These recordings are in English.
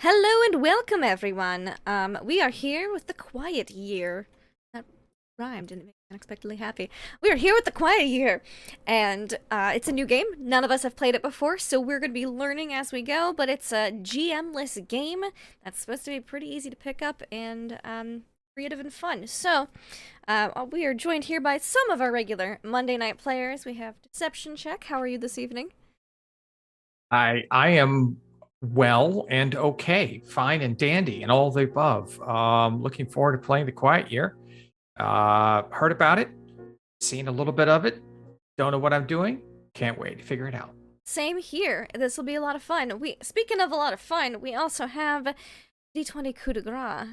Hello and welcome, everyone. We are here with the Quiet Year. That rhymed and it made me unexpectedly happy. We are here with the Quiet Year, and it's a new game. None of us have played it before, so we're going to be learning as we go. But it's a GM-less game that's supposed to be pretty easy to pick up and creative and fun. So we are joined here by some of our regular Monday night players. We have Deception Check. How are you this evening? I am well and okay, fine and dandy, and all of the above. Looking forward to playing the Quiet Year. Heard about it, seen a little bit of it. Don't know what I'm doing. Can't wait to figure it out. Same here. This will be a lot of fun. Speaking of a lot of fun, we also have D20 Coup de Grace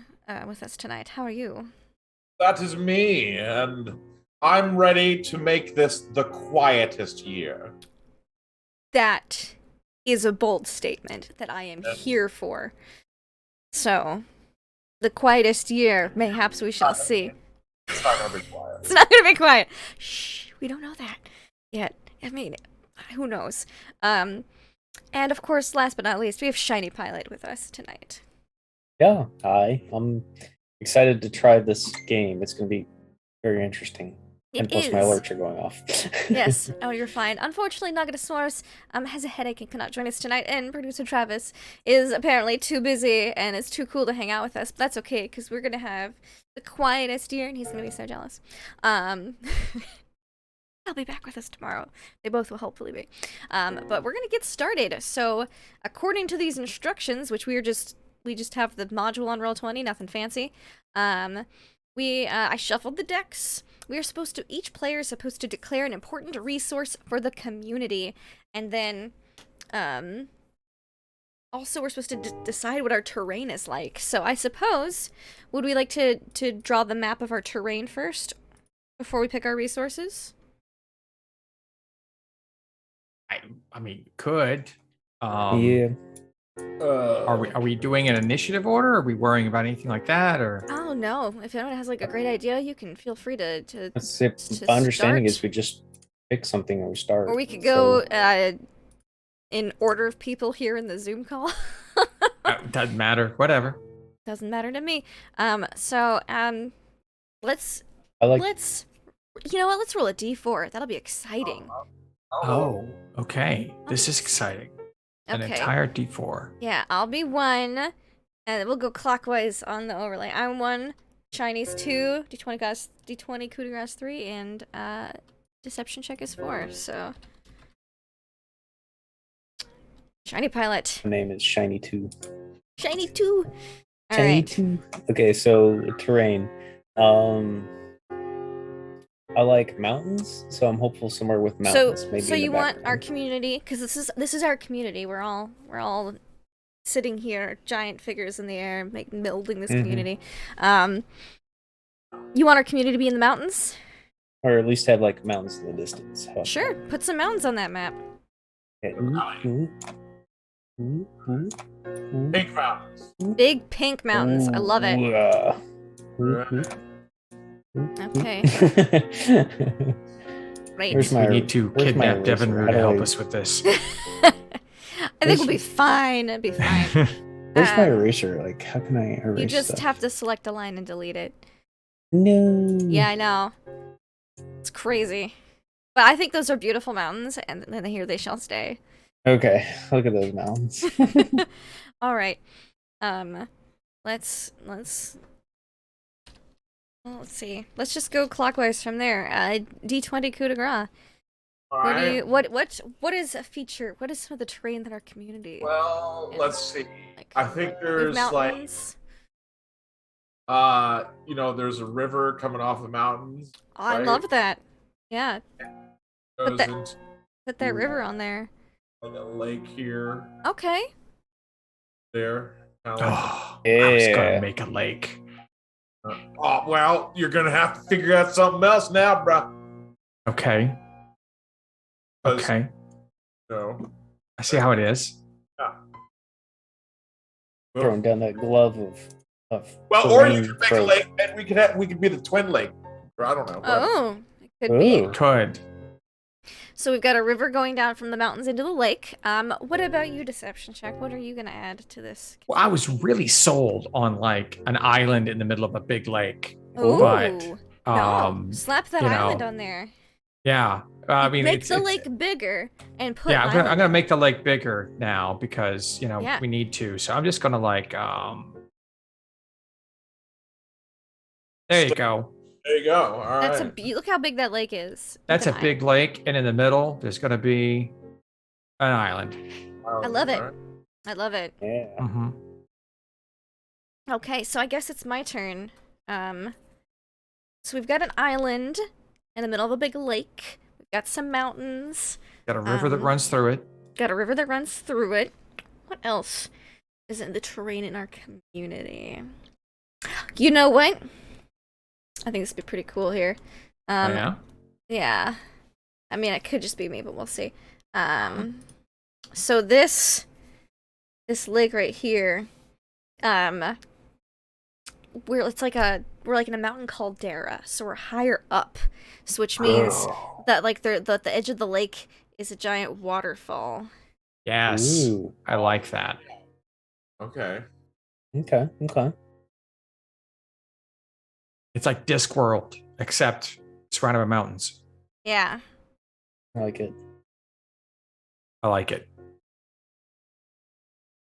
with us tonight. How are you? That is me, and I'm ready to make this the quietest year. That is a bold statement that I am here for. So, the quietest year, mayhaps we shall see. It's not gonna be quiet. It's not going to be quiet. Shh, we don't know that yet. I mean, who knows? And of course, last but not least, we have Shiny Pilot with us tonight. Yeah, hi. I'm excited to try this game. It's going to be very interesting. And plus my alerts are going off. Yes. Oh, you're fine. Unfortunately, Nagatosaurus has a headache and cannot join us tonight, and producer Travis is apparently too busy and is too cool to hang out with us. But that's okay, because we're going to have the quietest year, and he's going to be so jealous. I'll be back with us tomorrow. They both will hopefully be. But we're going to get started. So, according to these instructions, which we just have the module on Roll20, nothing fancy. I shuffled the decks. Each player is supposed to declare an important resource for the community, and then, also we're supposed to decide what our terrain is like. So I suppose, would we like to draw the map of our terrain first, before we pick our resources? I mean, could. Yeah. Are we doing an initiative order? Are we worrying about anything like that, or? Oh no! If anyone has like a great idea, you can feel free to That's it. My understanding is we just pick something and we start. or we could go in order of people here in the Zoom call. Doesn't matter. Whatever. Doesn't matter to me. Let's you know what? Let's roll a d4. That'll be exciting. Oh, okay. This is exciting. An Okay. entire D4. Yeah, I'll be 1, and we'll go clockwise on the overlay. I'm 1, Chinese 2, D20 Coup de Grace 3, and Deception Check is 4. So, Shiny Pilot. My name is Shiny 2. Shiny 2. All Shiny right. 2. Okay, so terrain. I like mountains, so I'm hopeful somewhere with mountains. Maybe So in the you want our background. community, because this is our community. We're all sitting here, giant figures in the air, building this community. You want our community to be in the mountains? Or at least have like mountains in the distance. How about Sure. Put some mountains on that map. that? Okay. Pink mountains. Big pink mountains. I love it. Okay. Great. Where's We my- need to where's my kidnap Devin eraser? Rue How to do help I- us with this. I think we'll be fine. It'll be fine. Where's my eraser? Like, how can I erase You just stuff? have to select a line and delete it. No. Yeah, I know. It's crazy. But I think those are beautiful mountains, and then here they shall stay. Okay, look at those mountains. All right. Let's see. Let's just go clockwise from there. D20 Coup de Grace. Alright. What is a feature? What is some of the terrain that our community? Well, let's see. Like, I think we have there's like mountains. there's a river coming off the mountains. Oh, I right? love that. Yeah, Goes that- into put that river on there. like a lake here, Okay. there. Kinda like- Oh, I was Yeah. gonna make a lake. Oh well, you're gonna have to figure out something else now, bruh. Okay. 'Cause, Okay. You know, I see how it is. Throwing down that glove of well, or you terrain could make a trope. lake, and we could be the twin lake. Or I don't know. whatever. Oh, it could be. Ooh. Could. So we've got a river going down from the mountains into the lake. What about you, deception check? What are you gonna add to this? Well, I was really sold on like an island in the middle of a big lake. Ooh, But, no, slap that you island know, on there. Yeah. I mean, make it's the lake bigger and put. yeah, an I'm island gonna in make it. the lake bigger now because Yeah. we need to. So I'm just gonna like there you go. There you go. All That's right. look how big that lake is. That's a With an big lake, and in the middle there's gonna be an island. I love it. All right. I love it. Yeah. Mm-hmm. Okay, so I guess it's my turn. So we've got an island in the middle of a big lake. We've got some mountains. Got a river that runs through it. Got a river that runs through it. What else is in the terrain in our community? You know what? I think this would be pretty cool here. Yeah. Yeah. I mean, it could just be me, but we'll see. So this lake right here, we're like in a mountain called Dara, so we're higher up, so which means that like the edge of the lake is a giant waterfall. Yes. Ooh. I like that. Okay. Okay. It's like Discworld, except surrounded by mountains. Yeah. I like it. I like it.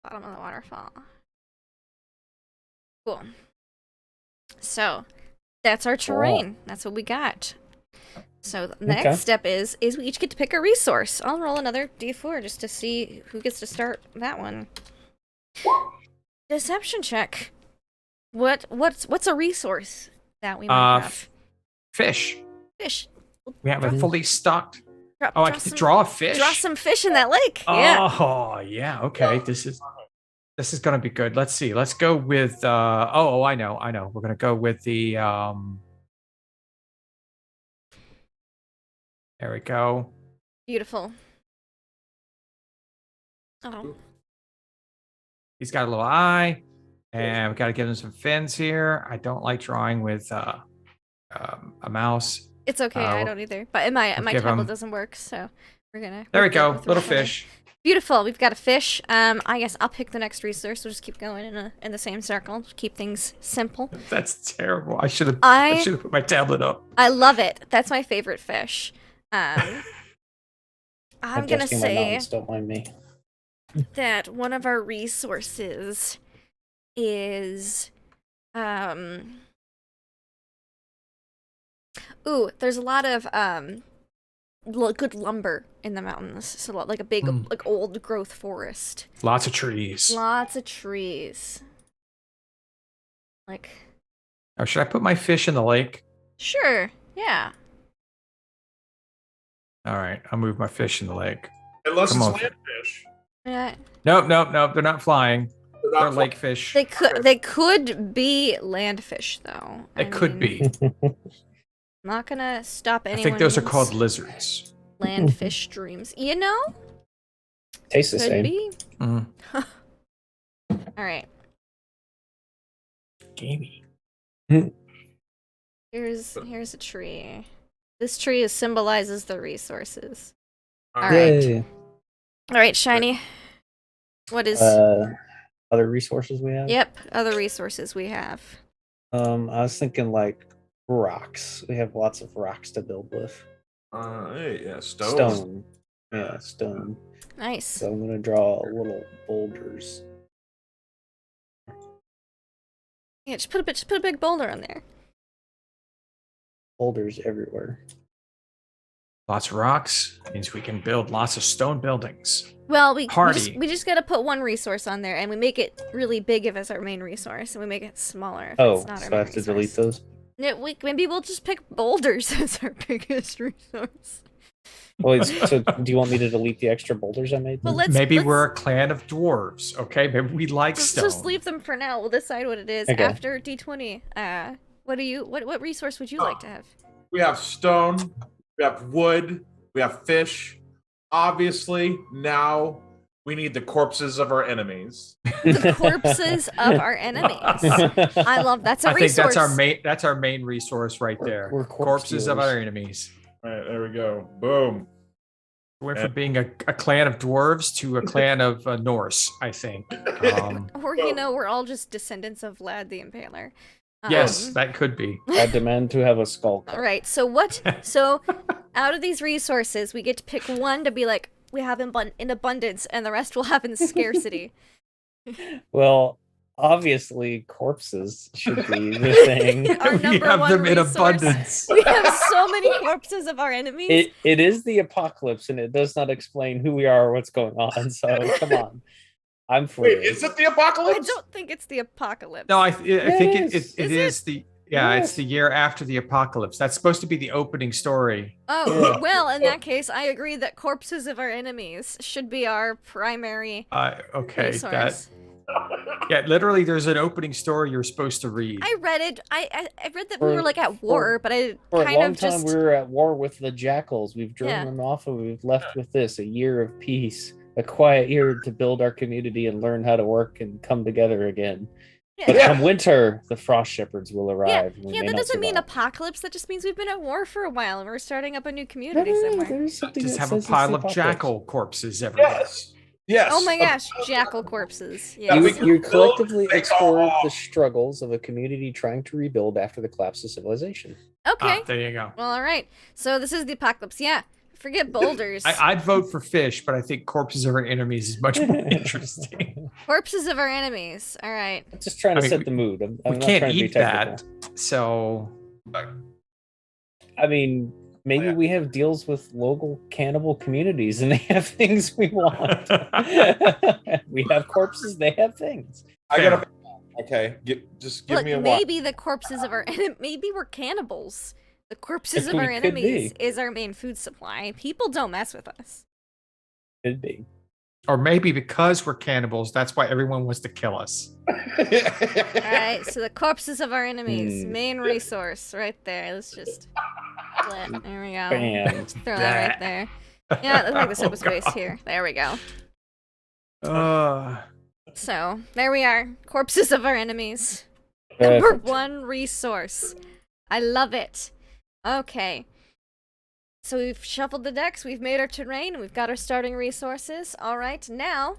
Bottom of the waterfall. Cool. So, that's our terrain. That's what we got. So the next step is we each get to pick a resource. I'll roll another d4 just to see who gets to start that one. Deception check. What's a resource that we might have? Fish. Fish. We have a fully stocked. Drop, Oh, I get to draw a fish. Draw some fish in that lake. Yeah. Oh, yeah. Okay. This is gonna be good. Let's see. Let's go with I know. We're gonna go with the there we go. Beautiful. Oh. He's got a little eye, and we gotta give him some fins here. I don't like drawing with a mouse. It's okay, I don't either. But my give tablet him- doesn't work, so we're gonna. There we we're go. good with Little recording. fish. Beautiful. We've got a fish. I guess I'll pick the next resource. We'll just keep going in the same circle. Just keep things simple. That's terrible. I should have put my tablet up. I love it. That's my favorite fish. I'm gonna Adjusting my say mountains, don't mind me. that one of our resources is there's a lot of good lumber in the mountains. So like a big like old growth forest. Lots of trees. Lots of trees. Like Oh, should I put my fish in the lake? sure, yeah. All right, I'll move my fish in the lake. Unless Come it's on. landfish. Yeah. Nope. They're not flying. They're They're not lake fish. They could be landfish though. It could be. I'm not gonna stop I anyone's think those are called lizards. landfish dreams. You know? Tastes the Could same. be. Mm. Alright. Gamey. Here's a tree. This tree symbolizes the resources. All All right. right. Yay. Alright, Shiny. What is Other resources we have? Yep, other resources we have. I was thinking like rocks. We have lots of rocks to build with. Hey, yeah, stone. Stone. Yeah, stone. Nice. So I'm gonna draw little boulders. Yeah, just put a big boulder on there. Boulders everywhere. Lots of rocks means we can build lots of stone buildings. Well, we Party. just gotta put one resource on there, and we make it really big if it's our main resource, and we make it smaller if Oh, it's not our so I main have to delete resource. those? No, maybe we'll just pick boulders as our biggest resource. Wait, so do you want me to delete the extra boulders I made? Well, then? Maybe we're a clan of dwarves. Okay, maybe we like stone. Just leave them for now. We'll decide what it is Okay. after D20. What resource would you like to have? We have stone. We have wood. We have fish. Obviously, now we need the corpses of our enemies. The corpses of our enemies. I love that's a I think resource. that's our main resource right there. We're corpse Corpses of dealers. our enemies. All right, there we go. Boom. Went from being a clan of dwarves to a clan of Norse, I think. Or, we're all just descendants of Vlad the Impaler. Yes, that could be. I demand to have a skull. All right, so out of these resources, we get to pick one to be like, we have in abundance, and the rest will have in scarcity. Well, obviously, corpses should be the thing. Our We number have one them in resource. abundance. We have so many corpses of our enemies. It is the apocalypse, and it does not explain who we are or what's going on. So come on, I'm for Wait, it. is it the I apocalypse? don't think it's the apocalypse. No, I think it Is is the it's the year after the apocalypse. That's supposed to be the opening story. Oh, Yeah. well, in that case, I agree that corpses of our enemies should be our primary Okay, resource. literally, there's an opening story you're supposed to read. I read it. I read that we For- were like at war, but I For a kind long of time, just we were at war with the jackals. We've driven Yeah. them off, and we've left with this: a year of peace, a quiet year to build our community and learn how to work and come together again. But yeah. come winter, the frost shepherds will Yeah, arrive. and we yeah, may that not doesn't mean survive. apocalypse. That just means we've been at war for a while and we're starting up a new No, community no, no, somewhere. there's something Just that have a says it's pile the of apocalypse. jackal corpses everywhere. Yes. Yes. Oh my gosh, jackal corpses. Yeah, Yes. we can- You collectively Take explored off. the struggles of a community trying to rebuild after the collapse of civilization. Okay. There you go. Well, all right. So this is the apocalypse. Yeah. Forget boulders. I'd vote for fish, but I think corpses of our enemies is much more interesting. Corpses of our enemies. All right. I'm just trying to I mean, set the mood. I'm We not can't trying to be eat that, technical. so I mean, maybe Yeah. we have deals with local cannibal communities and they have things we want. We have corpses, they have things. I gotta. Okay, just give Look, me a while. maybe the corpses of our maybe we're cannibals. The corpses of We our could enemies be. is our main food supply. People don't mess with us. Could be. or maybe because we're cannibals, that's why everyone wants to kill us. All right, so the corpses of our enemies, main resource, right there. Let's just there we go. Bam. Just throw that right there. Yeah, let's make this up a space here. There we go. So there we are, corpses of our enemies. Number Perfect. one resource. I love it. Okay. So we've shuffled the decks, we've made our terrain, and we've got our starting resources. All right, now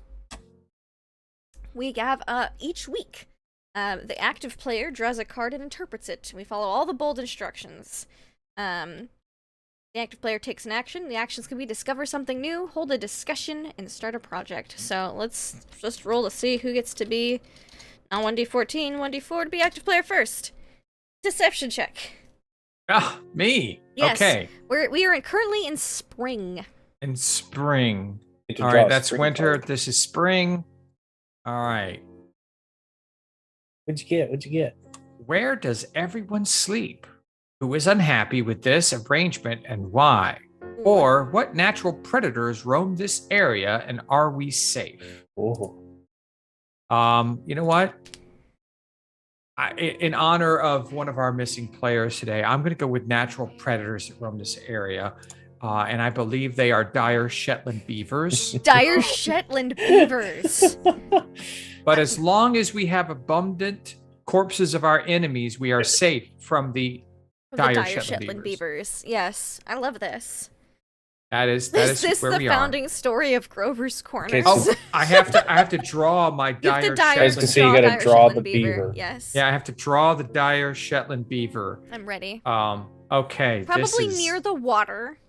we have each week the active player draws a card and interprets it. We follow all the bold instructions. The active player takes an action. The actions can be discover something new, hold a discussion, and start a project. So let's just roll to see who gets to be on 1d14, 1d4 to be active player first. Deception check. Ah, me. Yes. Okay. We are currently in spring. In spring. Get to All draw right, a that's spring winter. card. This is spring. All right. What'd you get? What'd you get? Where does everyone sleep? Who is unhappy with this arrangement and why? Or what natural predators roam this area and are we safe? Oh, You know what? In honor of one of our missing players today, I'm going to go with natural predators that roam this area. And I believe they are dire Shetland beavers. Dire Shetland beavers. But as long as we have abundant corpses of our enemies, we are safe from the The dire Dire Shetland beavers. beavers. Yes, I love this. That is Is this where the we founding story of Grover's Corner? Okay, are. Oh, I have to draw my You have dire to dire I was gonna Shetland. say you draw gotta Dire draw Shetland the beaver. Yes. Yeah, I have to draw the dire Shetland beaver. I'm ready. Okay. Probably this is, near the water.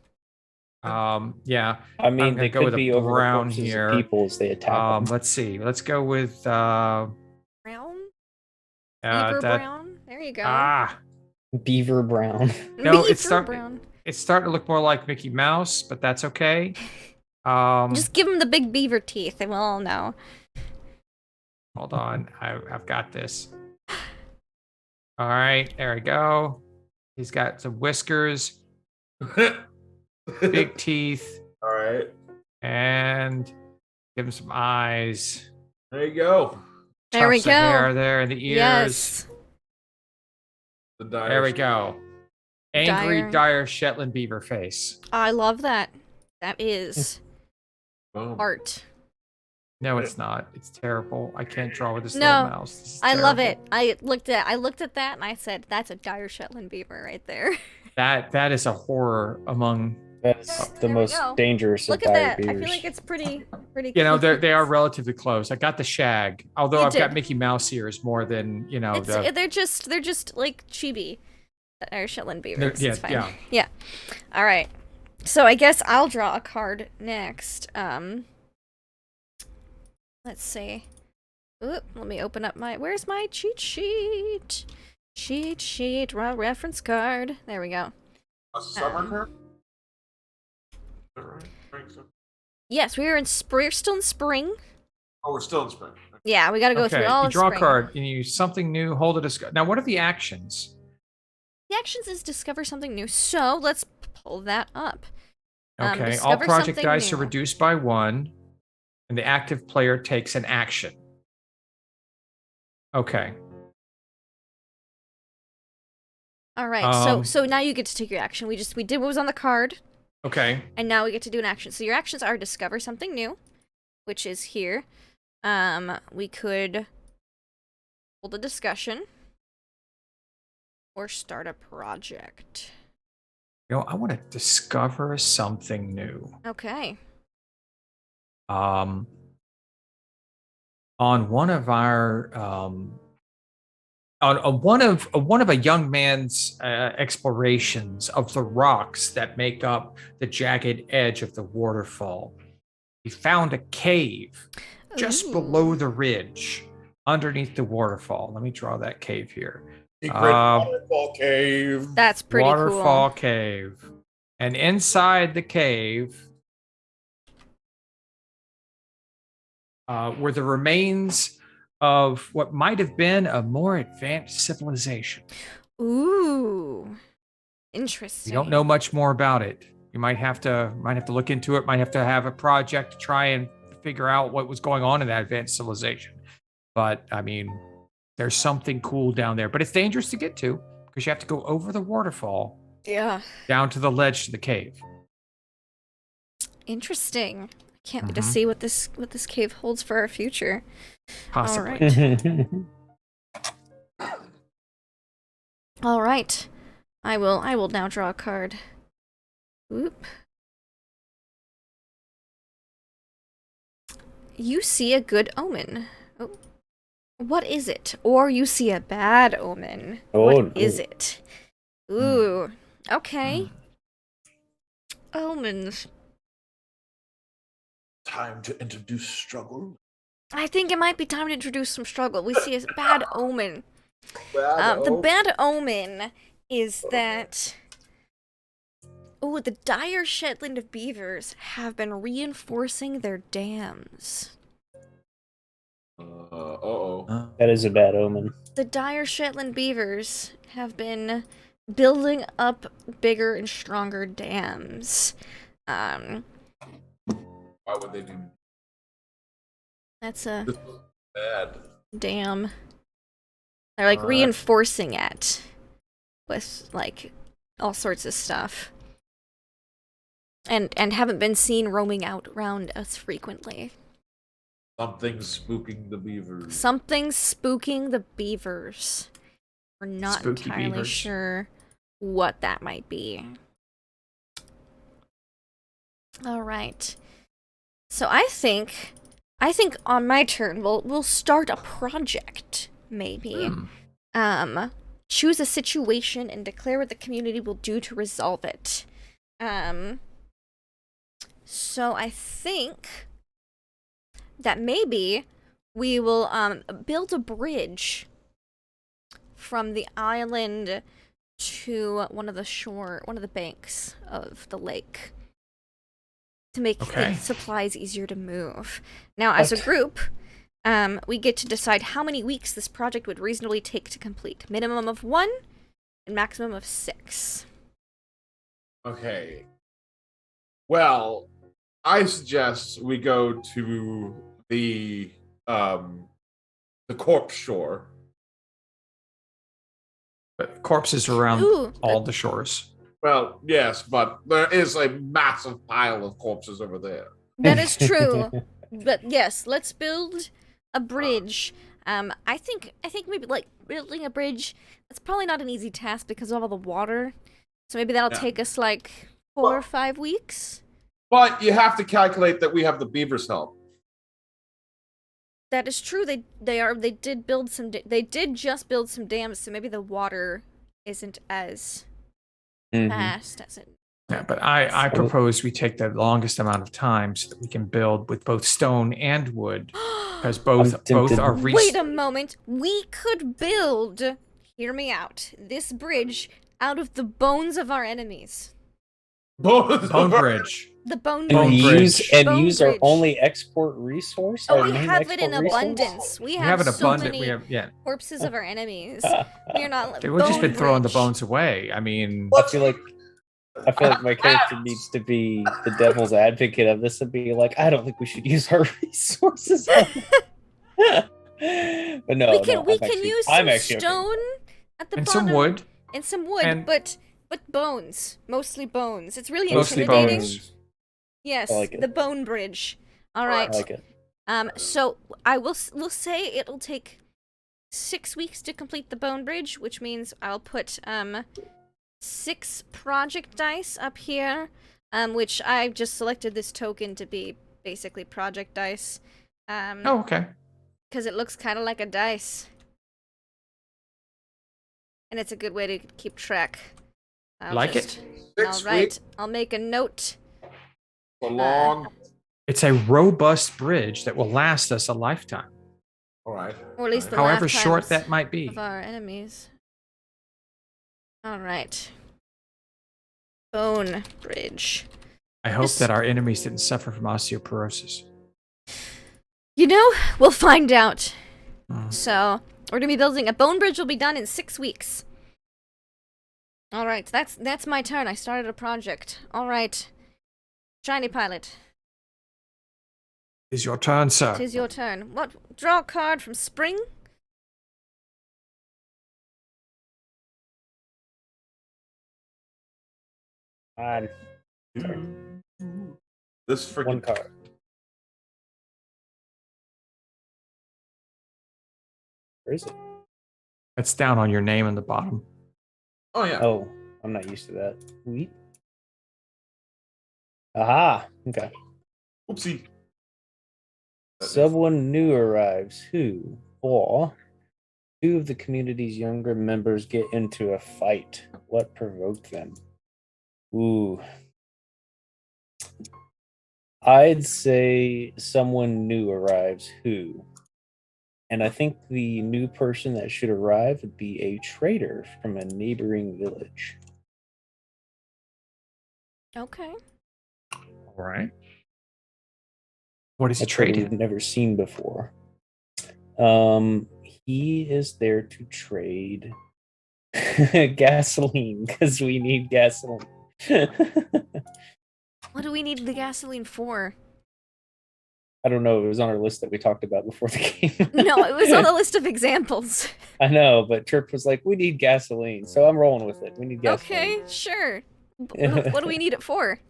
Yeah. I mean, gonna they go could with a be over the brown corpses here. of people as they attack them. Let's see. Let's go with Brown? Beaver that. brown? There you go. Beaver brown. No, Beaver it's start- brown. It's starting to look more like Mickey Mouse, but that's okay. Just give him the big beaver teeth and we'll all know. Hold on. I've got this. All right, there we go. He's got some whiskers, big teeth, All right. and give him some eyes. There you go. There we Tufts of hair go. there in the ears. Yes. The dire There we go. Angry, Dire. dire Shetland beaver face. I love that. That is Boom. art. No, it's not. It's terrible. I can't draw with this No, little mouse. This is I love it. terrible. I looked at that and I said, that's a dire Shetland beaver right there. That is a horror among That is the There we most go. dangerous Look of at dire that. I beavers. feel like it's pretty. You know, they are relatively close. I got the shag, although You I've got did. Mickey Mouse ears more than They're just like chibi, or Shetland beavers. Yeah, It's fine. yeah. Yeah. All right. So I guess I'll draw a card next. Let's see. Oop, let me open up my. Where's my cheat sheet? Cheat sheet. Reference card. There we go. A summer card? Is that right? Yes, we're still in spring. Oh, we're still in spring. Yeah, we got to go Okay, through all you of draw spring. a card, and you use something new, hold a discuss. Now, what are the actions? The actions is discover something new. So let's pull that up. Okay, all discover project something dice new. are reduced by 1, and the active player takes an action. Okay. All right. So now you get to take your action. We did what was on the card, Okay. and now we get to do an action. So your actions are discover something new, which is here. We could hold a discussion or start a project. You know, I want to discover something new. Okay. On one of our on one of a young man's explorations of the rocks that make up the jagged edge of the waterfall, he found a cave just Ooh. below the ridge underneath the waterfall. Let me draw that cave here. Secret waterfall cave. That's pretty Waterfall cool. cave. And inside the cave were the remains of what might have been a more advanced civilization. Ooh. Interesting. We don't know much more about it. You might have to look into it, might have to have a project to try and figure out what was going on in that advanced civilization. But I mean, there's something cool down there, but it's dangerous to get to because you have to go over the waterfall. Yeah. Down to the ledge to the cave. Interesting. I can't wait to see what this cave holds for our future. Possibly. All right. All right. I will now draw a card. Oop. You see a good omen. Oh. What is it? Or you see a bad omen. What is it? Ooh. Okay. Omens. Time to introduce struggle. I think it might be time to introduce some struggle. We see a bad omen. The bad omen is that the dire Shetland of beavers have been reinforcing their dams. That is a bad omen. The dire Shetland beavers have been building up bigger and stronger dams. Why would they do? That's a This is bad. dam. They're like reinforcing it with like all sorts of stuff. And haven't been seen roaming out around us frequently. Something's spooking the beavers. Something's spooking the beavers. We're not Spooky entirely beavers. sure what that might be. All right. So I think on my turn we'll start a project maybe. Choose a situation and declare what the community will do to resolve it. So I think that maybe we will build a bridge from the island to one of the banks of the lake to make the supplies easier to move. Now, as a group, we get to decide how many weeks this project would reasonably take to complete. Minimum of 1 and maximum of 6. Okay. Well, I suggest we go to the corpse shore. But corpses around all the shores. Well, yes, but there is a massive pile of corpses over there. That is true. But yes, let's build a bridge. I think maybe like building a bridge, that's probably not an easy task because of all the water. So maybe that'll take us like 4 or 5 weeks. But you have to calculate that we have the beavers' help. That is true. They did build some. They did just build some dams, so maybe the water isn't as fast as it. Yeah, but I propose we take the longest amount of time so that we can build with both stone and wood, because both are. Wait a moment. We could build. Hear me out. This bridge out of the bones of our enemies. Bone bridge. The bone Bone bridge. bridge. And use our only export resource. Oh, our we main have it in export resource? abundance. We We have have an so abundant. many We have corpses of our enemies. We're not. We've just been throwing the bridge. bones away. I mean, I feel like my character needs to be the devil's advocate of this and be like, I don't think we should use our resources. But no, we can use some stone at the and bottom some wood. and some wood, and- but bones, mostly bones. It's really Mostly intimidating. bones. Yes, I like it. the bone bridge. All right. I like it. So we'll say it'll take 6 weeks to complete the bone bridge, which means I'll put 6 project dice up here, which I've just selected this token to be basically project dice. Oh, okay. Because it looks kind of like a dice. And it's a good way to keep track. Like it? 6 All right, weeks. I'll make a note. A long. It's a robust bridge that will last us a lifetime, All right. Or at least the however lifetimes short that might be. of our enemies. All right. Bone bridge. I hope Yes. that our enemies didn't suffer from osteoporosis. You know, we'll find out. Mm. So, we're gonna be building a bone bridge. Will be done in 6 weeks. All right, that's my turn. I started a project. All right, shiny pilot, Is your turn, sir? it is your turn. What? Draw a card from Spring. This freaking One card. Where is it? It's down on your name in the bottom. Oh yeah. Oh, I'm not used to that. Wheat. Aha. Okay. Oopsie. Someone new arrives. Who? Or 2 of the community's younger members get into a fight. What provoked them? Ooh. I'd say someone new arrives. Who? And I think the new person that should arrive would be a trader from a neighboring village. Okay. All right. What is he That's what trading? we've never seen before. He is there to trade gasoline because we need gasoline. What do we need the gasoline for? I don't know. It was on our list that we talked about before the game. No, it was on the list of examples. I know, but Trip was like, "We need gasoline," so I'm rolling with it. We need gasoline. Okay, sure. What do we need it for?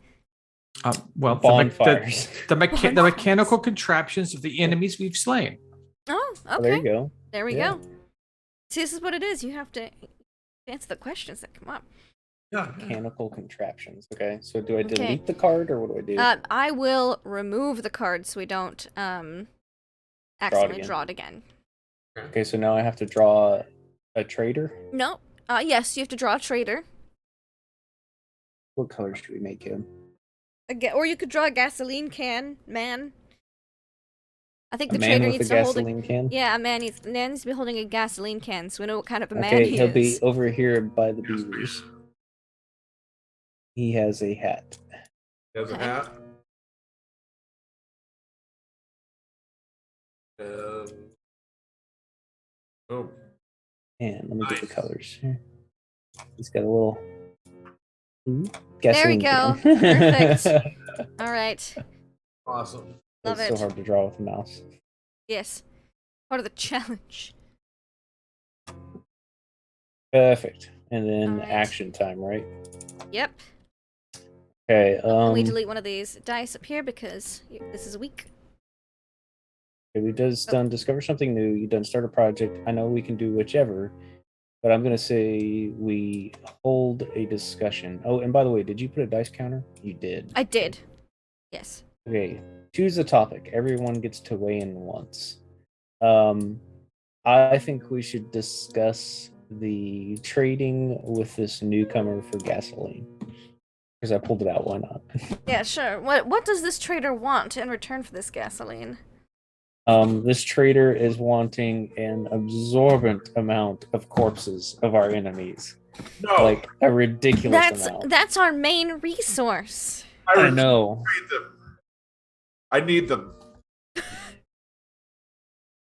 Well, Bonfires. the mechanical contraptions of the enemies we've slain. Oh, okay. Oh, there you go. There we Yeah. go. See, this is what it is. You have to answer the questions that come up. Yeah. Mechanical contraptions. Okay, so do I Okay. delete the card or what do I do? I will remove the card so we don't accidentally again. draw it again. Okay, so now I have to draw a trader. No. Yes, you have to draw a trader. What color should we make him? Or you could draw a gasoline can man. I think A the man trader with a needs to hold a gasoline can. yeah. A man needs to be holding a gasoline can, so we know what kind of a man Okay, he he'll is. be over here by the beavers. He has a hat. He has a Okay. hat. Oh. And let me get the Nice. colors here. He's got a little There we gasoline go. can. Perfect. All right. Awesome. Love It's it. so hard to draw with a mouse. Yes. Part of the challenge. Perfect. And then Alright. action time, right? Yep. Okay. we delete one of these dice up here because this is weak. Okay, we just done discover something new. You done start a project. I know we can do whichever. But I'm gonna say we hold a discussion. Oh, and by the way, did you put a dice counter? You did. I did. Yes. Okay. Choose a topic. Everyone gets to weigh in once. I think we should discuss the trading with this newcomer for gasoline. Because I pulled it out. Why not? Yeah, sure. What does this trader want in return for this gasoline? This trader is wanting an absorbent amount of corpses of our enemies. No, Like a ridiculous amount. That's our main resource. I know. need them. I need them.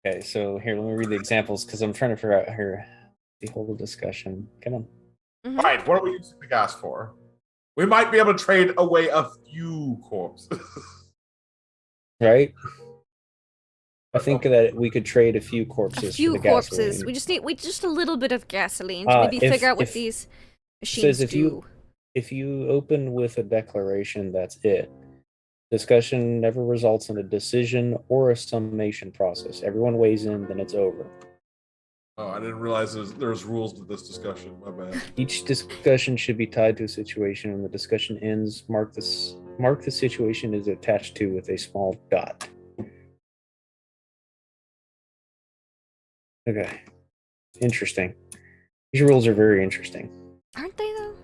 Okay, so here, let me read the examples because I'm trying to figure out here. The whole discussion. Come on. Mhm. All right, what are we using the gas for? We might be able to trade away a few corpses. Right? I think that we could trade a few corpses. A few for the corpses. gasoline. We just a little bit of gasoline to maybe figure out what these machines says do. if you open with a declaration, that's it. Discussion never results in a decision or a summation process. Everyone weighs in, then it's over. Oh, I didn't realize there's rules to this discussion. My bad. Each discussion should be tied to a situation. When the discussion ends, mark the situation is attached to with a small dot. Okay. Interesting. These rules are very interesting. Aren't they though?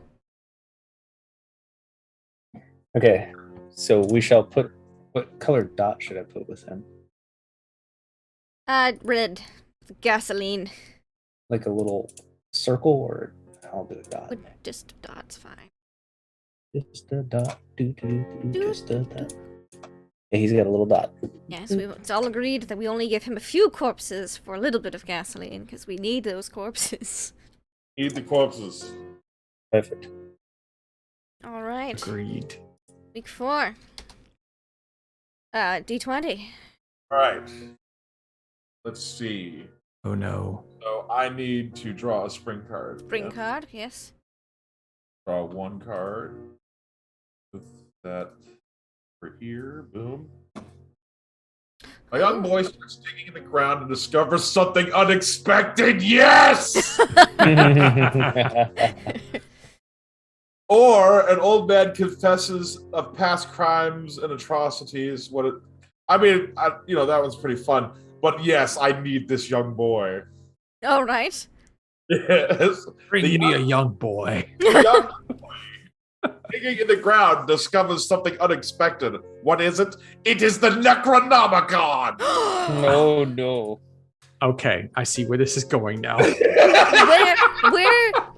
Okay. So we shall put, what color dot should I put with them? Red. Gasoline. Like a little circle, or I'll do a dot. Just a dot's fine. Just a dot. Just a dot. Yeah, he's got a little dot. Yes, it's all agreed that we only give him a few corpses for a little bit of gasoline, because we need those corpses. Need the corpses. Perfect. Alright. Agreed. Week 4. D20. All right. Let's see. Oh no. So I need to draw a spring card. Spring Yes. card, yes. Draw one card. With that for here. Boom. A young boy starts digging in the ground and discovers something unexpected. Yes! Or an old man confesses of past crimes and atrocities. That one's pretty fun. But yes, I need this young boy. Alright. Yes. Bring me a young boy. Young boy digging in the ground discovers something unexpected. What is it? It is the Necronomicon! No. Okay, I see where this is going now.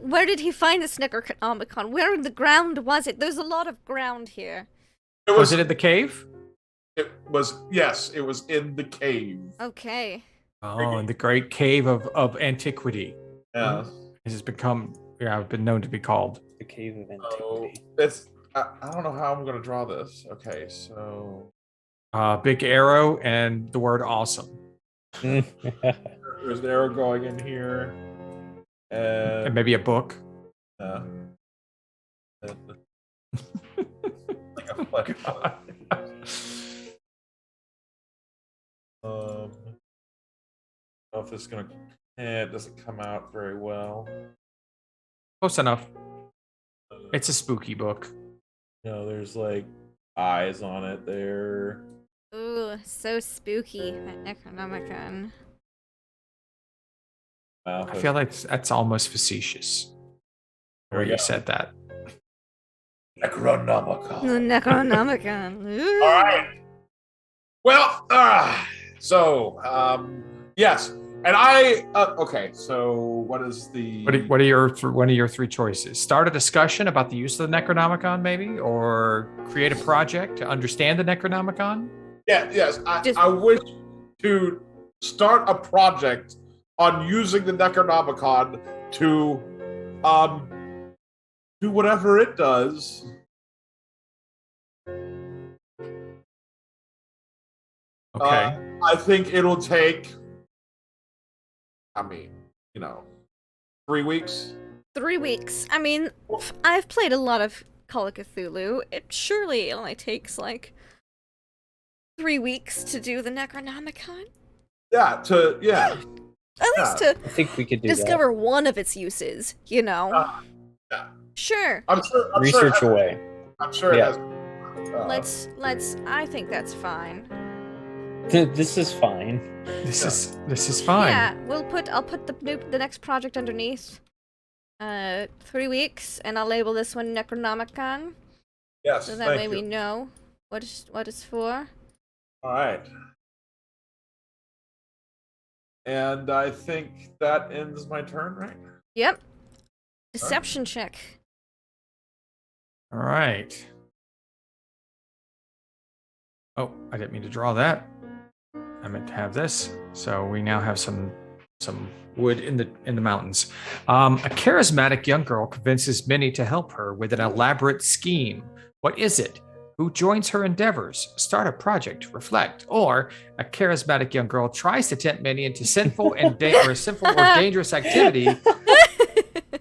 Where did he find this Necronomicon? Where in the ground was it? There's a lot of ground here. Was it in the cave? It was in the cave. Okay. Oh, in the great cave of antiquity. Yeah. It has become, been known to be called. The cave of So antiquity. I don't know how I'm gonna draw this. Okay, so Big arrow and the word awesome. there's an arrow going in here. And maybe a book. Like a flesh God. I don't know if this is gonna. It doesn't come out very well. Close enough. It's a spooky book. There's like eyes on it there. Ooh, so spooky, that Necronomicon. Mouth I feel like that's almost facetious. There Where we you go. said that. Necronomicon. The Necronomicon. Ooh. All right. Well, yes, and I. Okay, so what is the? What are your one of your three choices? Start a discussion about the use of the Necronomicon, maybe, or create a project to understand the Necronomicon. Yeah, yes. Just- I wish to start a project on using the Necronomicon to do whatever it does. Okay. I think it'll take. 3 weeks. 3 weeks. I mean, I've played a lot of Call of Cthulhu. It surely only takes, 3 weeks to do the Necronomicon. Yeah. At least Yeah. to I think we could do discover one of its uses, you know? Yeah. Sure. I'm sure. that. Research away. I'm sure Yeah. it has. Let's. I think that's fine. This is fine. This is fine. Yeah, I'll put the next project underneath. 3 weeks, and I'll label this one Necronomicon, Yes. so that thank way you. we know what it's for. All right. And I think that ends my turn, right? Yep. Deception check. All right. Oh, I didn't mean to draw that. I meant to have this. So we now have some wood in the mountains. A charismatic young girl convinces Minnie to help her with an elaborate scheme. What is it? Who joins her endeavors? Start a project, reflect. Or a charismatic young girl tries to tempt Minnie into sinful or dangerous activity.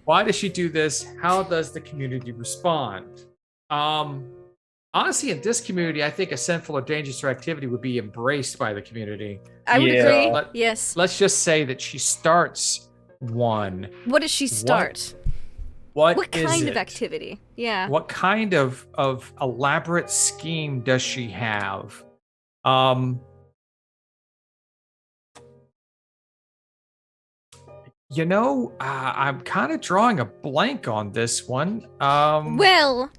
Why does she do this? How does the community respond? Honestly, in this community, I think a sinful or dangerous activity would be embraced by the community. I would Yeah. agree. Yes. Let's just say that she starts one. What does she start? What What is kind of it? activity? Yeah. What kind of elaborate scheme does she have? I'm kind of drawing a blank on this one. Well,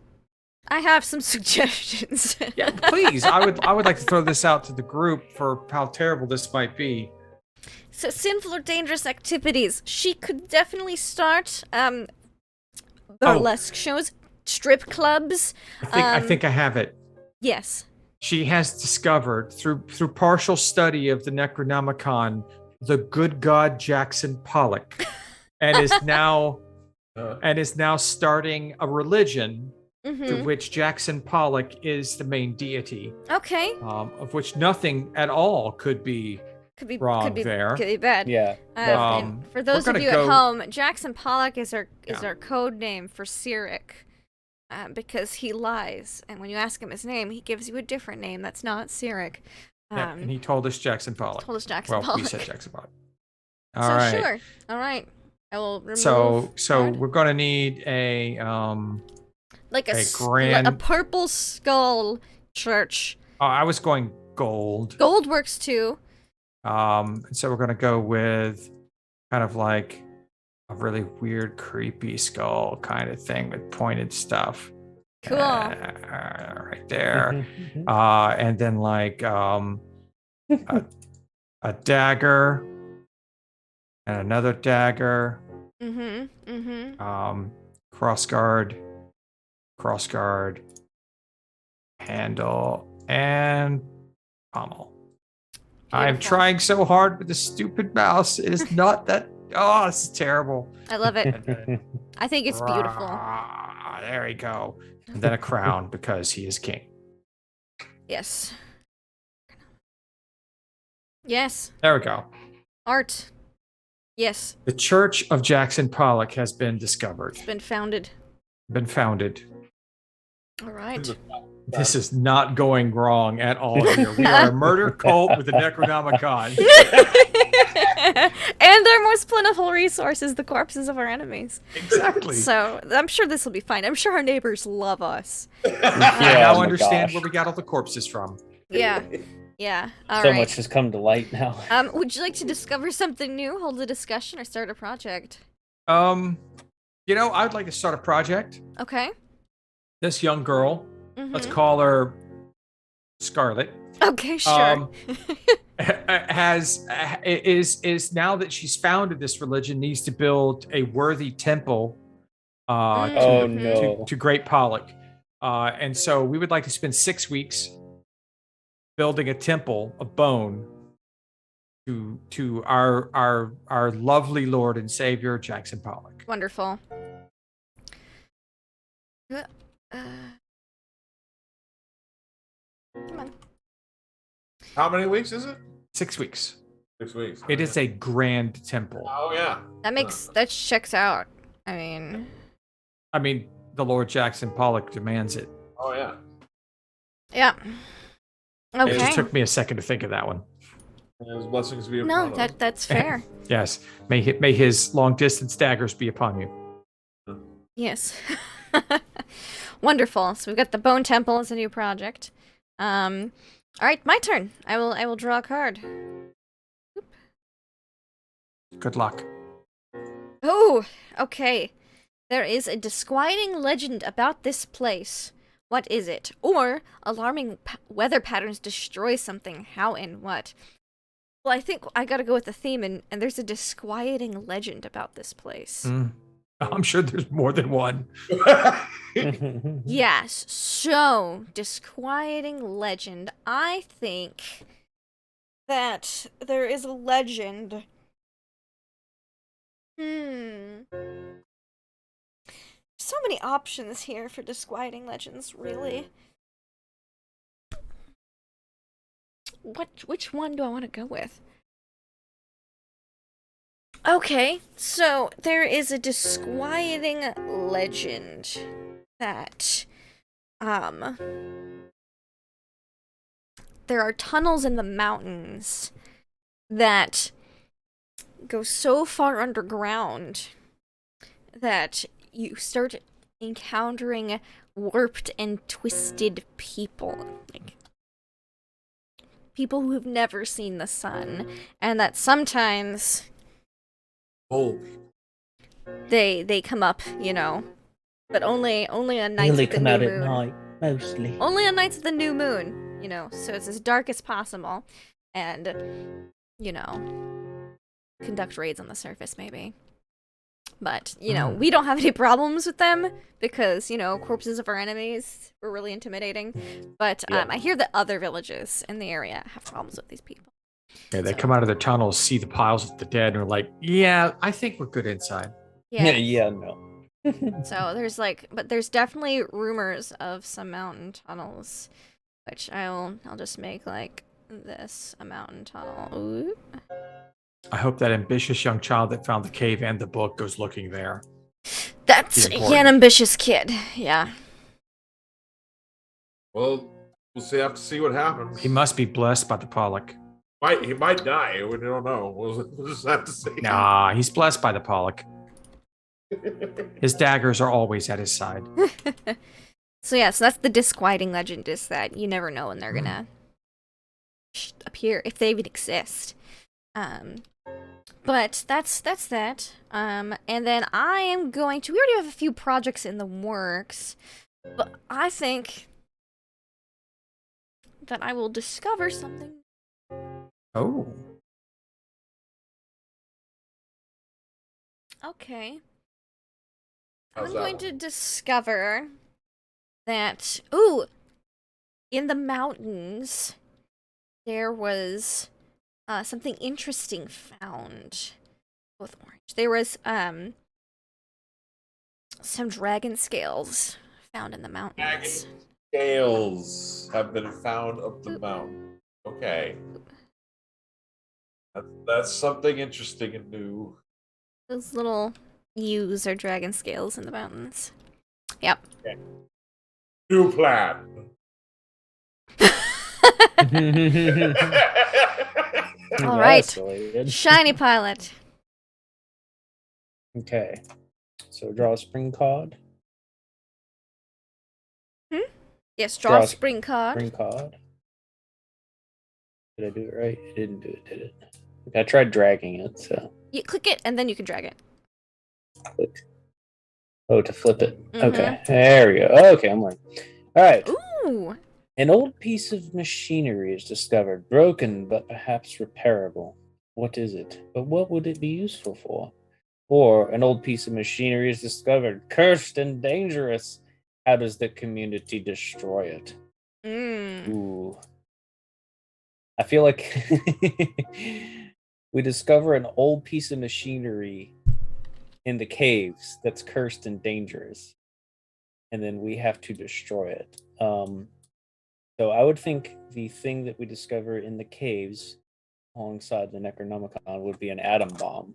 I have some suggestions. Yeah, please. I would like to throw this out to the group for how terrible this might be. So sinful or dangerous activities. She could definitely start burlesque shows, strip clubs. I think I have it. Yes. She has discovered through partial study of the Necronomicon the good god Jackson Pollock, and is now starting a religion through which Jackson Pollock is the main deity. Okay. Of which nothing at all could be wrong there. Could be bad. Yeah. And for those we're of gonna you go- at home, Jackson Pollock is our code name for Cyric, because he lies, and when you ask him his name, he gives you a different name that's not Cyric. Yeah, and he told us Jackson Pollock. Told us Jackson Well, Pollock. we said Jackson Pollock. So All right. sure. All right. I will remove. So that. we're gonna need a like a a grand- purple skull church. Oh, I was going gold. Gold works too. And so we're gonna go with kind of like a really weird, creepy skull kind of thing with pointed stuff. Cool. Right there. Mhm. And then like a dagger and another dagger. Crossguard, handle, and pommel. I'm Beautiful. trying so hard with the stupid mouse. It is not that. Oh, this is terrible. I love it. And then, I think it's beautiful. there we go. And then a crown because he is king. Yes. Yes. There we go. Art. Yes. The Church of Jackson Pollock has been discovered, It's been founded. been founded. All right. This is not going wrong at all here. We are a murder cult with the Necronomicon. And our most plentiful resource is the corpses of our enemies. Exactly. So I'm sure this will be fine. I'm sure our neighbors love us. I Yeah, now oh my understand gosh. where we got all the corpses from. Yeah. Yeah. All So right. much has come to light now. Would you like to discover something new, hold a discussion, or start a project? I'd like to start a project. Okay. This young girl, Mhm. let's call her Scarlet, Okay, sure. is now that she's founded this religion, needs to build a worthy temple Oh Mhm. no. to Great Pollock. And so we would like to spend 6 weeks building a temple of bone to our lovely Lord and Savior Jackson Pollock. Wonderful. Come on. How many weeks is it? 6 weeks. 6 weeks. It is a grand temple. Oh yeah. That checks out. I mean, The Lord Jackson Pollock demands it. Oh yeah. yeah. It just Okay. took me a second to think of that one. His blessings be upon No, us. that's fair. Yes. May his long distance daggers be upon you. Yes. Wonderful. So we've got the Bone Temple as a new project. All right, my turn. I will draw a card. Good luck. Oh, okay. There is a disquieting legend about this place. What is it? Or alarming weather patterns destroy something. How and what? Well, I think I gotta go with the theme, and there's a disquieting legend about this place. I'm sure there's more than one. Yes, so, disquieting legend. I think that there is a legend. So many options here for disquieting legends, really. Which one do I want to go with? Okay, so there is a disquieting legend that there are tunnels in the mountains that go so far underground that you start encountering warped and twisted people. Like people who have never seen the sun, and that sometimes they come up, you know, but only on nights They with the come new out moon. at night, mostly. Only on nights of the new moon, you know, so it's as dark as possible, and, you know, conduct raids on the surface, maybe. But, you know, we don't have any problems with them, because, you know, corpses of our enemies were really intimidating. But I hear that other villages in the area have problems with these people. Yeah, they come out of their tunnels, see the piles of the dead, and are like, yeah, I think we're good inside. Yeah, no. So there's definitely rumors of some mountain tunnels, which I'll just make like this a mountain tunnel. Ooh. I hope that ambitious young child that found the cave and the book goes looking there. That's an ambitious kid. Yeah. Well, we'll have to see what happens. He must be blessed by the Pollock. He might die. We don't know. We'll just have to see. Nah, he's blessed by the Pollock. His daggers are always at his side. So that's the disquieting legend, is that you never know when they're gonna appear, if they even exist. But that's that. And then I am going to. We already have a few projects in the works, but I think that I will discover something. Oh. Okay. How's I'm that going one? to discover that, in the mountains, there was something interesting found with orange. There was some dragon scales found in the mountains. Dragon scales have been found up the mountain. Okay. That's something interesting and new. Those little U's are dragon scales in the mountains. Yep. Okay. New plan. All right. Escalated. Shiny pilot. Okay. So draw a spring card. Yes, draw a spring card. Spring card. Did I do it right? I didn't do it, did it? Okay, I tried dragging it, so. You click it, and then you can drag it. Click. Oh, to flip it. Mhm. Okay, there we go. Okay, I'm like, all right. Ooh. An old piece of machinery is discovered, broken but perhaps repairable. What is it? But what would it be useful for? Or an old piece of machinery is discovered, cursed and dangerous. How does the community destroy it? Ooh. I feel like we discover an old piece of machinery in the caves that's cursed and dangerous, and then we have to destroy it. So I would think the thing that we discover in the caves alongside the Necronomicon would be an atom bomb.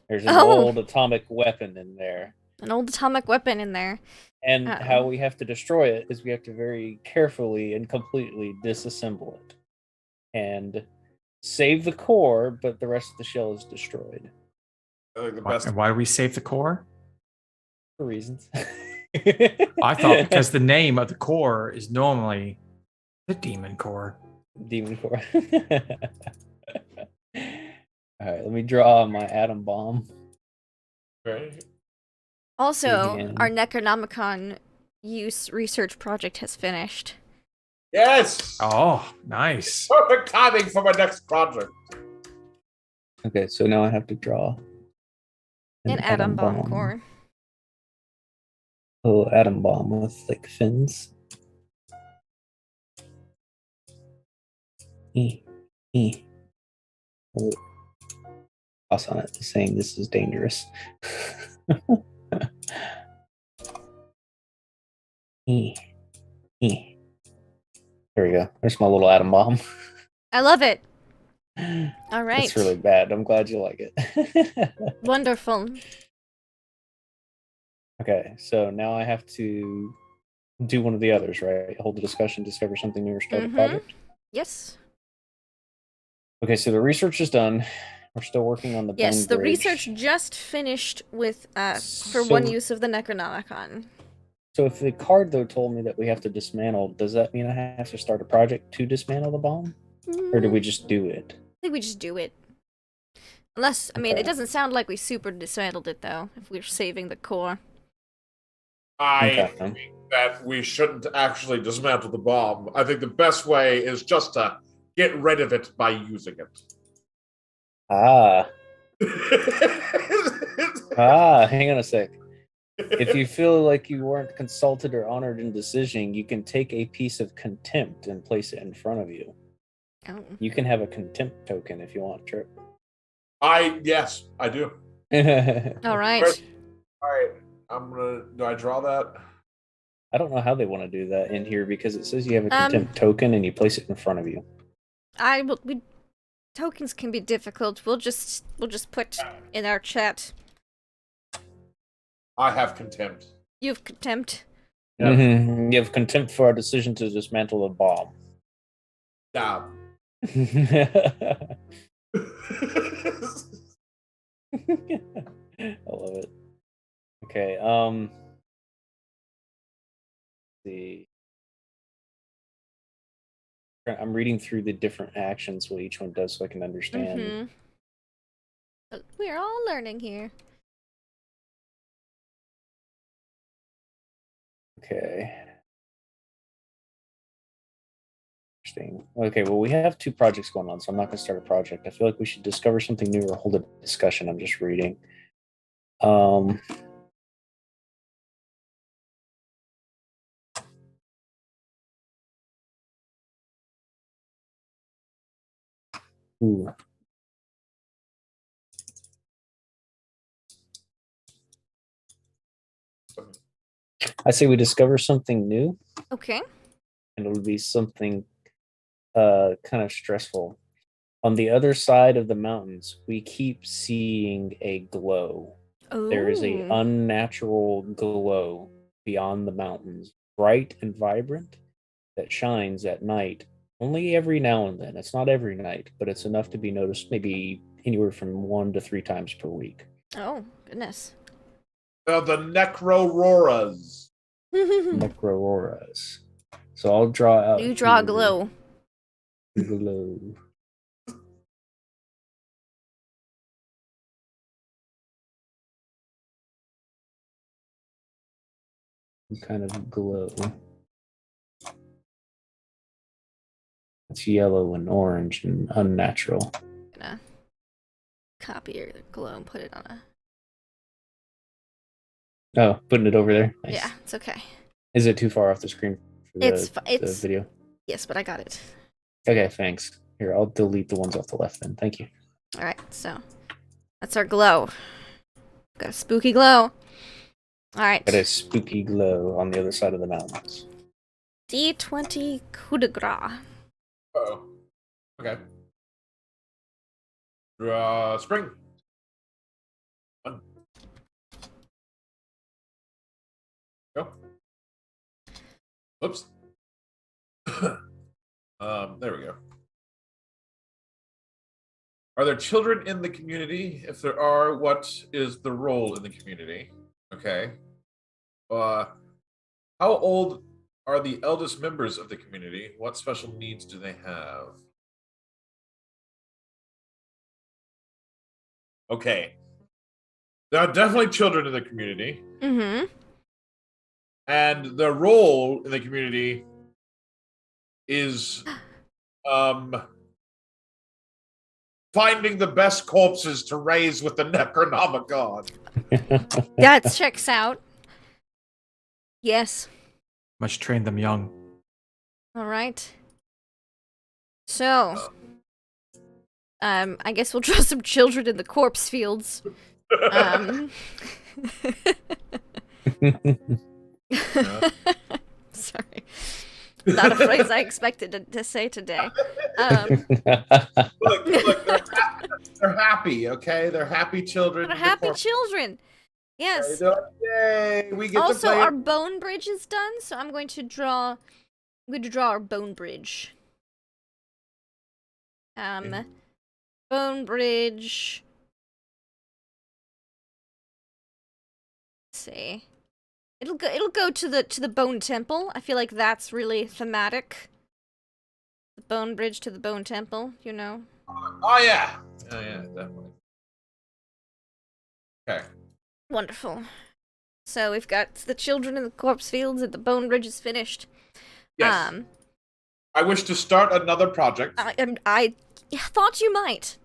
There's an old atomic weapon in there. An old atomic weapon in there. And how we have to destroy it is we have to very carefully and completely disassemble it. And save the core, but the rest of the shell is destroyed I think the Why, best. and why do we save the core? for reasons. I thought because the name of the core is normally the demon core. Demon core. All right, let me draw my atom bomb. Okay. Also, And- our Necronomicon use research project has finished. Yes. Oh, nice. Perfect timing for my next project. Okay, so now I have to draw An atom bomb core. A little atom bomb with like fins. Oh, cross on it saying this is dangerous. There we go. There's my little atom bomb. I love it. All right. It's really bad. I'm glad you like it. Wonderful. Okay, so now I have to do one of the others, right? Hold a discussion, discover something new, or start a project. Yes. Okay, so the research is done. We're still working on the Yes, bone the bridge. research just finished with for one use of the Necronomicon. So if the card though told me that we have to dismantle, does that mean I have to start a project to dismantle the bomb, or do we just do it? I think we just do it. Unless, I mean, it Okay. doesn't sound like we super dismantled it though. If we're saving the core. I Okay. think that we shouldn't actually dismantle the bomb. I think the best way is just to get rid of it by using it. Hang on a sec. If you feel like you weren't consulted or honored in decision, you can take a piece of contempt and place it in front of you. Oh. You can have a contempt token if you want, Trip. Yes, I do. All right. All right, do I draw that? I don't know how they want to do that in here because it says you have a contempt token and you place it in front of you. Tokens can be difficult. We'll just put in our chat. I have contempt. You have contempt. Yeah. Mm-hmm. You have contempt for our decision to dismantle a bomb. Nah. I love it. Okay, see. I'm reading through the different actions what each one does so I can understand. We're all learning here. Okay. Interesting. Okay, well, we have 2 projects going on, so I'm not going to start a project. I feel like we should discover something new or hold a discussion. I'm just reading. Ooh. I say we discover something new, Okay. and it'll be something kind of stressful. On the other side of the mountains, we keep seeing a glow. Oh. There is a unnatural glow beyond the mountains, bright and vibrant, that shines at night only every now and then. It's not every night, but it's enough to be noticed maybe anywhere from 1 to 3 times per week. Oh, goodness. The Necrororas. Necroauras. So I'll draw out. You draw a here. glow. Glow. Some kind of glow. It's yellow and orange and unnatural. I'm gonna copy your glow and put it on a. Oh, putting it over there. Nice. Yeah, it's okay. Is it too far off the screen for It's the video? Yes, but I got it. Okay, thanks. Here, I'll delete the ones off the left then. Thank you. All right, so that's our glow. Got a spooky glow. All right. Got a spooky glow on the other side of the mountains. D20 coup de grace. Oh. Okay. Draw spring. 1. Go. Oops. There we go. Are there children in the community? If there are, what is the role in the community? Okay. How old are the eldest members of the community? What special needs do they have? Okay. There are definitely children in the community. Mm-hmm. And their role in the community is finding the best corpses to raise with the Necronomicon. That checks out. Yes. Must train them young. All right. So, I guess we'll draw some children in the corpse fields. Sorry. Not a phrase I expected to say today. Look, they're happy, okay? They're happy children. They're happy children. Yes. Yay, we get Also, to play. our bone bridge is done, so I'm going to draw our bone bridge. Bone bridge. Let's see. It'll go to the bone temple. I feel like that's really thematic. The bone bridge to the bone temple, you know. Oh yeah. Oh yeah, definitely. Okay. Wonderful. So we've got the children in the corpse fields and the bone bridge is finished. Yes. I wish to start another project. I thought you might.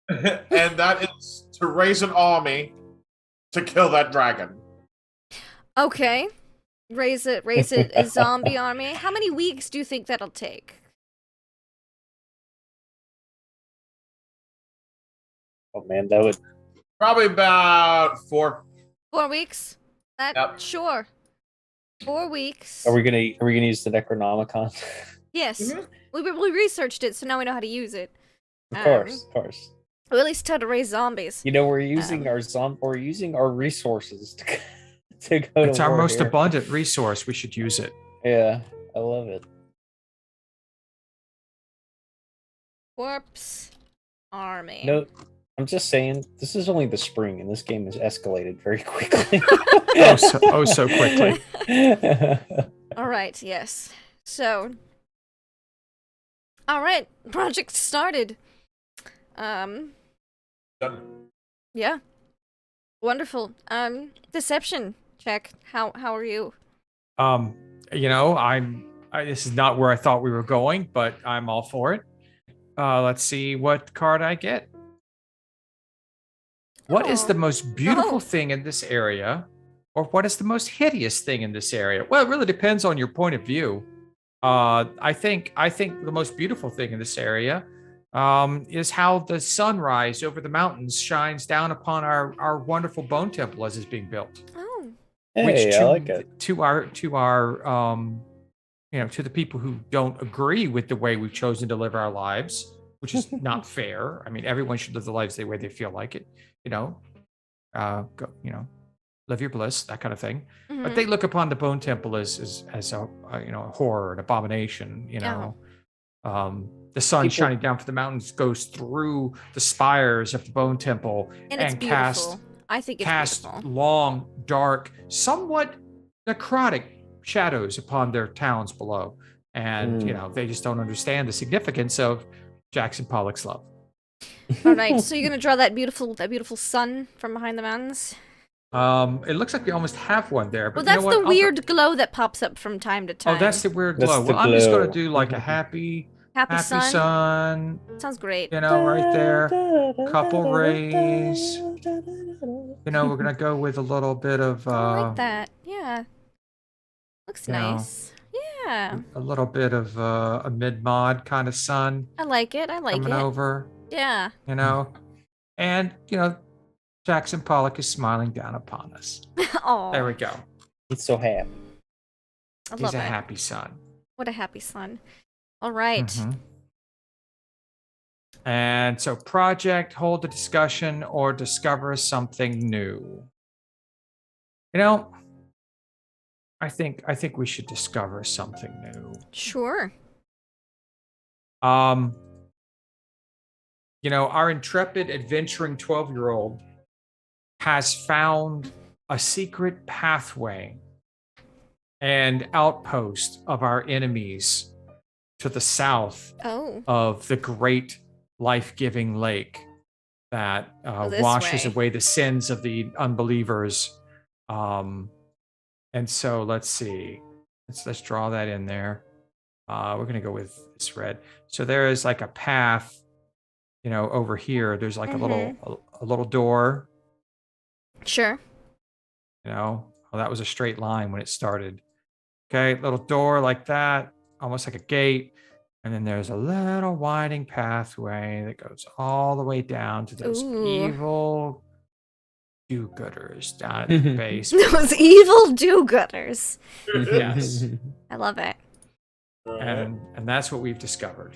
And that is to raise an army to kill that dragon. Okay. Raise it a zombie army. How many weeks do you think that'll take? Oh man, that would Probably about 4. 4 weeks? Yep. Sure. 4 weeks. Are we gonna use the Necronomicon? Yes. Mm-hmm. We researched it, so now we know how to use it. Of course. Or at least how to raise zombies. You know, we're using our resources to go. It's to our war most here. abundant resource. We should use it. Yeah, I love it. Corpse army. No, I'm just saying, this is only the spring, and this game has escalated very quickly. so quickly. All right. Yes. So. All right. Project started. Done. Yeah. Wonderful. Deception check. How are you? You know, this is not where I thought we were going, but I'm all for it. Let's see what card I get. What is the most beautiful thing in this area, or what is the most hideous thing in this area? Well, it really depends on your point of view. I think the most beautiful thing in this area is how the sunrise over the mountains shines down upon our wonderful bone temple as it's being built. Oh. Hey, I like it. To our to the people who don't agree with the way we've chosen to live our lives, which is not fair. I mean, everyone should live the lives the way they feel like it. Live your bliss, that kind of thing. Mm-hmm. But they look upon the bone temple as a horror, an abomination. The sun shining down from the mountains goes through the spires of the bone temple and it's beautiful. I think it's beautiful. Long, dark, somewhat necrotic shadows upon their towns below, and they just don't understand the significance of Jackson Pollock's love. All right, so you're gonna draw that beautiful sun from behind the mountains. It looks like we almost have one there. But well, that's the weird glow that pops up from time to time. Oh, that's the weird glow. Well, I'm just gonna do like a happy sun. Sounds great. Right there. Couple rays. We're gonna go with a little bit of. I like that. Yeah. Looks nice. Yeah. A little bit of a mid-mod kind of sun. I like it. Coming over. Yeah. And Jackson Pollock is smiling down upon us. Oh. There we go. He's so happy. He's a happy son. What a happy son. All right. Mm-hmm. And so, project, hold a discussion, or discover something new. I think we should discover something new. Sure. our intrepid adventuring 12-year-old has found a secret pathway and outpost of our enemies to the south Oh, of the great life-giving lake that this washes way. away the sins of the unbelievers. And so let's see. Let's draw that in there. We're gonna go with this red. So there is like a path, over here. There's like a little door. Sure. Oh, that was a straight line when it started. Okay, little door like that, almost like a gate. And then there's a little winding pathway that goes all the way down to those Ooh. evil do-gooders down at the base. Those evil do-gooders. Yes. I love it. And that's what we've discovered.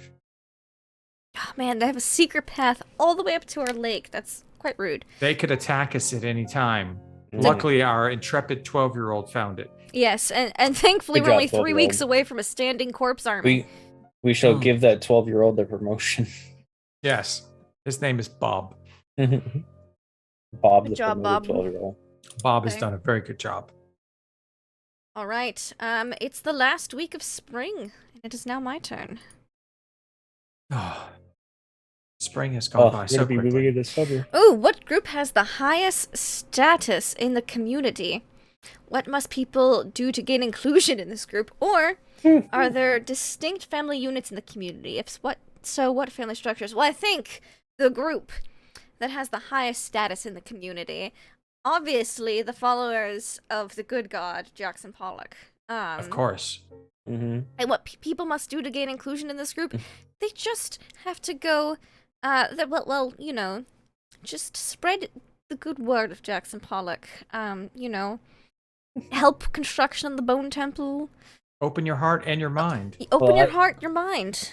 Oh, man, they have a secret path all the way up to our lake. That's quite rude. They could attack us at any time. Mm. Luckily, our intrepid 12-year-old found it. Yes, and thankfully Good we're job, only 3 12-year-old. weeks away from a standing corpse army. We shall Mm. give that 12-year-old the promotion. Yes. His name is Bob. Bob, Good the job, promoted Bob. 12-year-old. Bob has Okay. done a very good job. All right. It's the last week of spring, and it is now my turn. Oh, spring has gone by we're so gonna be moving quickly. into summer. Ooh, what group has the highest status in the community? What must people do to gain inclusion in this group? Or are there distinct family units in the community? What family structures? Well, I think the group that has the highest status in the community, obviously the followers of the good god, Jackson Pollock. Of course. Mm-hmm. And what people must do to gain inclusion in this group, they just have to go, just spread the good word of Jackson Pollock. Help construction of the Bone Temple. Open your heart and your mind. Open Well, your I- heart, your mind.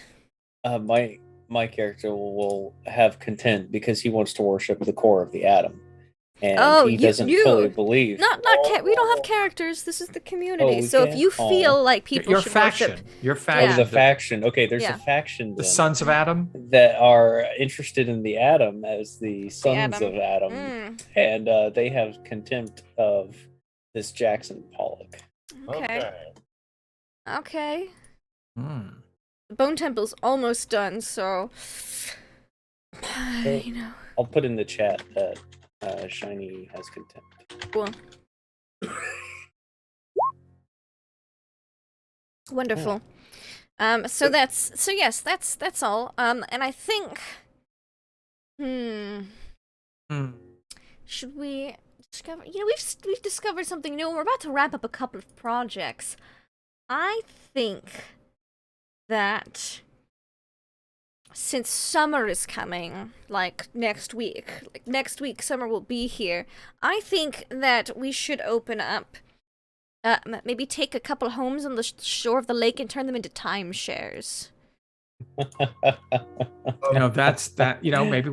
My character will have content because he wants to worship the core of the atom, and Oh, he doesn't you. fully believe. We don't have characters. This is the community. we So if can't? you feel like people Your should faction. worship, Your Oh, faction. the faction. Okay, there's Yeah. a faction The then Sons of Adam. that are interested in the atom as the sons atom. of Adam, and they have contempt of this Jackson Pollock. Okay. Hmm. The Bone Temple's almost done, so I'll put in the chat that Shiny has contempt. Cool. Wonderful. That's all. And I think should we discover we've discovered something new and we're about to wrap up a couple of projects. I think that since summer is coming, like next week summer will be here, I think that we should open up, maybe take a couple homes on the shore of the lake and turn them into timeshares. Maybe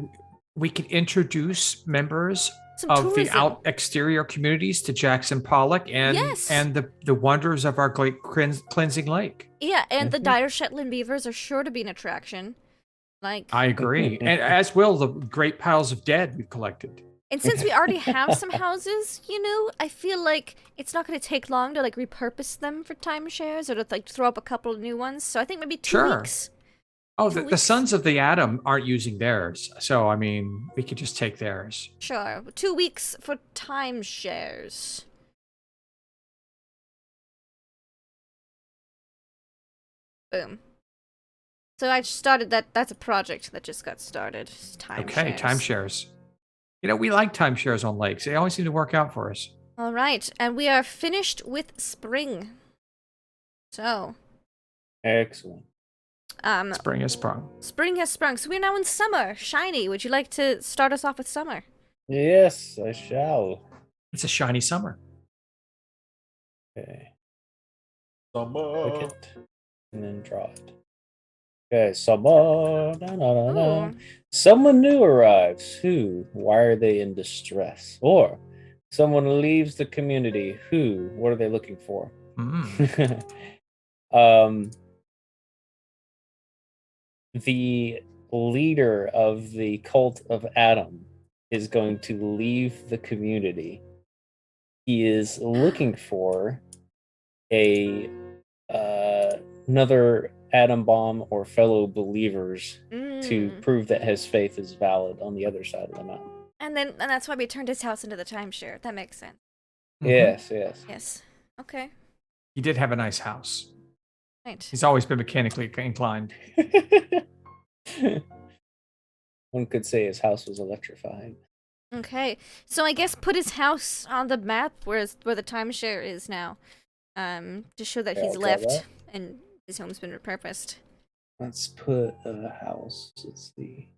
we could introduce members Some of the tourism. exterior communities to Jackson Pollock and Yes. and the wonders of our great cleansing lake. Yeah, and the Mhm. dire Shetland beavers are sure to be an attraction. Like, I agree, and as will the great piles of dead we've collected. and since we already have some houses, I feel like it's not going to take long to like repurpose them for timeshares or to like throw up a couple of new ones. So I think maybe 2 Sure. weeks. Oh, 2 the weeks. Sons of the Atom aren't using theirs, so I mean, we could just take theirs. Sure, 2 weeks for timeshares. Boom. So I just started that. That's a project that just got started. Okay, timeshares. We like timeshares on lakes. They always seem to work out for us. All right, and we are finished with spring. So, Excellent. Spring has sprung. spring has sprung. So we're now in summer. Shiny, would you like to start us off with summer? Yes, I shall. It's a shiny summer. Okay. Summer. Click it and then draw it. Okay, summer. Na, na, na, na. Ooh. Someone new arrives. Who? Why are they in distress? Or someone leaves the community. Who? What are they looking for? Mm. The leader of the cult of Adam is going to leave the community. He is looking for a another atom bomb or fellow believers to prove that his faith is valid on the other side of the mountain. And that's why we turned his house into the timeshare. That makes sense. Yes. Yes. Okay. He did have a nice house. Right. He's always been mechanically inclined. One could say his house was electrifying. Okay. So I guess put his house on the map where the timeshare is now. To show that Yeah, he's I'll draw left that. and his home's been repurposed. Let's put a house. Let's see.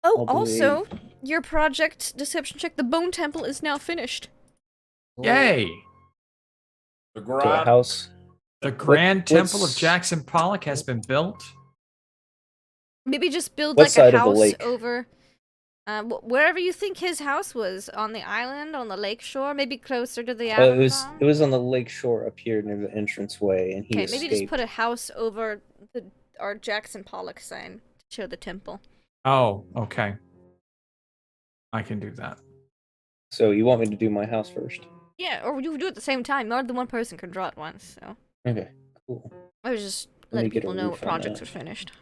Oh, I'll also, your project deception check, the Bone Temple is now finished. Yay! The To a garage. house. The Grand Temple of what's- Jackson Pollock has been built. Maybe just build What like side a of the house lake? over wherever you think his house was, on the island, on the lake shore, maybe closer to the It island. was on the lake shore up here near the entranceway, and he Okay, escaped. maybe just put a house over our Jackson Pollock sign to show the temple. Oh, okay. I can do that. So you want me to do my house first? Yeah, or you do it at the same time. More than one person can draw at once, so Okay, cool. I was just Let me letting get a people know what roof on projects that. are finished.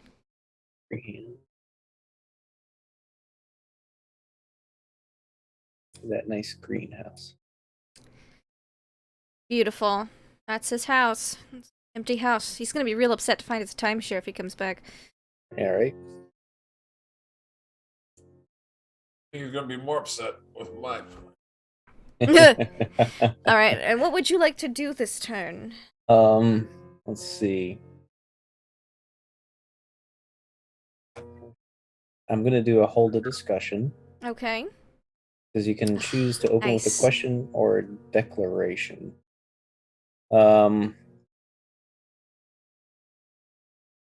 That nice greenhouse. Beautiful. That's his house. It's an empty house. He's gonna be real upset to find his timeshare if he comes back. Yeah, right. He's gonna be more upset with mine. All right, and what would you like to do this turn? Let's see. I'm gonna do a hold a discussion, Okay. because you can choose to open with Nice. a question or a declaration. I'm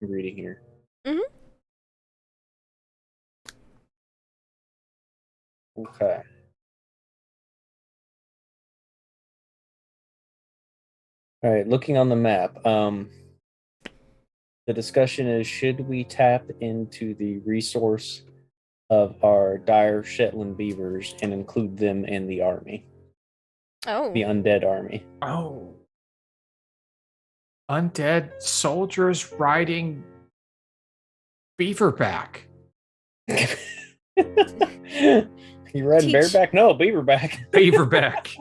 reading here. Mhm. Okay. All right, looking on the map, the discussion is, should we tap into the resource of our dire Shetland beavers and include them in the army, Oh. the undead army? Oh. Undead soldiers riding beaverback. You riding Teach- bareback? No, beaverback. Beaverback.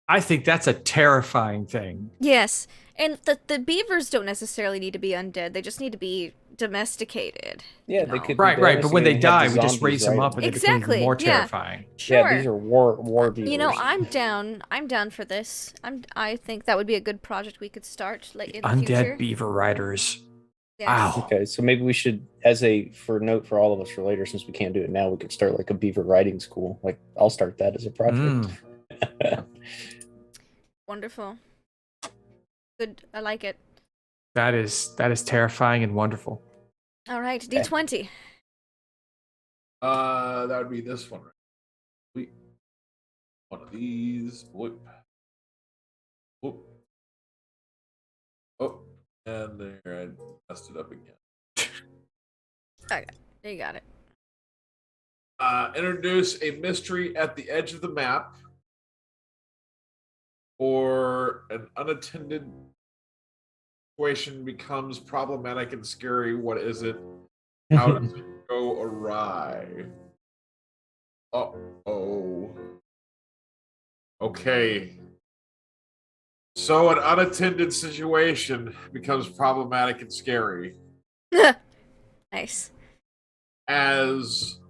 I think that's a terrifying thing. Yes, and the beavers don't necessarily need to be undead. They just need to be domesticated. Yeah, You they know. could. be Right. But when they domesticated and have die, the we just zombies raise them ride up and they become Exactly, even more yeah. terrifying. Sure. Yeah, these are war beavers. You know, I'm down. I'm down for this. I think that would be a good project we could start like in the Undead future. beaver riders. Yes. Wow. Okay, so maybe we should, as a note for all of us for later, since we can't do it now, we could start like a beaver riding school. Like, I'll start that as a project. Wonderful. Good. I like it. That is terrifying and wonderful. All right, D20. That would be this one. Right? Wait. One of these. Whoop. Whoop. Oh, and there I messed it up again. Okay, you got it. Introduce a mystery at the edge of the map, or an unattended situation becomes problematic and scary. What is it? How does it go awry? Uh-oh. Okay. So an unattended situation becomes problematic and scary Nice. as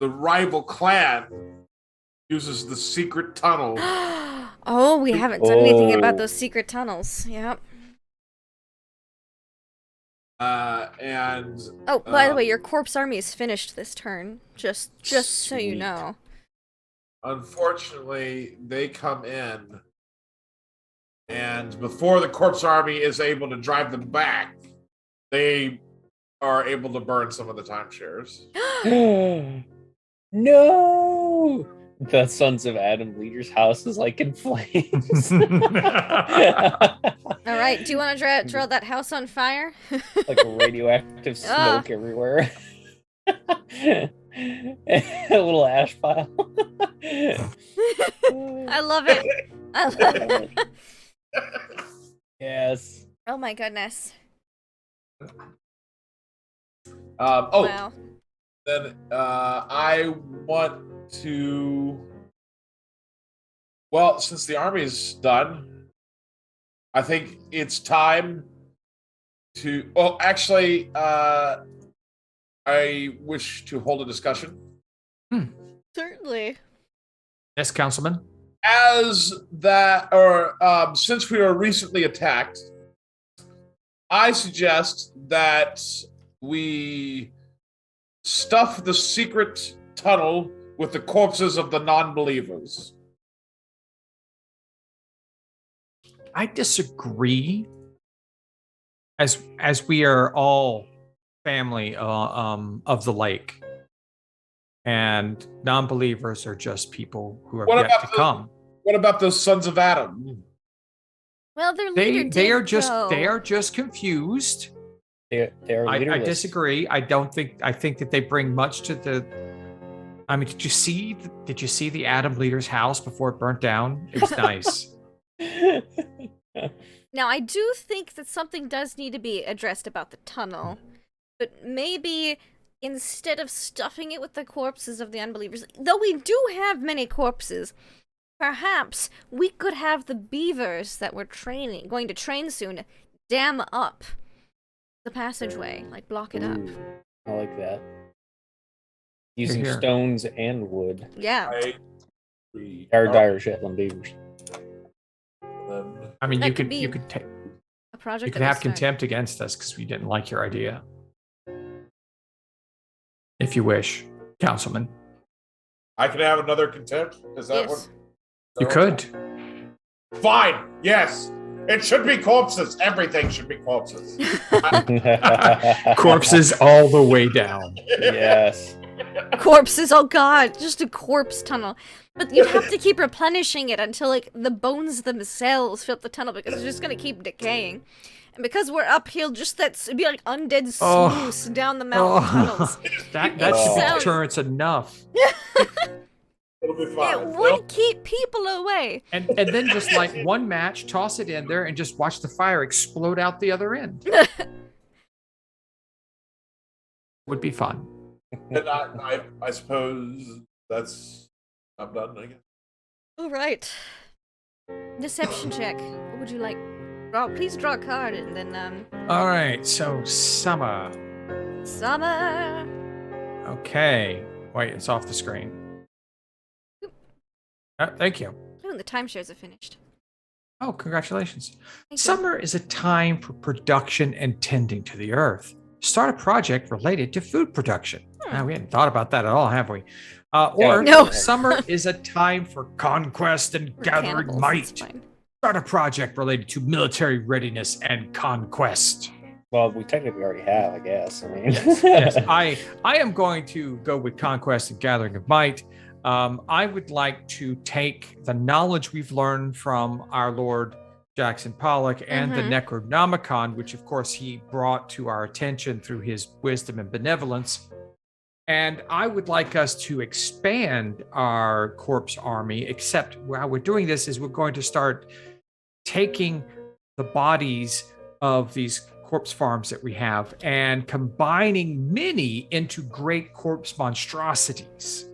the rival clan uses the secret tunnel. Oh, we haven't done anything about Oh. those secret tunnels. Yep. And Oh, by the way, your corpse army is finished this turn. Just so you Sweet. know. unfortunately, they come in, and before the corpse army is able to drive them back, they are able to burn some of the timeshares. No! The Sons of Adam leader's house is like in flames. All right. Do you want to drill that house on fire? Like a radioactive Ah. smoke everywhere. A little ash pile. I love it. I love it. Yes. Oh my goodness. Oh, Wow. then I want to. Well, since the army is done, I think it's time to. Well, actually, I wish to hold a discussion. Certainly. Yes, Councilman. As that, or since we were recently attacked, I suggest that we stuff the secret tunnel with the corpses of the non-believers. I disagree. As we are all family of the lake, and non-believers are just people who have What yet about to the- come. What about those sons of Adam? Well, their leader They are did just go. they are just confused. They're I leaderless. disagree. I think that they bring much to the. I mean, did you see the Adam leader's house before it burnt down? It was nice. Now, I do think that something does need to be addressed about the tunnel, but maybe instead of stuffing it with the corpses of the unbelievers, though we do have many corpses, perhaps we could have the beavers that we're going to train soon, dam up the passageway, like block it up. Ooh, I like that. Using Here. stones and wood. Yeah. I agree. Or dire Shetland beavers. I mean, That you could could be a project. you could that we have start. contempt against us because we didn't like your idea. If you wish, Councilman. I can have another contempt. Is that Yes. You could. Fine. Yes. It should be corpses. Everything should be corpses. Corpses all the way down. Yes. Corpses, oh god, just a corpse tunnel. But you'd have to keep replenishing it until, like, the bones themselves fill up the tunnel because it's just gonna keep decaying. And because we're uphill, just it'd be like undead Oh. sluice down the mountain tunnels. That It should be sounds- deterrence enough. It'll be fine. It would keep people away. And then just like one match, toss it in there and just watch the fire explode out the other end. Would be fun. And I suppose that's. I'm done, I guess. Alright. Deception check. What would you like? Please draw a card and then, All right, so summer. Summer! Okay. Wait, it's off the screen. Thank you. Oh, and the timeshares are finished. Oh, congratulations. Thank you. Summer is a time for production and tending to the earth. Start a project related to food production. We hadn't thought about that at all, have we? Or No. summer is a time for conquest and We're gathering cannibals, it's might. fine. Start a project related to military readiness and conquest. Well, we technically already have, I guess. I mean, Yes, I am going to go with conquest and gathering of might. I would like to take the knowledge we've learned from our Lord Jackson Pollock and the Necronomicon, which of course he brought to our attention through his wisdom and benevolence. And I would like us to expand our corpse army, except how we're doing this is we're going to start taking the bodies of these corpse farms that we have and combining many into great corpse monstrosities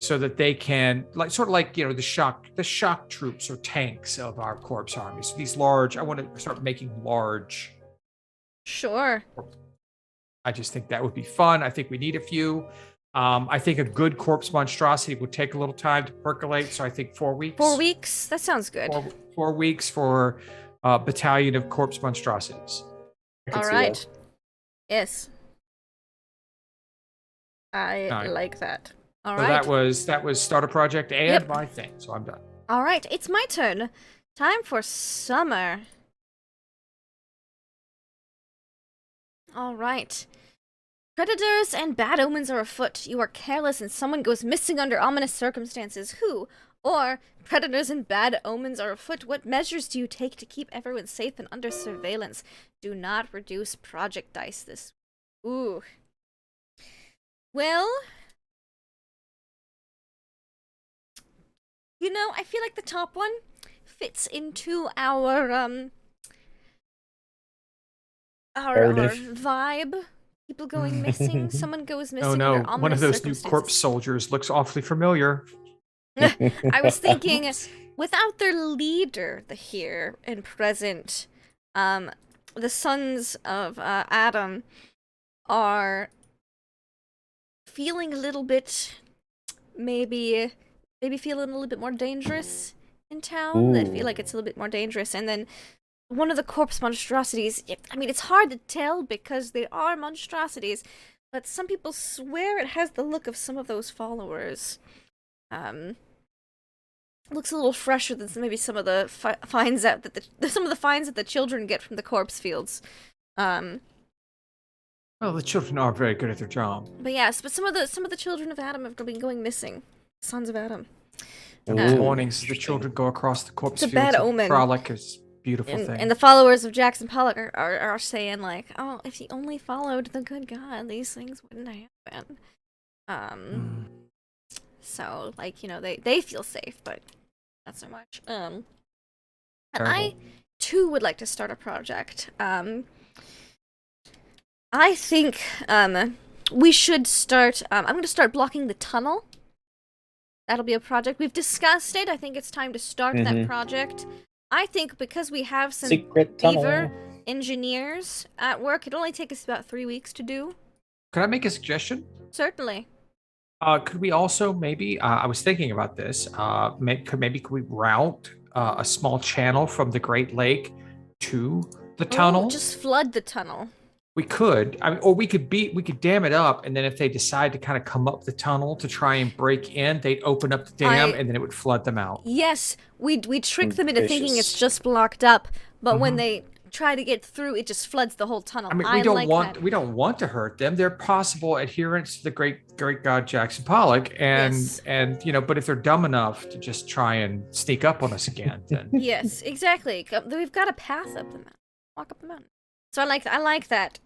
so that they can sort of like the shock troops or tanks of our corpse army. So these large, I want to start making large. Sure. I just think that would be fun. I think we need a few. I think a good corpse monstrosity would take a little time to percolate. So I think 4 weeks. 4 weeks? That sounds good. 4 weeks for a battalion of corpse monstrosities. I can All see right. that. Yes. I Alright. like that. All So right. that was start a project and Yep. my thing. So I'm done. All right. It's my turn. Time for summer. All right. Predators and bad omens are afoot. You are careless and someone goes missing under ominous circumstances. Who? Or predators and bad omens are afoot. What measures do you take to keep everyone safe and under surveillance? Do not reduce project dice this. Ooh. Well, I feel like the top one fits into our Narrative. vibe. People going missing. Someone goes missing Oh under no, ominous one of those new corpse circumstances. soldiers looks awfully familiar. I was thinking, without their leader here and present, the sons of Adam are feeling a little bit, maybe feeling a little bit more dangerous in town. They feel Ooh. like it's a little bit more dangerous, and then one of the corpse monstrosities. It's hard to tell because they are monstrosities, but some people swear it has the look of some of those followers. Looks a little fresher than maybe some of the finds that some of the finds that the children get from the corpse fields. Well, the children are very good at their job. But yes, but some of the children of Adam have been going missing. Sons of Adam. And Ooh. these mornings, the children go across the corpse It's a fields bad and omen. frolic. It's a beautiful thing. And the followers of Jackson Pollock are saying like, oh, if he only followed the good God, these things wouldn't happen. So like, they feel safe, but not so much. And I too would like to start a project. I think we should start. I'm going to start blocking the tunnel. That'll be a project. We've discussed it. I think it's time to start that project. I think because we have some Secret beaver tunnel. engineers at work, it'll only take us about 3 weeks to do. Could I make a suggestion? Certainly. Could we also maybe? I was thinking about this. Could we route a small channel from the Great Lake to the tunnel? Just flood the tunnel. We could. Or we could dam it up, and then if they decide to kind of come up the tunnel to try and break in, they'd open up the dam, and then it would flood them out. Yes, we trick them into thinking it's Ambitious. just blocked up, but when they try to get through, it just floods the whole tunnel. We don't want to hurt them. They're possible adherents to the great god Jackson Pollock, and Yes. but if they're dumb enough to just try and sneak up on us again, then Yes, exactly. We've got a path up the mountain. Walk up the mountain. So I like that.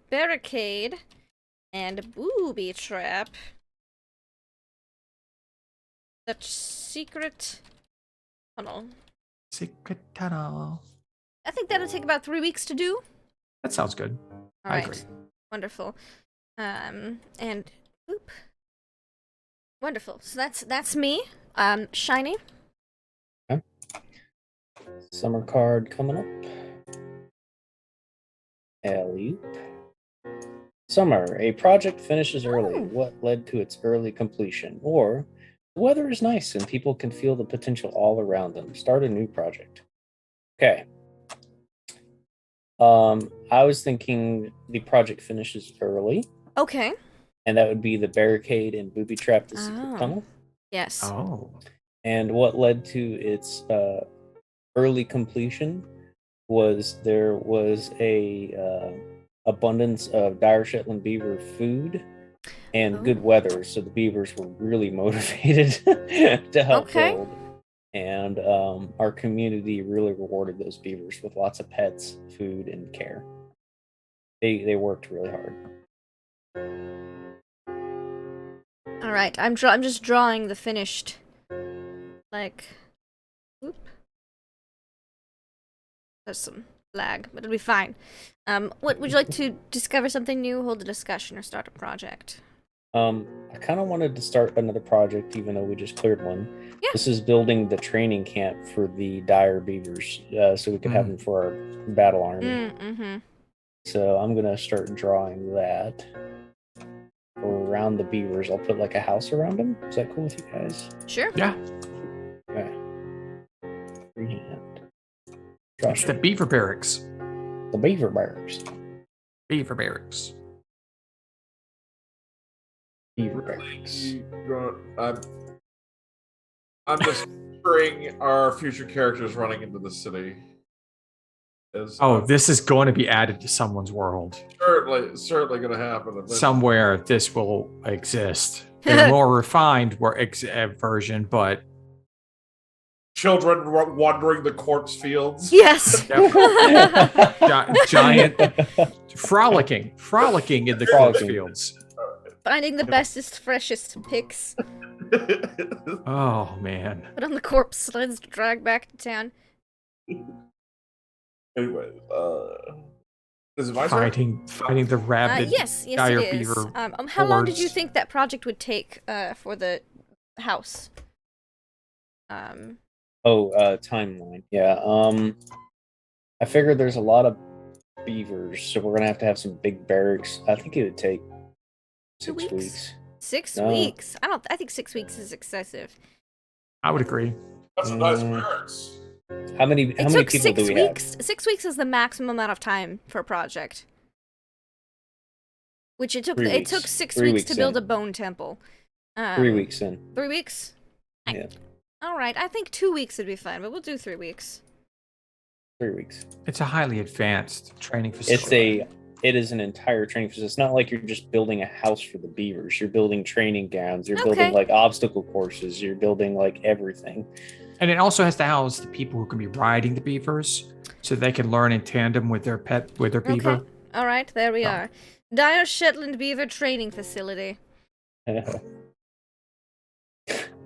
Barricade and booby trap. The secret tunnel. secret tunnel. I think that'll take about 3 weeks to do. That sounds good. All I right. agree. Wonderful. And oop. Wonderful. So that's me. Shiny. Summer card coming up. Alley-oop. Summer, a project finishes early. Oh. What led to its early completion? Or the weather is nice and people can feel the potential all around them. Start a new project. Okay. I was thinking the project finishes early, Okay. and that would be the barricade and booby trap the secret Oh. tunnel. Yes. Oh, And what led to its early completion was there was a abundance of dire Shetland beaver food and good weather, so the beavers were really motivated to help build. And our community really rewarded those beavers with lots of pets, food, and care. They worked really hard. All right. I'm just drawing the finished. Oop. There's some lag, but it'll be fine. What would you like to discover something new, hold a discussion, or start a project? I kind of wanted to start another project, even though we just cleared one. Yeah. This is building the training camp for the dire beavers, so we could have them for our battle army. Mm-hmm. So I'm gonna start drawing that around the beavers. I'll put like a house around them. Is that cool with you guys? Sure. yeah. Okay. Freehand. It's the beaver barracks. The beaver barracks. Beaver barracks. Beaver barracks. I'm just picturing our future characters running into the city. This is going to be added to someone's world. Certainly going to happen. Somewhere this will exist. the more refined version, but Children wandering the corpse fields. Yes. giant frolicking in the corpse fields. Finding the bestest, freshest picks. Oh man. Put on the corpse sleds to drag back to town. Anyway, is it my turn? Fighting the rabid Yes, dire it is. beaver. How long did you hordes. think that project would take for the house? Timeline. Yeah. I figured there's a lot of beavers, so we're gonna have to have some big barracks. I think it would take 2 6 weeks? weeks. 6 No. weeks? I think 6 weeks is excessive. I would agree. That's a nice barracks. How many It people took do 6 we weeks. 6 weeks is the maximum amount of time for a project. Which it took. 3 It took weeks. 6 3 weeks to weeks build in. a bone temple. have? 3 weeks in. 3 weeks. Yeah. All right. I think 2 weeks would be fine, but we'll do 3 weeks. 3 weeks. It's a highly advanced training facility. It is an entire training facility. It's not like you're just building a house for the beavers. You're building training grounds. You're Okay. building like obstacle courses. You're building like everything. And it also has to house the people who can be riding the beavers, so they can learn in tandem with their beaver. Okay. All right. There we Oh. are. Dire Shetland Beaver Training Facility.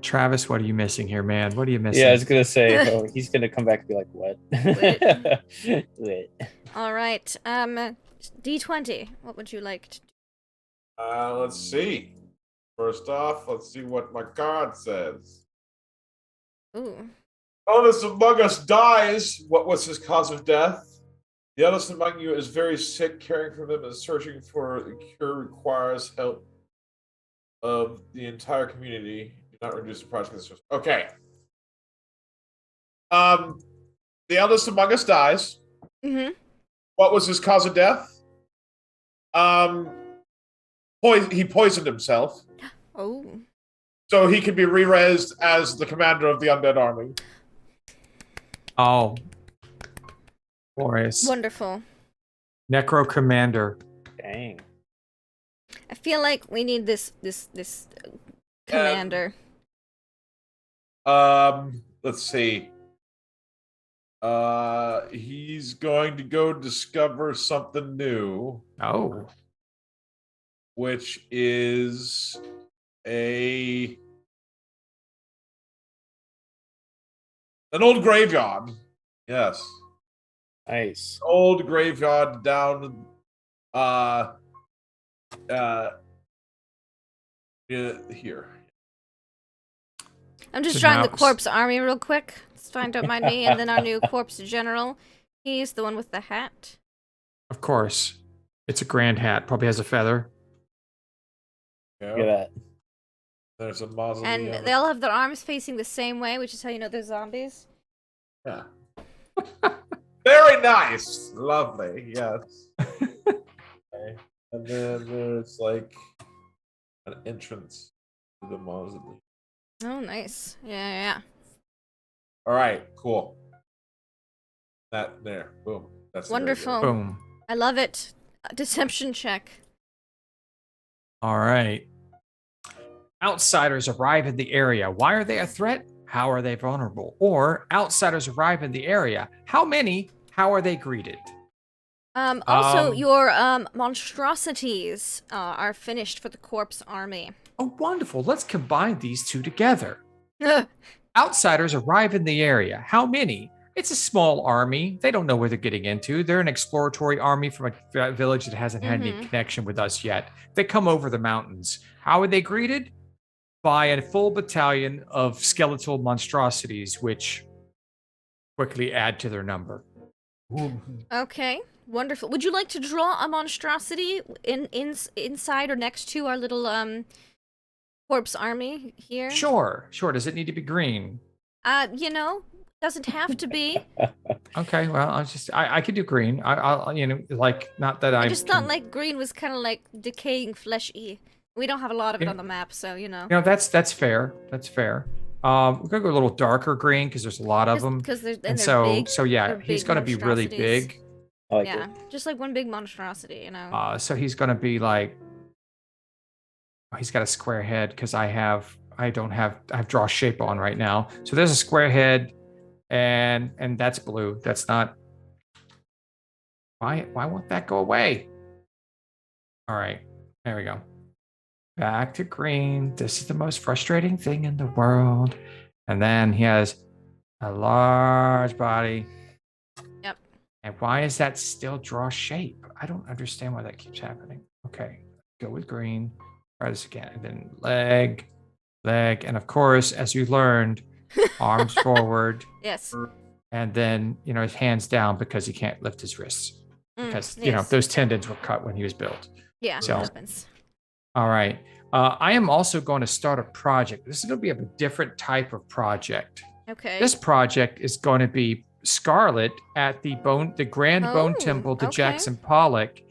Travis, what are you missing here, man? What are you missing? Yeah, I was gonna say he's gonna come back and be like, "What? What? All right. D20. What would you like to do? Let's see. First off, let's see what my card says. Ooh. Eldest among us dies. What was his cause of death? The eldest among you is very sick. Caring for them and searching for a cure requires help of the entire community. Do not reduce the project. Okay. The eldest among us dies. Mm-hmm. What was his cause of death? He poisoned himself, Oh. so he can be re-raised as the commander of the undead army. Oh, Boris. Wonderful. Necro Commander. Dang." I feel like we need this commander. Let's see. He's going to go discover something new, Oh, which is an old graveyard. Yes, Nice. old graveyard down. Here. I'm just The drawing the mouse. corpse army real quick. Let's find out my knee and then our new corpse general. He's the one with the hat. of course. It's a grand hat. Probably has a feather. Yeah. Look at that. There's a mausoleum. And they all have their arms facing the same way, which is how you know they're zombies. Yeah. Very nice. Lovely. Yes. Okay. And then there's like an entrance to the mausoleum. Oh, nice. Yeah. All right. Cool. That there. Boom. That's very good. Wonderful. Boom. I love it. Deception check. All right. Outsiders arrive in the area. Why are they a threat? How are they vulnerable? Or outsiders arrive in the area. How many? How are they greeted? Also, your monstrosities are finished for the corpse army. Oh, wonderful. Let's combine these two together. Outsiders arrive in the area. How many? It's a small army. They don't know where they're getting into. They're an exploratory army from a village that hasn't had any connection with us yet. They come over the mountains. How are they greeted? By a full battalion of skeletal monstrosities, which quickly add to their number. Okay, wonderful. Would you like to draw a monstrosity inside or next to our little corpse army here? Sure. Does it need to be green? Doesn't have to be. Okay, well, I could do green. I'll not that I just thought like green was kind of like decaying fleshy. We don't have a lot of it Yeah. on the map, so you know. That's fair. That's fair. We're gonna go a little darker green because there's a lot of them. Because they're And they're big. so yeah, they're he's big gonna be really monstrosities. big. I like Yeah, it. just like one big monstrosity, you know. So he's gonna be like, he's got a square head because I have draw shape on right now. So there's a square head, and that's blue. That's not. Why won't that go away? All right, there we go. Back to green. This is the most frustrating thing in the world. And then he has a large body. Yep. And why is that still draw shape? I don't understand why that keeps happening. Okay, go with green. Try this again. And then leg. And of course, as you learned, arms forward. Yes. And then, his hands down because he can't lift his wrists. Because, yes. those tendons were cut when he was built. Yeah, So, it happens. All right. I am also going to start a project. This is going to be a different type of project. Okay. This project is going to be Scarlet at the Grand Bone Temple to okay. Jackson Pollock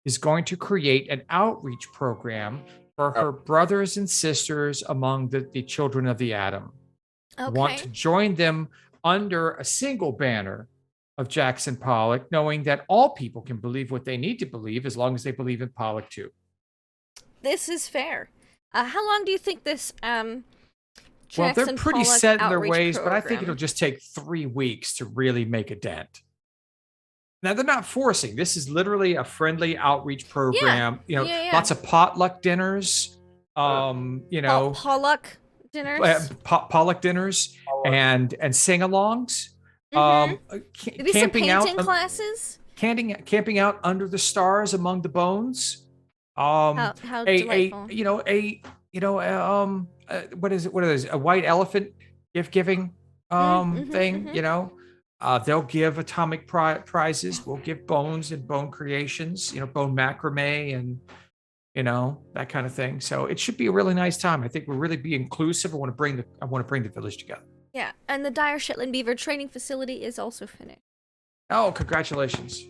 is going to create an outreach program for her brothers and sisters among the children of the Atom. Okay. Want to join them under a single banner of Jackson Pollock, knowing that all people can believe what they need to believe as long as they believe in Pollock too. This is fair. How long do you think this Jackson well, they're pretty Pollock set in their outreach ways, program? but I think it'll just take 3 weeks to really make a dent. Now, they're not forcing. This is literally a friendly outreach program. Lots of potluck dinners. Pollock dinners. Pollock dinners and sing-alongs. Maybe some painting classes. Camping out under the stars among the bones. How delightful. What is it? What is it? A white elephant gift giving thing? They'll give atomic prizes. We'll give bones and bone creations. Bone macrame and that kind of thing. So it should be a really nice time. I think we'll really be inclusive. I want to bring the village together. Yeah, and the Dire Shetland Beaver training facility is also finished. Oh, congratulations!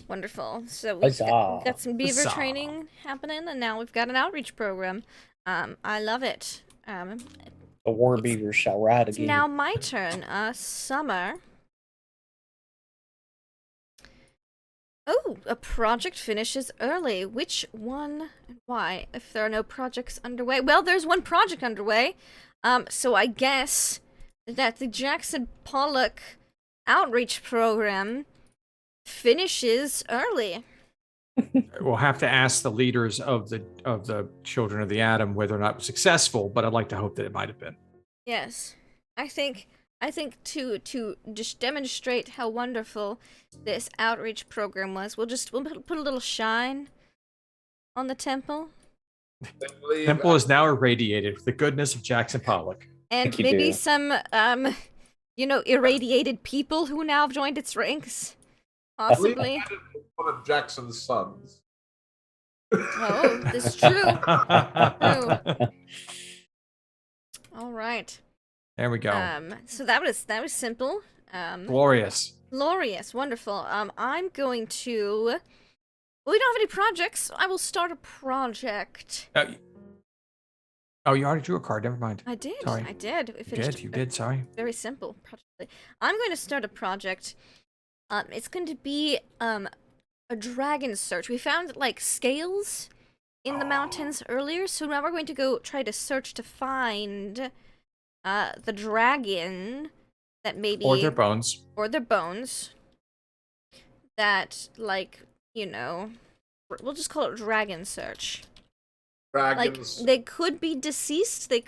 Wonderful. So we've got some beaver Huzzah. training happening, and now we've got an outreach program. I love it. The war beaver shall ride It's again. now my turn. Summer. Oh, a project finishes early. Which one and why? If there are no projects underway. Well, there's one project underway. So I guess that the Jackson Pollock outreach program finishes early. We'll have to ask the leaders of the Children of the Atom whether or not it was successful, but I'd like to hope that it might have been. Yes. I think to just demonstrate how wonderful this outreach program was, we'll put a little shine on the temple. The temple is now irradiated with the goodness of Jackson Pollock. And maybe some irradiated people who now have joined its ranks. Possibly. One of Jackson's sons. Oh, this is true. All right. There we go. So that was simple. Glorious. Glorious, wonderful. I'm going to. Well, we don't have any projects. So I will start a project. Oh, you already drew a card. Never mind. I did. Sorry. I did. You did. Sorry. Very simple. I'm going to start a project. It's going to be a dragon search. We found scales in the mountains earlier, so now we're going to go try to search to find the dragon that maybe Or their bones. That we'll just call it dragon search. Dragons. They could be deceased. They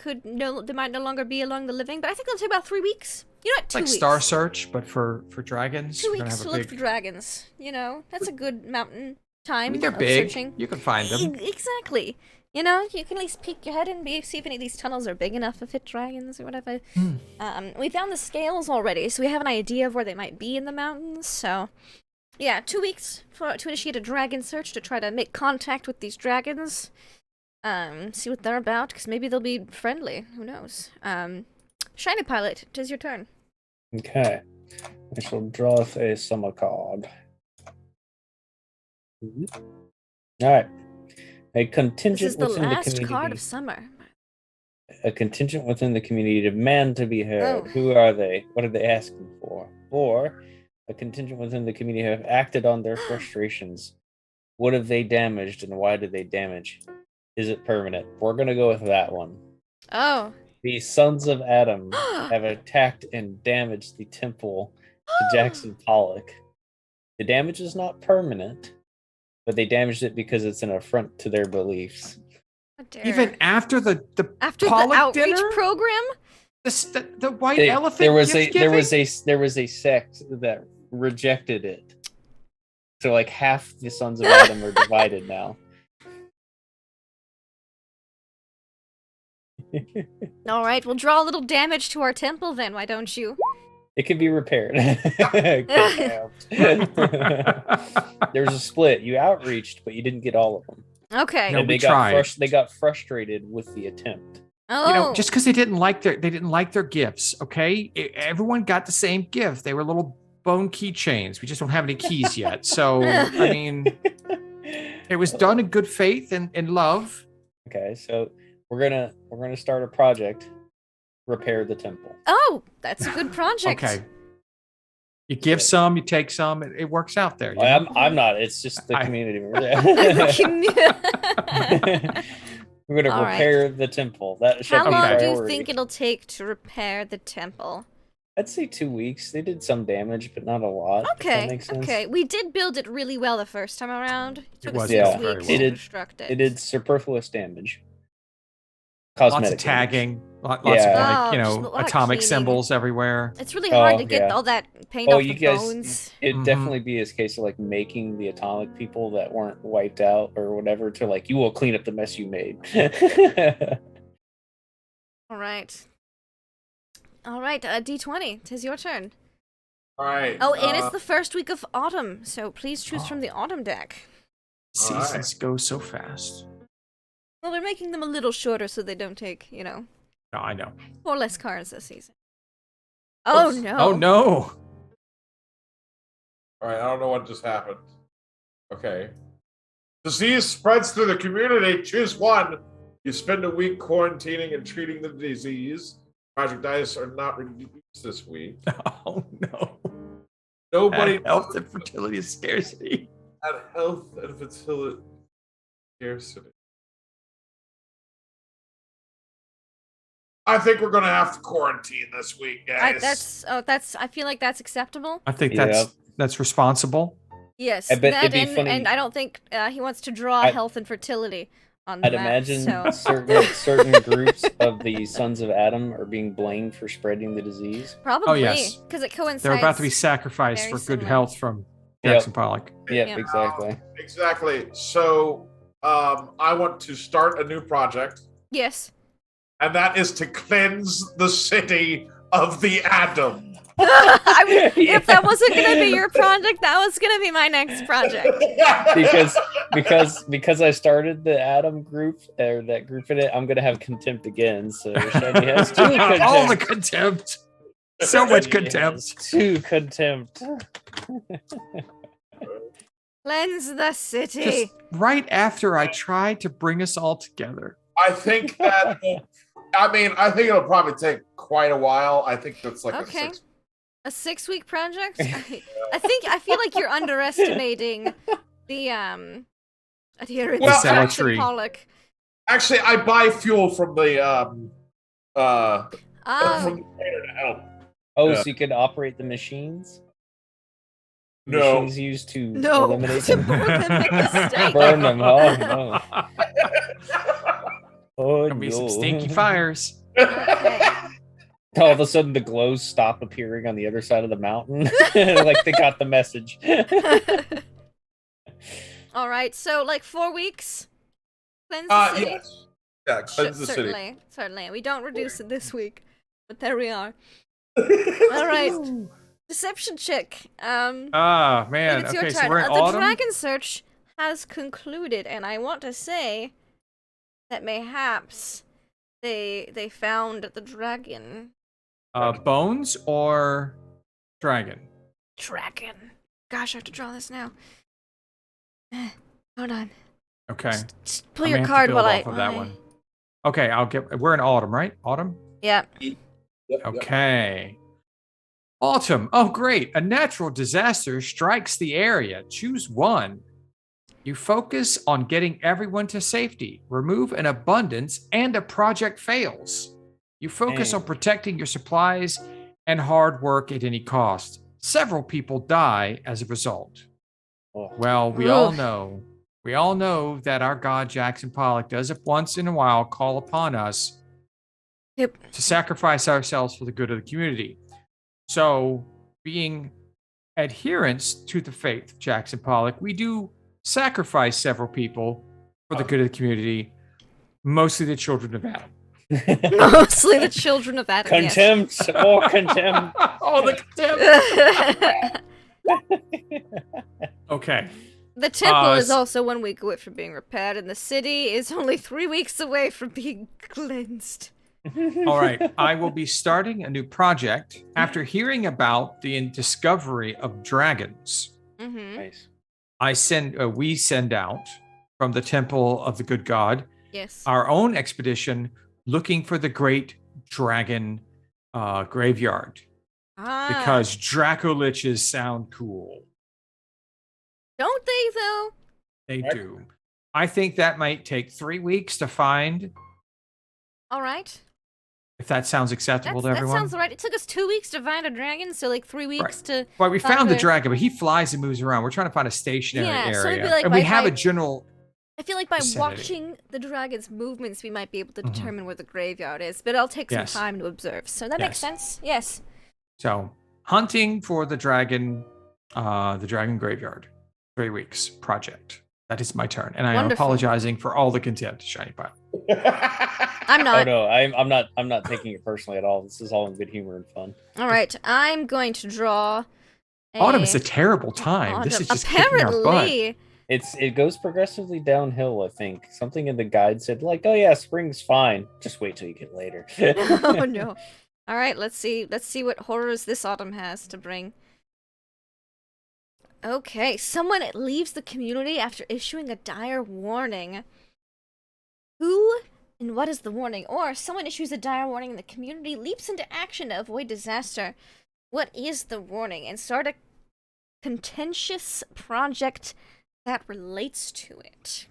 might no longer be among the living, but I think it'll take about 3 weeks. You know what? 2 weeks. Like Star Search, but for dragons. 2 weeks to look for dragons. That's a good mountain time. I mean, they're of big. Searching. You can find them. Exactly. You can at least peek your head and see if any of these tunnels are big enough to fit dragons or whatever. We found the scales already, so we have an idea of where they might be in the mountains. So, yeah, 2 weeks to initiate a dragon search to try to make contact with these dragons. See what they're about, because maybe they'll be friendly. Who knows? Shiny Pilot, 'tis your turn. Okay. I shall draw a summer card. Alright. A contingent This is the within the last community. card of summer. A contingent within the community demand to be heard. Oh. Who are they? What are they asking for? Or a contingent within the community have acted on their frustrations. What have they damaged and why did they damage? Is it permanent? We're gonna go with that one. Oh. The Sons of Adam have attacked and damaged the temple to Jackson Pollock. The damage is not permanent, but they damaged it because it's an affront to their beliefs. How dare. Even after the After Pollock the outreach dinner? program? The white elephant There was gift-giving? a sect that rejected it. So like half the Sons of Adam are divided now. All right, we'll draw a little damage to our temple then, why don't you? It can be repaired. There's a split. You outreached, but you didn't get all of them. Okay. No, And we tried. they got frustrated with the attempt. Oh. You know, just because they didn't like their gifts, okay? Everyone got the same gift. They were little bone keychains. We just don't have any keys yet. So I mean, it was done in good faith and in love. Okay, so we're gonna start a project. Repair the temple. Oh, that's a good project. Okay. You give some, you take some. It works out there. You know? I'm not. It's just the community. We're gonna All repair the temple. That should How be long do priority. you think it'll take to repair the temple? I'd say 2 weeks. They did some damage, but not a lot. If that Okay, makes sense. okay. We did build it really well the first time around. It took us was 6 built very weeks well. to It construct it. It did superfluous damage. Lots Cosmetic of tagging, lots Yeah. of Oh, like, just a lot of atomic cleaning. symbols everywhere. It's really hard Oh, to get yeah. all that paint off the bones. It'd Mhm. definitely be a case of like making the atomic people that weren't wiped out or whatever to like, you will clean up the mess you made. All right. All right, D20, 'tis your turn. All right. Oh, and it's the first week of autumn, so please choose from the autumn deck. Seasons go so fast. Well, we're making them a little shorter so they don't take, No, I know. 4 less cards this season. Oh, Oops. no. Oh no. All right, I don't know what just happened. Okay. Disease spreads through the community. Choose one. You spend a week quarantining and treating the disease. Project dice are not reduced this week. Oh no. Nobody Bad health and fertility is scarcity. had health and fertility scarcity. I think we're gonna have to quarantine this week, guys. I feel like that's acceptable. I think Yeah. that's responsible. Yes, I bet that it'd be funny- and I don't think he wants to draw I- health and fertility on the I'd map, imagine so. certain groups of the Sons of Adam are being blamed for spreading the disease. Probably, yes. because it coincides. They're about to be sacrificed very for good similar. health from Yep. Jackson Pollock. Yeah, Yeah. exactly. Exactly. So, I want to start a new project, Yes. and that is to cleanse the city of the Adam. If that wasn't gonna be your project, that was gonna be my next project. because I started the Adam group or that group in it, I'm gonna have contempt again. So Shaggy has 2 contempt. All the contempt. So much contempt. 2 contempt. Cleanse the city. Just right after I tried to bring us all together. I think that. I think it'll probably take quite a while. I think that's like Okay. a 6. A 6-week project? I feel like you're underestimating the adherence Well, to Jackson zealotry. Pollock. Actually, I buy fuel from the from Ah, the trader to help. Oh, Yeah. so you could operate the machines? No. Machines used to no. eliminate To them. burn them at the stake. Burn them. Oh no. Oh Gonna be some no. stinky fires. Okay. All of a sudden, the glows stop appearing on the other side of the mountain, like they got the message. All right, so like 4 weeks. Cleanse the city. Yes. Yeah, cleanse the city. Certainly. We don't reduce it this week, but there we are. All right, deception check. Ah, man. It's your Okay, turn. so we're in The autumn. dragon search has concluded, and I want to say that mayhaps they found the dragon. Bones or dragon? Dragon. Gosh, I have to draw this now. Hold on. Okay. Just pull I may your have to card build while off of that one. Okay, we're in autumn, right? Autumn? Yeah. Yep. Okay. Autumn. Oh, great. A natural disaster strikes the area. Choose one. You focus on getting everyone to safety, remove an abundance, and a project fails. You focus on Dang. protecting your supplies and hard work at any cost. Several people die as a result. Oh. Well, we all know that our god Jackson Pollock does it once in a while call upon us Yep. to sacrifice ourselves for the good of the community. So, being adherents to the faith of Jackson Pollock, we do sacrifice several people for the good of the community, mostly the children of Adam. Mostly the children of Adam. yes. Contempt, more contempt. Oh, the contempt. Okay. The temple is s- also 1 week away from being repaired, and the city is only 3 weeks away from being cleansed. All right. I will be starting a new project after hearing about the discovery of dragons. Mm-hmm. Nice. We send out from the temple of the good god Yes. our own expedition looking for the great dragon graveyard because Dracoliches sound cool. Don't they though? They Right. do. I think that might take 3 weeks to find. All right. If that sounds acceptable to That everyone. sounds right. It took us 2 weeks to find a dragon, so like 3 weeks to. Well, we found the find dragon, but he flies and moves around. We're trying to find a stationary Yeah, area. so it'd be like and we by- have by- a general. I feel like by vicinity. watching the dragon's movements, we might be able to Mhm. determine where the graveyard is. But it'll take Yes. some time to observe. So that makes Yes. sense. Yes. So hunting for the dragon graveyard. 3 weeks project. That is my turn, and I am Wonderful. apologizing for all the contempt, Shiny Pile. I'm Oh not. no, I'm not taking it personally at all. This is all in good humor and fun. All right. I'm going to draw. Autumn is a terrible time. This is just kicking our butt. apparently. It goes progressively downhill, I think. Something in the guide said like, "Oh yeah, spring's fine. Just wait till you get later." Oh no. All right, let's see what horrors this autumn has to bring. Okay, someone leaves the community after issuing a dire warning. Who and what is the warning? Or someone issues a dire warning and the community leaps into action to avoid disaster. What is the warning? And start a contentious project that relates to it.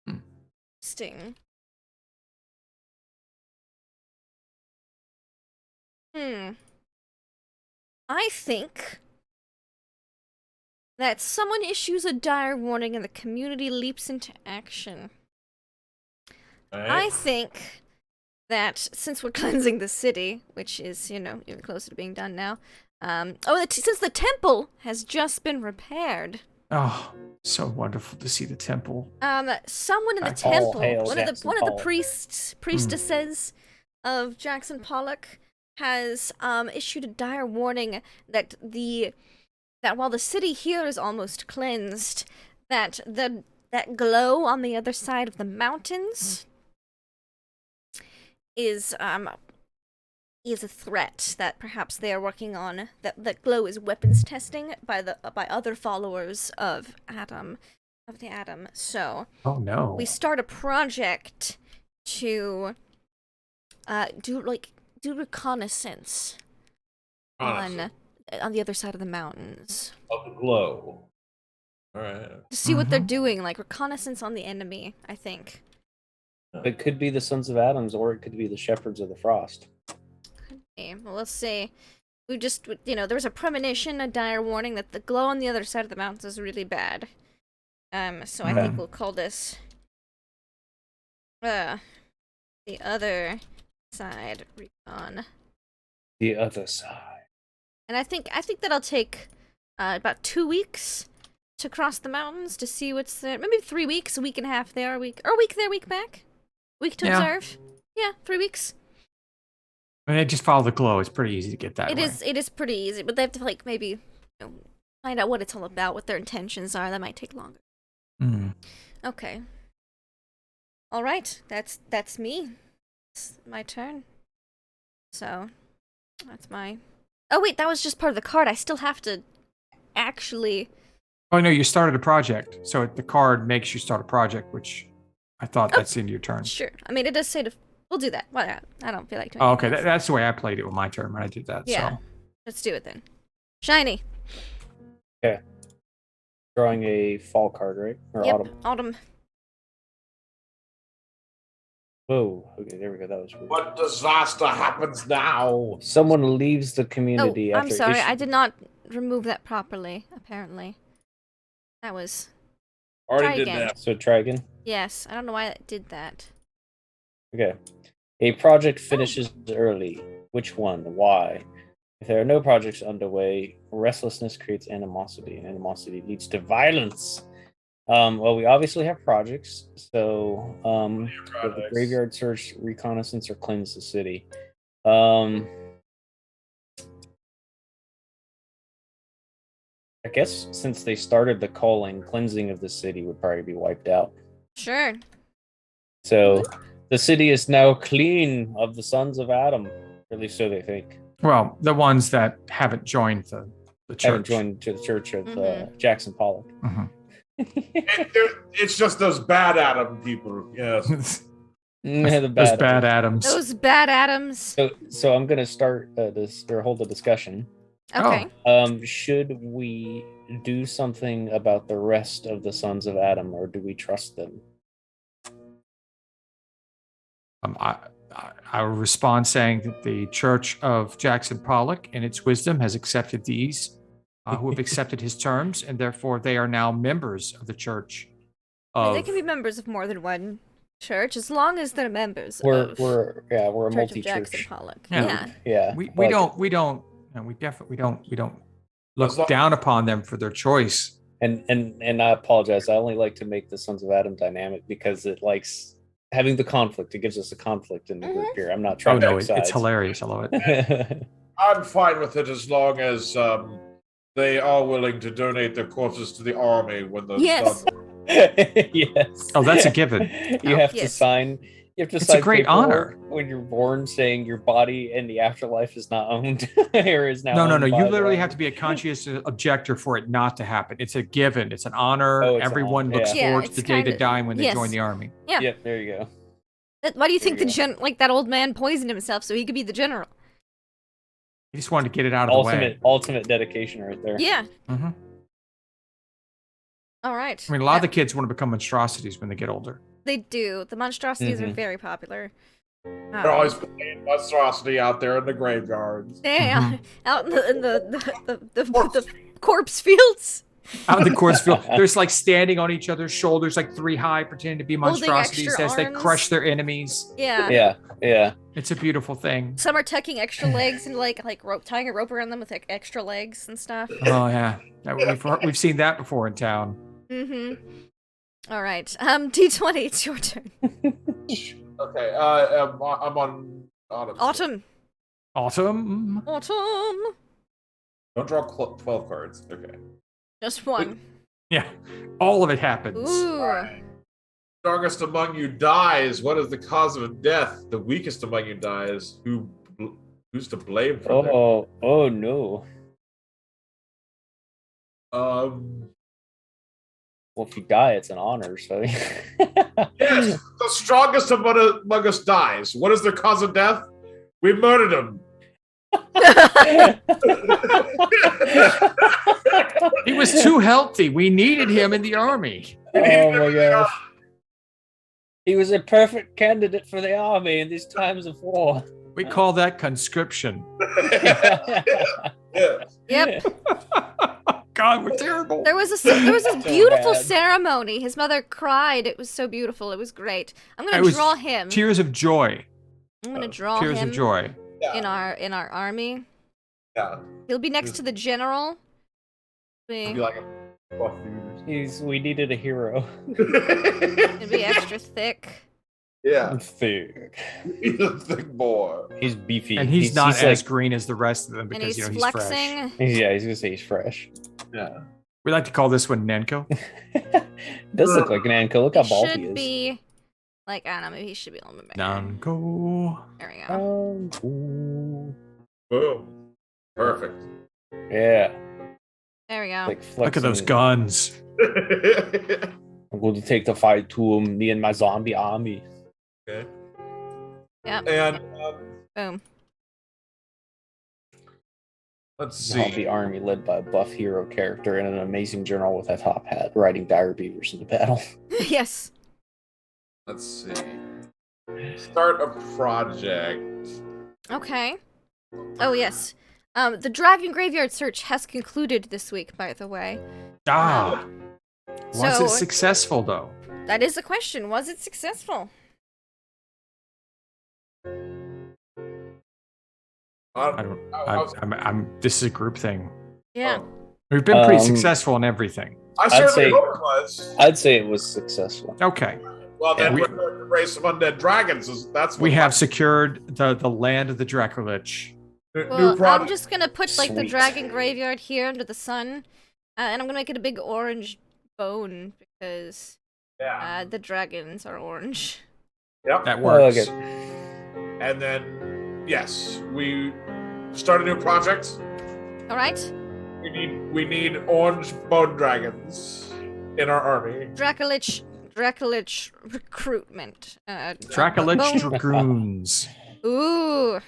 Hmm. Interesting. I think that someone issues a dire warning and the community leaps into action. I think that since we're cleansing the city, which is, even closer to being done now, since the temple has just been repaired, Oh, so wonderful to see the temple. someone in the All temple, hail one of Jackson the Pollock. priestesses of Jackson Pollock has issued a dire warning that while the city here is almost cleansed, that glow on the other side of the mountains is a threat that perhaps they are working on. That glow is weapons testing by other followers of the Atom. So Oh no. we start a project to do reconnaissance on the other side of the mountains Of the glow. All right. to see what they're Mhm. doing, like reconnaissance on the enemy. I think. It could be the Sons of Adams, or it could be the Shepherds of the Frost. Okay, well, let's see. We just, there was a premonition, a dire warning that the glow on the other side of the mountains is really bad. So I think Okay. we'll call this the other side recon. The other side. And I think that'll take about 2 weeks to cross the mountains to see what's there. Maybe 3 weeks, a week and a half there, a week there, week back. Week to Yeah. observe. Yeah, 3 weeks. I mean, just follow the glow. It's pretty easy to get that It way. is pretty easy, but they have to maybe find out what it's all about, what their intentions are. That might take longer. Mm. Okay. All right, that's me. It's my turn. So, that's my. Oh wait, that was just part of the card. I still have to actually. Oh no, you started a project, so the card makes you start a project, which I thought that's in your turn. Sure. I mean, it does say to. We'll do that. Well, I don't feel like doing Oh, okay, anything else. that's the way I played it with my turn when I did that. Yeah. So Let's do it then. Shiny. Drawing a fall card, right? Or Yep, autumn. autumn. Whoa. Okay, there we go. That was weird. What disaster happens now? Someone leaves the Oh, community I'm after sorry. I did not remove that properly, apparently. That was... Already Try did again. that. So try again. Yes, I don't know why it did that. Okay. A project finishes early. Which one? Why? If there are no projects underway, restlessness creates animosity, and animosity leads to violence. Well, we obviously have projects, so we have the graveyard search, reconnaissance, or cleanse the city. I guess since they started the calling, cleansing of the city would probably be wiped out. Sure. So the city is now clean of the sons of Adam. At least so they think. Well, the ones that haven't joined the church. Haven't joined to the church of Jackson Pollock. Mhm. It's just those bad Adam people. Yes. The Those bad Adams. Those bad Adams. So I'm gonna start this or hold a discussion. Okay. Should we do something about the rest of the sons of Adam, or do we trust them? I will respond saying that the Church of Jackson Pollock, in its wisdom, has accepted these who have accepted his terms, and therefore they are now members of the Church. I mean, they can be members of more than one church as long as they're members We're of a Church of multi-church. Jackson Pollock. Yeah. Yeah. Yeah. We don't look down upon them for their choice. And I apologize. I only like to make the Sons of Adam dynamic because it likes having the conflict. It gives us a conflict in the group here. I'm not trying to pick sides. It's hilarious. I love it. I'm fine with it as long as they are willing to donate their corpses to the army when the Yes. Yes. Oh, that's a given. You have to Yes. sign. You have to It's sign a great paperwork honor. when you're born, saying your body in the afterlife is not owned or is now. No. owned by You the literally army. have to be a conscientious objector for it not to happen. It's a given. It's an honor. Oh, it's an Everyone honor, looks yeah. Yeah, forward to it's the day they kinda- die when they yes. join the army. Yeah. Yep. There you go. Why do you think There the you that old man poisoned himself so he could be the general? You just wanted to get it out of the way. Ultimate dedication right there. Yeah. hmm All right. I mean, a lot of the kids want to become monstrosities when they get older. They do. The monstrosities are Mhm. very popular. They're always playing monstrosity out there in the graveyards. Yeah, out in the corpse fields. Out in the course field, there's like standing on each other's shoulders, like 3 high, pretending to be Holding monstrosities extra as they arms. crush their enemies. Yeah. Yeah. It's a beautiful thing. Some are tucking extra legs and like rope tying a rope around them with like extra legs and stuff. Oh yeah, we've seen that before in town. Mm-hmm. All right. D20, it's your turn. Okay, I'm on autumn. Autumn. Autumn. Don't draw 12 cards. Okay. Just one. Yeah, all of it happens. Ooh. Strongest among you dies. What is the cause of death? The weakest among you dies. Who's to blame for that? Oh no. Well, if you die, it's an honor. So. Yes, the strongest among us dies. What is the cause of death? We murdered him. He was too healthy. We needed him in the army. Oh my gosh. He was a perfect candidate for the army in these times of war. We call that conscription. Yeah. Yep. God, we're terrible. There was a beautiful bad. ceremony. His mother cried. It was so beautiful. It was great. I'm It gonna was draw him. Tears of joy. I'm gonna draw Tears him of joy. in our army. Yeah. He'll be next to the general. Be like a buff dude. We needed a hero. He'll be extra thick. Yeah. Thick. He's a thick boy. He's beefy. And he's not as like, green as the rest of them And because he's he's flexing. fresh. yeah, he's gonna say he's fresh. Yeah. We like to call this one Nenko. Does look like an ankle. Look how He bald he should is. be like, I don't know, maybe he should be a little bit bigger. Nanko. There we go. Ooh. Boom. Perfect. Yeah. There we go. Like flexing. Look at those guns. I'm going to take the fight to him, me and my zombie army. Okay. Yep. And Boom. Let's I'll see. be army led by a buff hero character and an amazing general with a top hat, riding dire beavers into battle. Yes. Let's see. Start a project. Okay. Oh, yes. The Dragon Graveyard search has concluded this week, by the way. Was So- it successful though? That is the question. Was it successful? I don't. This is a group thing. Yeah. We've been pretty Um, successful in everything. I I'd certainly say- hope it was. I'd say it was successful. Okay. Well, then we- we're going to raise some undead dragons. That's We what have secured the land of the Dracolich. new Well, project. I'm just gonna put, like, the Sweet. Dragon Graveyard here under the sun. And I'm gonna make it a big orange bone, because Yeah. the dragons are orange. Yep. That I works. like it. And then, yes, we start a new project. Alright? We need orange bone dragons in our army. Dracolich recruitment. Dracolich bone- Dragoons. Ooh.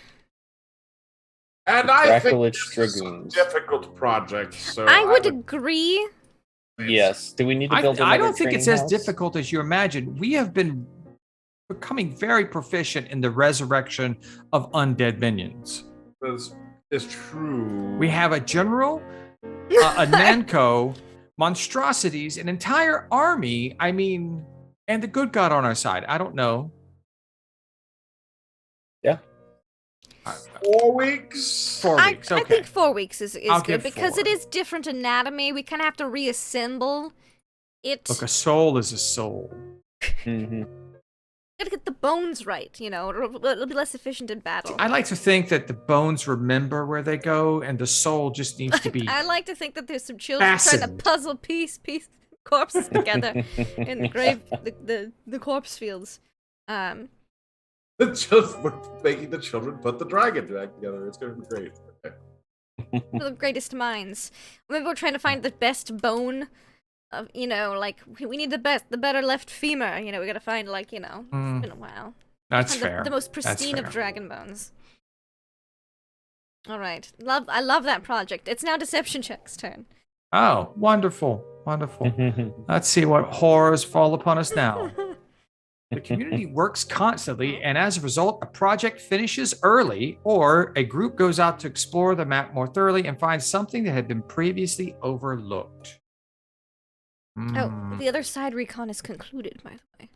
And I think Dracolich this is a Dragoons. difficult project. So I would agree. Yes. Do we need to I build another don't think it's training as house? difficult as you imagine. We have been becoming very proficient in the resurrection of undead minions. This is true. We have a general, a Nanko, monstrosities, an entire army. I mean, and the good God on our side. I don't know. Yeah. 4 weeks. 4 I weeks. Okay. think 4 weeks is I'll good give because 4. it is different anatomy. We kind of have to reassemble it. Look, a soul is a soul. Mhm. Gotta get the bones right, it'll be less efficient in battle. I like to think that the bones remember where they go, and the soul just needs to be. I like to think that there's some children trying fastened. to puzzle piece corpses together in the grave, the corpse fields. We're making the children put the dragon back together. It's going to be great. Okay. The greatest minds. Maybe we're trying to find the best bone. Of like we need the better left femur. We gotta find it's been a while. That's Find fair. The most That's pristine of fair. dragon bones. All right, I love that project. It's now Deception Check's turn. Oh, wonderful, wonderful. Let's see what horrors fall upon us now. The community works constantly, and as a result, a project finishes early, or a group goes out to explore the map more thoroughly and finds something that had been previously overlooked. Oh, the other side recon is concluded, by the way.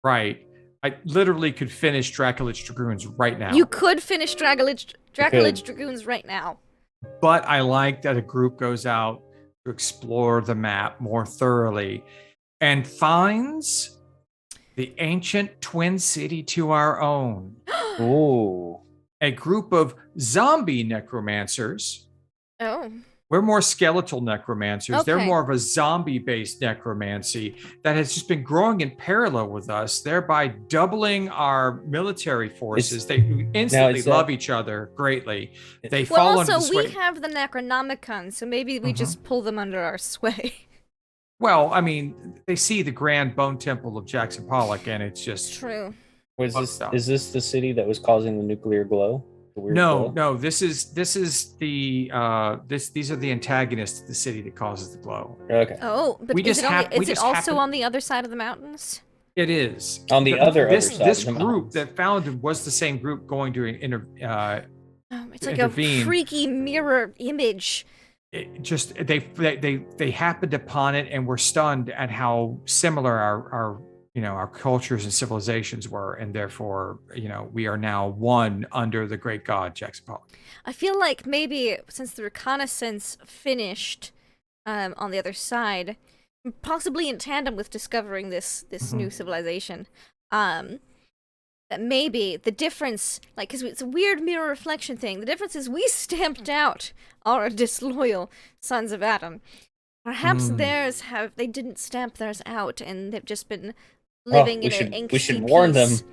Right. I literally could finish Dracolich Dragoons right now. You could finish Dracolich Dragoons right now. But I like that a group goes out to explore the map more thoroughly and finds the ancient Twin City to our own. Ooh. A group of zombie necromancers. Oh. We're more skeletal necromancers. They're Okay. more of a zombie-based necromancy that has just been growing in parallel with us, thereby doubling our military forces. They instantly is that- love each other greatly. They Well, fall under also, the we sway. have the Necronomicon, so maybe we just pull them under our sway. Well, I mean, they see the grand bone temple of Jackson Pollock, and it's just True. Was Fuck this stuff. is this the city that was causing the nuclear glow? The weird no. glow? This is the these are the antagonists of the city that causes the glow. Okay. Oh, but We is just it, hap- we is it just also happen- on the other side of the mountains? It is On the other this side this of the group mountains. that founded was the same group going to It's To like intervene. a freaky mirror image. it just they happened upon it and were stunned at how similar our cultures and civilizations were, and therefore we are now one under the great god Jackson Pollock. I feel like maybe since the reconnaissance finished on the other side, possibly in tandem with discovering this new civilization, that maybe the difference, like, because it's a weird mirror reflection thing, the difference is we stamped out our disloyal sons of Adam. Perhaps they didn't stamp theirs out, and they've just been living we in should- an angsty we should warn them. peace.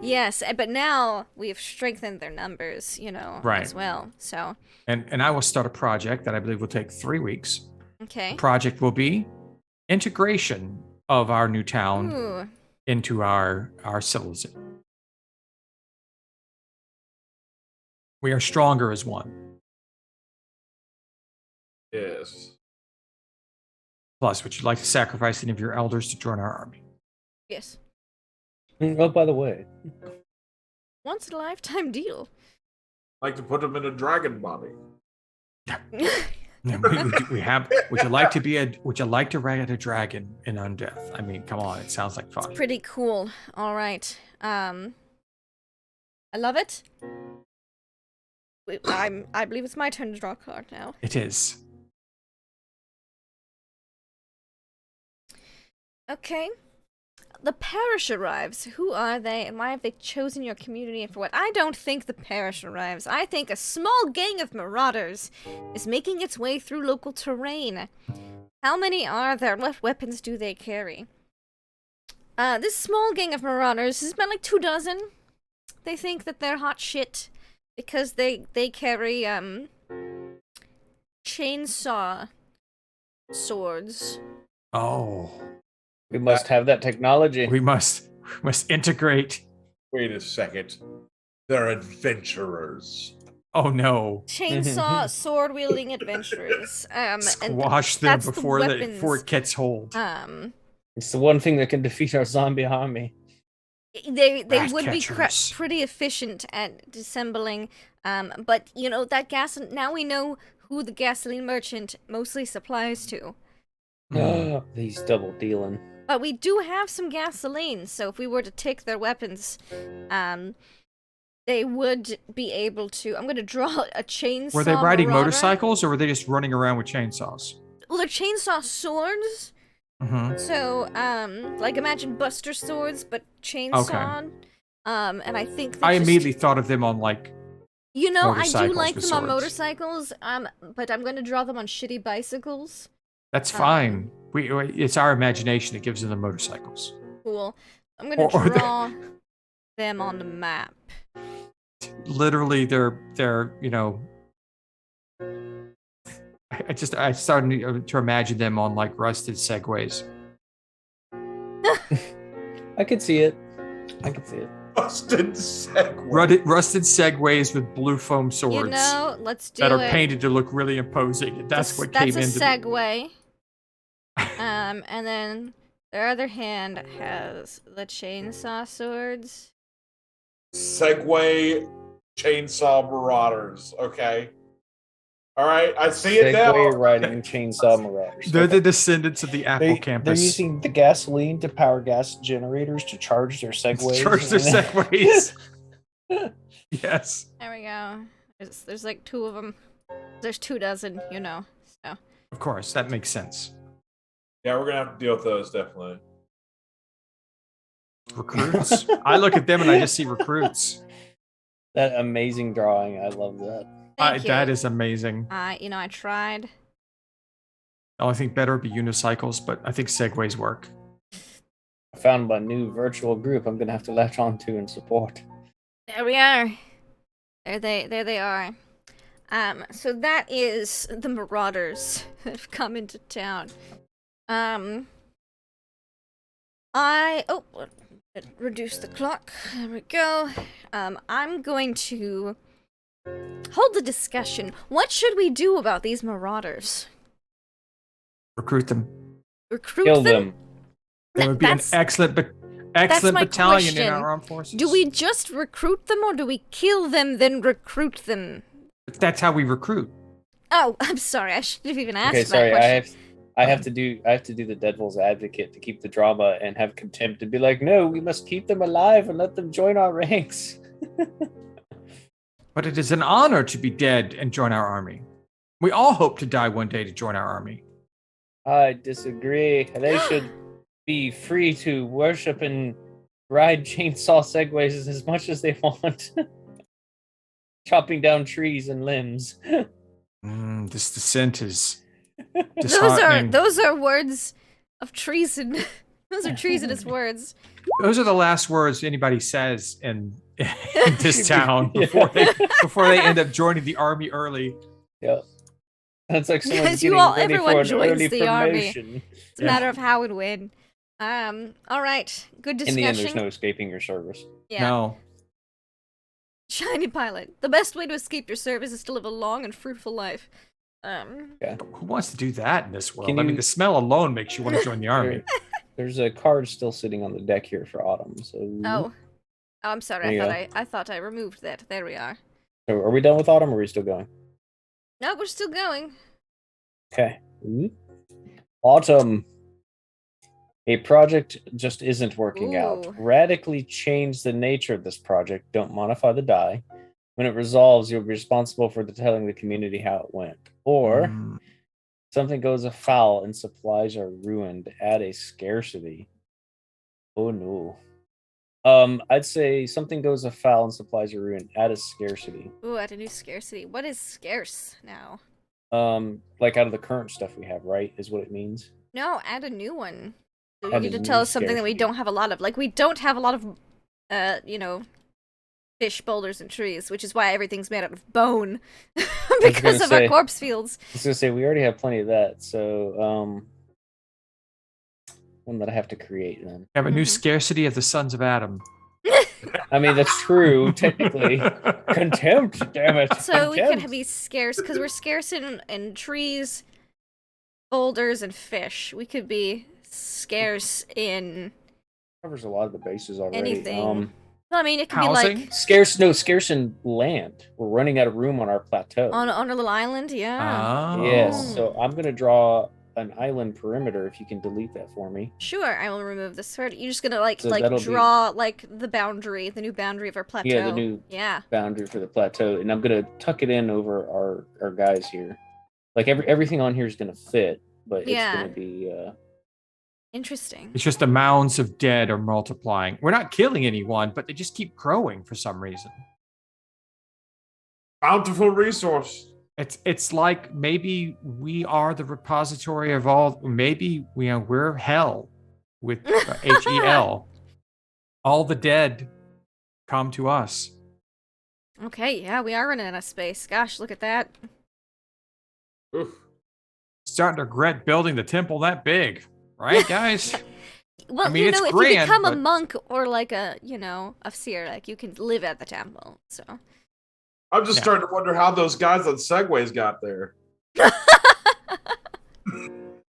Yes, but now we've strengthened their numbers, Right. as well. So, And I will start a project that I believe will take 3 weeks. okay. The project will be integration of our new town Ooh. into our civilization. We are stronger as one. Yes. Plus, would you like to sacrifice any of your elders to join our army? Yes. Oh, by the way, Once in a lifetime deal. Like to put them in a dragon body. We have. Would you like to be a? Would you like to ride a dragon in Undeath? I mean, come on, it sounds like fun. Pretty cool. All right. I love it. I believe it's my turn to draw a card now. It is. Okay. The parish arrives. Who are they, and why have they chosen your community, and for what? I don't think the parish arrives. I think a small gang of marauders is making its way through local terrain. How many are there? What weapons do they carry? This small gang of marauders is about like 2 dozen. They think that they're hot shit because they carry chainsaw swords. Oh, we must have that technology. we must integrate. Wait a second. They're adventurers. Oh no! Chainsaw sword wielding adventurers. Squash them that's the before weapons. before it gets hold. It's the one thing that can defeat our zombie army. They Rat would be catchers. pretty efficient at disassembling. But you know that gas. Now we know who the gasoline merchant mostly supplies to. He's double dealing. But we do have some gasoline, so if we were to take their weapons, they would be able to. I'm gonna draw a chainsaw. Were they riding marauder. motorcycles, or were they just running around with chainsaws? Well, they're chainsaw swords. Mm-hmm. So, like imagine Buster swords, but chainsawed. And I think I immediately thought of them on like. You know, I do motorcycles like with them on swords. motorcycles. But I'm gonna draw them on shitty bicycles. That's fine. It's our imagination that gives them the motorcycles. Cool. I'm gonna Or draw them on the map. Literally, they're you know. I started to imagine them on like rusted segways. I could see it. Rusted segway. Rusted segways with blue foam swords You know, let's do that it. are painted to look really imposing. And that's what came That's into. a segue. And then their other hand has the chainsaw swords. Segway chainsaw marauders. Okay. All right. I see it now. Segway riding chainsaw marauders. They're Okay. the descendants of the Apple They're campus. using the gasoline to power gas generators to charge their segways. Charge their segways. Yes. There we go. There's like 2 of them. There's 2 dozen, you know. So Of course, that makes sense. Yeah, we're gonna have to deal with those definitely. Recruits. I look at them and I just see recruits. That amazing drawing. I love that. thank you. That is amazing. I tried. The only thing better would be unicycles, but I think segways work. I found my new virtual group I'm going to have to latch on to and support. There we are. There they are. So that is the marauders that have come into town. Reduce the clock. There we go. I'm going to hold the discussion. What should we do about these marauders? Recruit them. Recruit Kill them? them. There would be an excellent my battalion in question. our armed forces. Do we just recruit them, or do we kill them, then recruit them? That's how we recruit. Oh, I'm sorry. I should have even asked Okay, that sorry. question. I have to do the devil's advocate to keep the drama and have contempt and be like, no, we must keep them alive and let them join our ranks. But it is an honor to be dead and join our army. We all hope to die one day to join our army. I disagree. They should be free to worship and ride chainsaw segways as much as they want. Chopping down trees and limbs. This descent is disheartening. Those are words of treason. Those are treasonous words. Those are the last words anybody says in this town before they end up joining the army early. Yeah. That's like someone Because getting ready everyone for an joins early the army. promotion. It's a matter of how it win. All right. Good In discussion. the end, there's no escaping your service. Yeah. No. Shiny pilot. The best way to escape your service is to live a long and fruitful life. Who wants to do that in this world? Can I mean, you- the smell alone makes you want to join the army. There's a card still sitting on the deck here for Autumn. So Oh, I'm sorry. There you I thought I removed that. There we are. So are we done with Autumn, or are we still going? No, we're still going. Okay. Autumn. A project just isn't working out. Ooh. Radically change the nature of this project. Don't modify the die. When it resolves, you'll be responsible for telling the community how it went. Or something goes afoul and supplies are ruined. Add a scarcity. Oh no. I'd say something goes afoul and supplies are ruined. Add a scarcity. Ooh, add a new scarcity. What is scarce now? Like out of the current stuff we have, right? Is what it means. No, add a new one. So you Add need a to new tell us something that we scarcity. don't have a lot of. Like, we don't have a lot of, fish, boulders, and trees, which is why everything's made out of bone. Because of our say- corpse fields. I was gonna say we already have plenty of that, so one that I have to create then. Have a new Mhm. scarcity of the sons of Adam. I mean that's true, technically. Contempt, damn it. So we Contempt. could be scarce, because we're scarce in trees, boulders, and fish. We could be scarce in Covers a lot of the bases already. anything. Well, I mean, it could Housing? be like Scarce in land. We're running out of room on our plateau. on a little island, yeah. Oh. Yes, so I'm gonna draw an island perimeter if you can delete that for me. Sure, I will remove this sword. You're just gonna like So that'll be- draw like the boundary, the new boundary of our plateau. Yeah, the new Yeah. boundary for the plateau, and I'm gonna tuck it in over our guys here. Like everything on here is gonna fit, but Yeah. it's gonna be Interesting. It's just the mounds of dead are multiplying. We're not killing anyone, but they just keep growing for some reason. Bountiful resource. It's like maybe we are the repository of all. Maybe we're hell with HEL. All the dead come to us. Okay, yeah, we are running out of space. Gosh, look at that. Oof. Starting to regret building the temple that big, right, guys? Well, I mean, it's if grand, you become a but- monk or like a seer, like you can live at the temple. So I'm just Yeah. starting to wonder how those guys on Segways got there.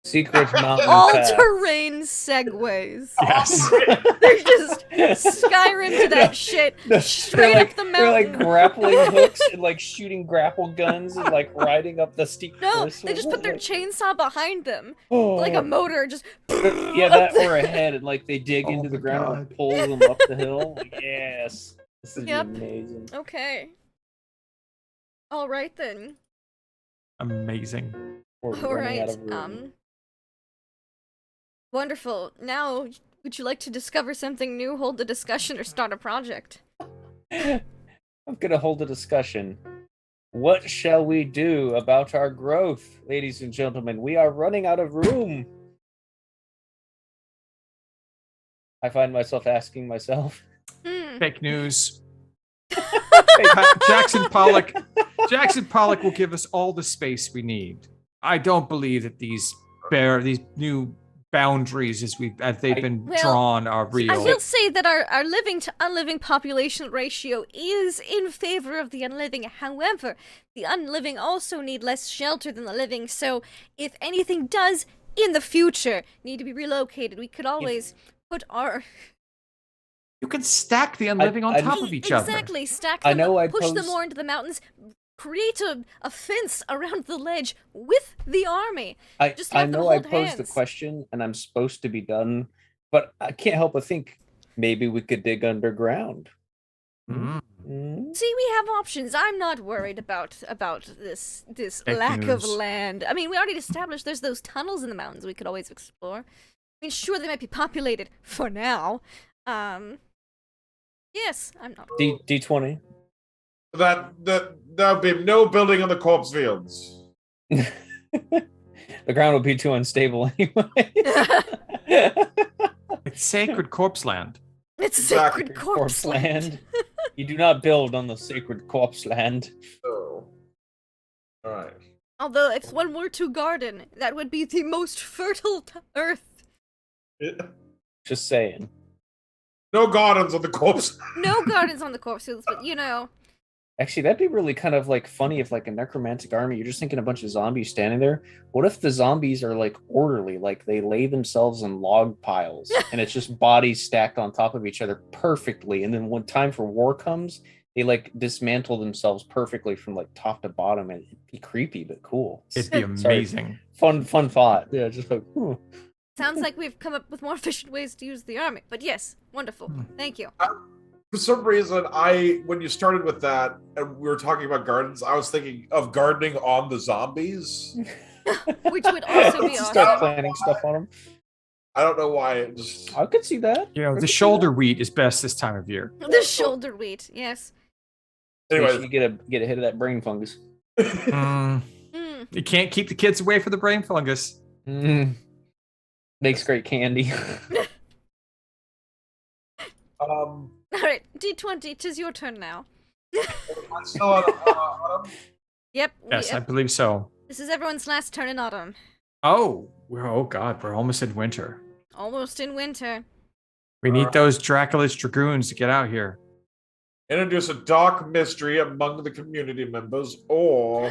secret mountain all path. terrain segways. Yes. They're just Skyrim to that shit. Straight up the They're like mountain. grappling hooks and like shooting grapple guns and like riding up the steep No, cliffs. they just put their chainsaw behind them, oh. like a motor. Just Yeah, that or a head, and like they dig Oh into the my ground God. and pull them up the hill. Like, yes, this is Yep. amazing. Okay. All right then. Amazing. We're All running out right. of room. Wonderful. Now, would you like to discover something new, hold the discussion, or start a project? I'm gonna hold a discussion. What shall we do about our growth, ladies and gentlemen? We are running out of room. I find myself asking myself. Fake news. Jackson Pollock will give us all the space we need. I don't believe that these new boundaries as they've been Well, drawn are real. I will say that our living to unliving population ratio is in favor of the unliving. However, the unliving also need less shelter than the living. So, if anything does in the future need to be relocated, we could always put our You can stack the unliving on I- top of each other. exactly stack I them, know I push them posed- more into the mountains. Create a fence around the ledge with the army. Just I have them know I hold posed the hands. question and I'm supposed to be done, but I can't help but think maybe we could dig underground. Mm. Mm? See, we have options. I'm not worried about this Fake lack of news. land. I mean, we already established there's those tunnels in the mountains we could always explore. I mean, sure, they might be populated for now. Yes, I'm not. D20. There'll be no building on the corpse fields. The ground would be too unstable anyway. It's sacred corpse land. It's Exactly. sacred corpse Corpse land. land. You do not build on the sacred corpse land. So, all right. Although, if one were to garden, that would be the most fertile earth. Just saying. No gardens on the corpse. No gardens on the corpse fields, but Actually, that'd be really kind of like funny if like a necromantic army, you're just thinking a bunch of zombies standing there. What if the zombies are like orderly, like they lay themselves in log piles and it's just bodies stacked on top of each other perfectly. And then when time for war comes, they like dismantle themselves perfectly from like top to bottom, and it'd be creepy but cool. It'd be Sorry. amazing. Fun thought. Yeah, just like Sounds like we've come up with more efficient ways to use the army. But yes, wonderful. Thank you. For some reason, when you started with that and we were talking about gardens, I was thinking of gardening on the zombies. Which would also be start awesome. planting stuff on them. I don't know why. It just I could see that. You know, the shoulder wheat is best this time of year. The shoulder wheat, yes. Anyway, anyway. you get a hit of that brain fungus. Mm, Mm. you can't keep the kids away from the brain fungus. Makes great candy. All right, D20, 'tis your turn now. I'm still on autumn. Yep. Yes, I believe so. This is everyone's last turn in autumn. Oh God, we're almost in winter. Almost in winter. We need those Draculish Dragoons to get out here. Introduce a dark mystery among the community members, or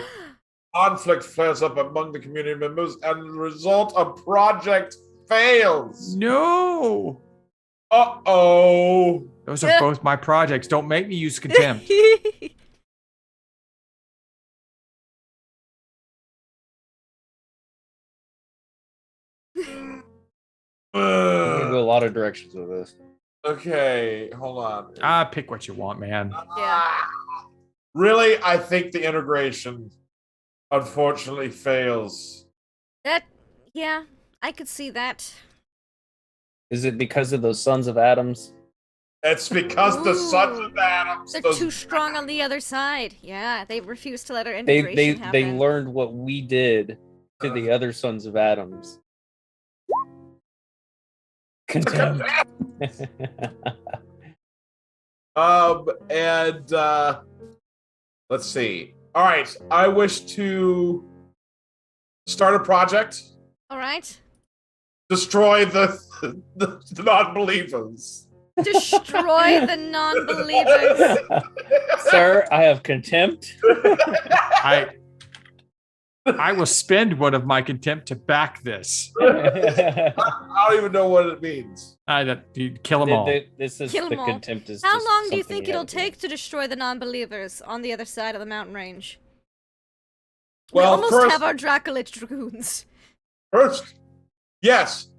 conflict flares up among the community members, and the result, a project fails. No! Uh-oh. Those are both my projects. Don't make me use contempt. I'm gonna go a lot of directions with this. Okay, hold on. Pick what you want, man. Yeah. Really, I think the integration unfortunately fails. Yeah, I could see that. Is it because of those sons of Adams? It's because the Sons of Adams. They're those- too strong on the other side. Yeah, they refuse to let our They integration happen. they learned what we did to the other sons of Adams. Contempt. And let's see. All right, I wish to start a project. All right. Destroy the non-believers. Destroy the non-believers. Sir, I have contempt. I will spend one of my contempt to back this. I don't even know what it means. You kill them all. This is Kill the 'em all. contempt is How just long do you something think it'll have to- take to destroy the non-believers on the other side of the mountain range? Well, we almost first- have our Draculich Dragoons. First, yes.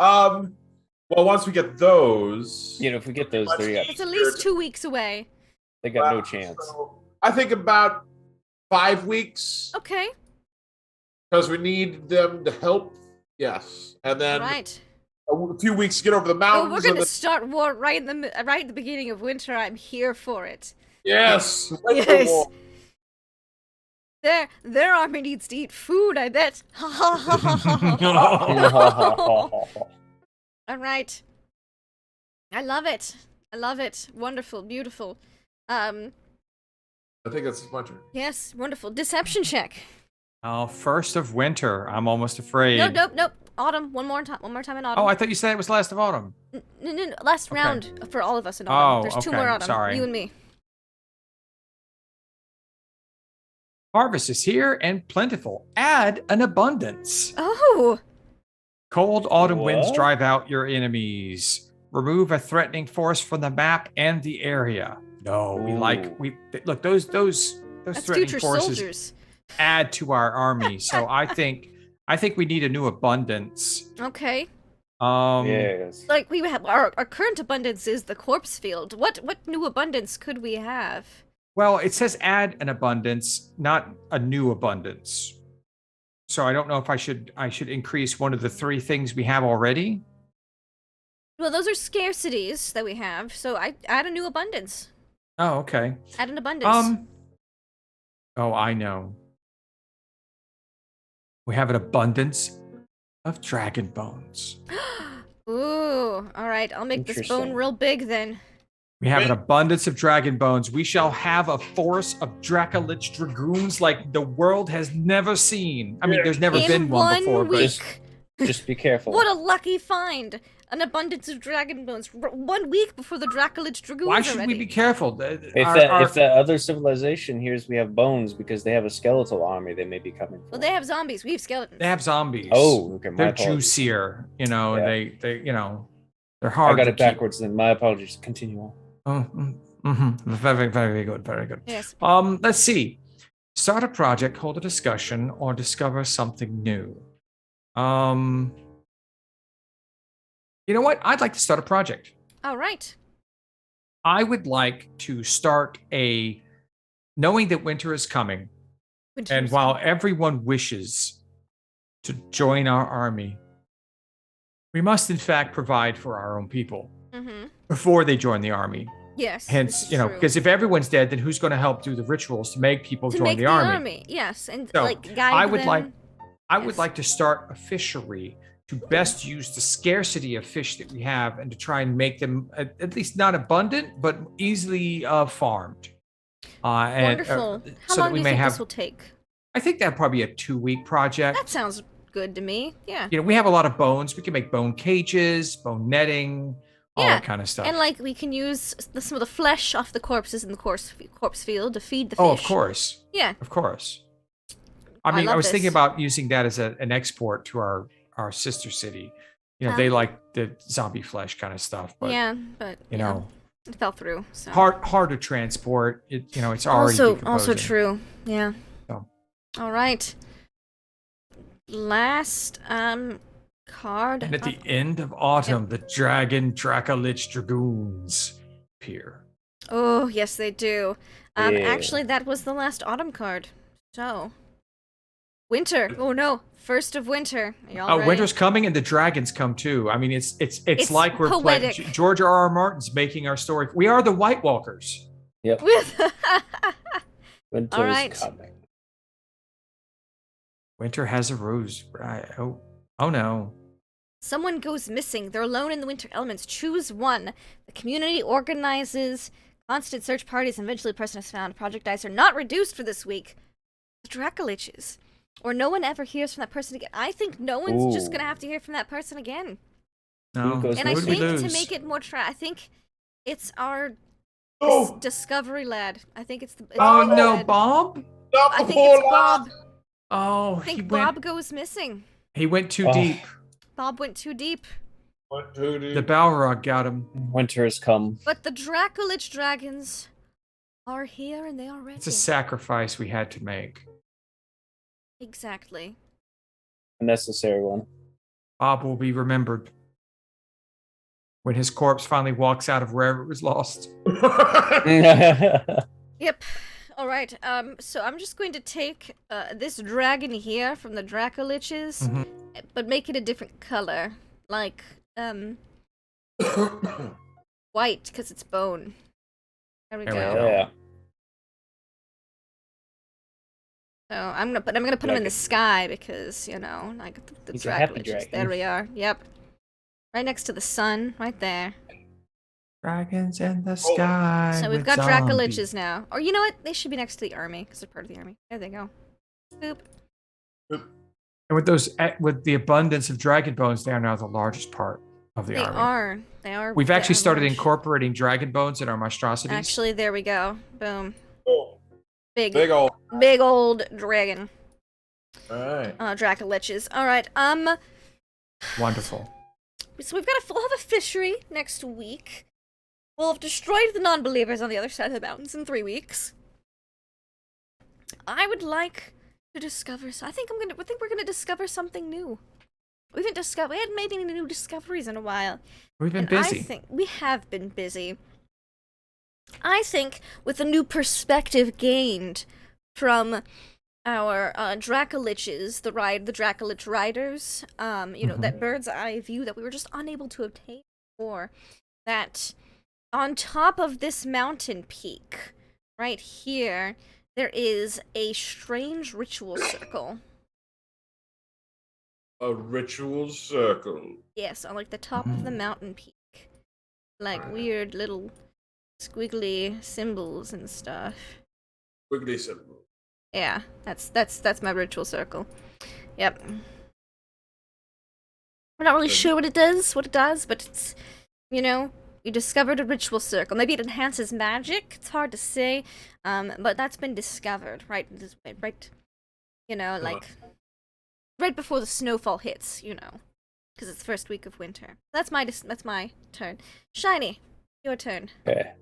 Well, once we get those, You know, if we get those, there you go. It's at least 2 weeks away. They got no chance. so I think about 5 weeks Okay. because we need them to help. Yes, and then Right. a few weeks to get over the Oh, mountains. we're and gonna then- start war right at the beginning of winter. I'm here for it. yes. Yes. Their army needs to eat food, I bet. Ha ha ha ha ha ha. All right. I love it. I love it. Wonderful, beautiful. I think that's my turn. Yes, wonderful. Deception check. Oh, first of winter. I'm almost afraid. Nope. Autumn. One more time in autumn. Oh, I thought you said it was last of autumn. No. Last Okay. round for all of us in autumn. Oh, There's 2 okay, more autumn. sorry. You and me. Harvest is here and plentiful. Add an abundance. Oh. Cold autumn winds What? drive out your enemies. Remove a threatening force from the map and the area. No, we look those That's threatening future forces soldiers. add to our army. So I think we need a new abundance. Okay. Yes. Like we have our current abundance is the corpse field. What new abundance could we have? Well, it says add an abundance, not a new abundance. So I don't know if I should increase one of the 3 things we have already. Well, those are scarcities that we have, so I add a new abundance. Oh, okay. Add an abundance. Oh, I know. We have an abundance of dragon bones. Ooh, all right. I'll make this bone Interesting. real big then. We have an abundance of dragon bones. We shall have a force of Dracolich dragoons like the world has never seen. I mean, there's never In been one before, one but week. Just be careful. What a lucky find! An abundance of dragon bones 1 week before the Dracolich Dragoons Why are should ready. we be careful? If that other civilization hears we have bones because they have a skeletal army, they may be coming for. Well, they have zombies. We have skeletons. They have zombies. Oh, okay. My They're apologies. juicier, you know. Yeah. They you know, they're hard. I got to it backwards. Then my apologies. Continue on. Very, very good, very good. Yes. Let's see. Start a project, hold a discussion, or discover something new. You know what? I'd like to start a project. All right. I would like to start knowing that winter is coming, and while everyone wishes to join our army, we must in fact provide for our own people before they join the army. Yes. Hence, you know, because if everyone's dead, then who's going to help do the rituals to make people join the army? Yes, and So, like guide I would them. like to start a fishery to best use the scarcity of fish that we have and to try and make them at least not abundant, but easily farmed. Wonderful. How so long that we do you may think have. this will take? I think that'd probably be a 2-week project. That sounds good to me. Yeah. You know, we have a lot of bones. We can make bone cages, bone netting, all that kind of stuff. And like we can use some of the flesh off the corpses in the corpse field to feed the fish. Oh, of course. Yeah. Of course. I mean, I was thinking about using that as an export to our sister city. You know, they like the zombie flesh kind of stuff, but yeah, but you know, it fell through. So. hard to transport. It, you know, it's already also true. Yeah. So. All right. Last card. And at the end of autumn, the Dracolich Dragoons appear. Oh yes, they do. Yeah. Actually, that was the last autumn card. So. Winter. Oh no, first of winter. Are y'all ready? Winter's coming and the dragons come too. I mean, it's like we're playing. poetic. George R.R. Martin's making our story. We are the White Walkers. Yep. Winter's All right. coming. Winter has arose. Right. Oh no. Someone goes missing. They're alone in the winter elements. Choose one. The community organizes constant search parties, and eventually the person is found. Project dice are not reduced for this week. The Dracoliches. Or no one ever hears from that person again. I think no one's just gonna have to hear from that person again. No. And I Who did we think to lose? make it more I think it's our Oh, discovery lad. I think it's the. It's Oh the no, lad. Bob. not I the think it's poor Bob. Oh, I think Bob goes missing. He went too Oh. deep. Bob went too deep. The Balrog got him. Winter has come. But the Dracolich dragons are here and they are ready. It's a sacrifice we had to make. Exactly. A necessary one. Bob will be remembered when his corpse finally walks out of wherever it was lost. Yep. All right. So I'm just going to take this dragon here from the Dracoliches, Mhm. but make it a different color, like white, because it's bone. There we There we go. go. Yeah. So I'm gonna put him in the sky because like the He's a happy Dracoliches. dragon. There we are. Yep. Right next to the sun, right there. Dragons in the sky. So we've with got zombies. Dracoliches now. Or you know what? They should be next to the army because they're part of the army. There they go. Boop. And with the abundance of dragon bones, they are now the largest part of the They army. are. They are. We've they actually are started large. incorporating dragon bones in our monstrosities. Actually, there we go. Boom. Oh, Big big old. old dragon. Alright. Dracoliches. All right. Wonderful. So we'll have a fishery next week. We'll have destroyed the non-believers on the other side of the mountains in 3 weeks. I would like to discover. So I think we're gonna discover something new. We hadn't made any new discoveries in a while. We've been And busy. I think we have been busy. I think with a new perspective gained from our Dracoliches, the Dracolich riders, that bird's eye view that we were just unable to obtain before, that on top of this mountain peak, right here, there is a strange ritual circle. A ritual circle. Yes, on like the top of the mountain peak. Like weird little squiggly symbols and stuff. Wiggly symbol. Yeah, that's my ritual circle. Yep. We're not really sure what it does, but it's, you know, you discovered a ritual circle. Maybe it enhances magic. It's hard to say, but that's been discovered, right? Right, you know, like right before the snowfall hits, you know, because it's the first week of winter. That's my turn. Shiny, your turn. Okay.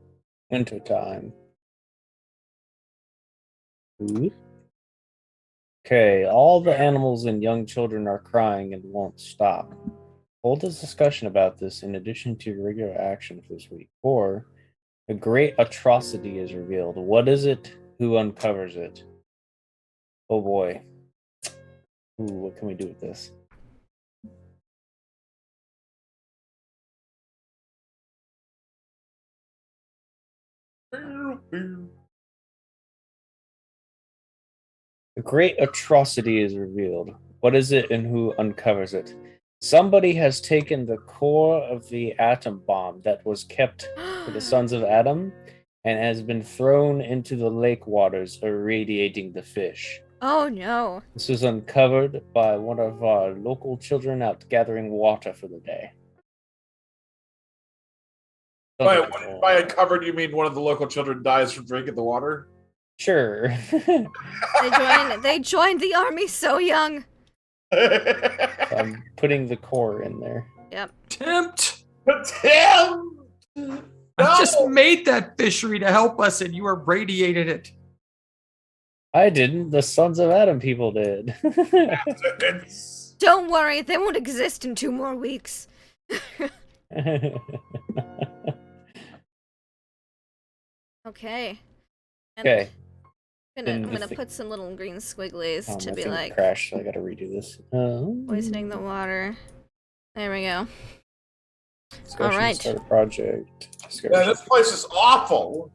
Winter time. Ooh. Okay, all the animals and young children are crying and won't stop. Hold a discussion about this in addition to your regular action for this week. Or a great atrocity is revealed. What is it? Who uncovers it? Oh boy. Ooh, what can we do with this? A great atrocity is revealed. What is it and who uncovers it? Somebody has taken the core of the atom bomb that was kept for the sons of Adam and has been thrown into the lake waters, irradiating the fish. Oh no. This was uncovered by one of our local children out gathering water for the day. By uncovered, you mean one of the local children dies from drinking the water? Sure. They joined the army so young. I'm putting the core in there. Yep. Tempt! Tim! I just made that fishery to help us, and you irradiated it. I didn't. The Sons of Adam people did. Don't worry, they won't exist in 2 more weeks. Okay. And Okay. I'm gonna put some little green squigglies to my be thing like crashed, so I gotta redo this. poisoning the water. There we go. Discussion, Alright. Start a project. Yeah, this place is awful.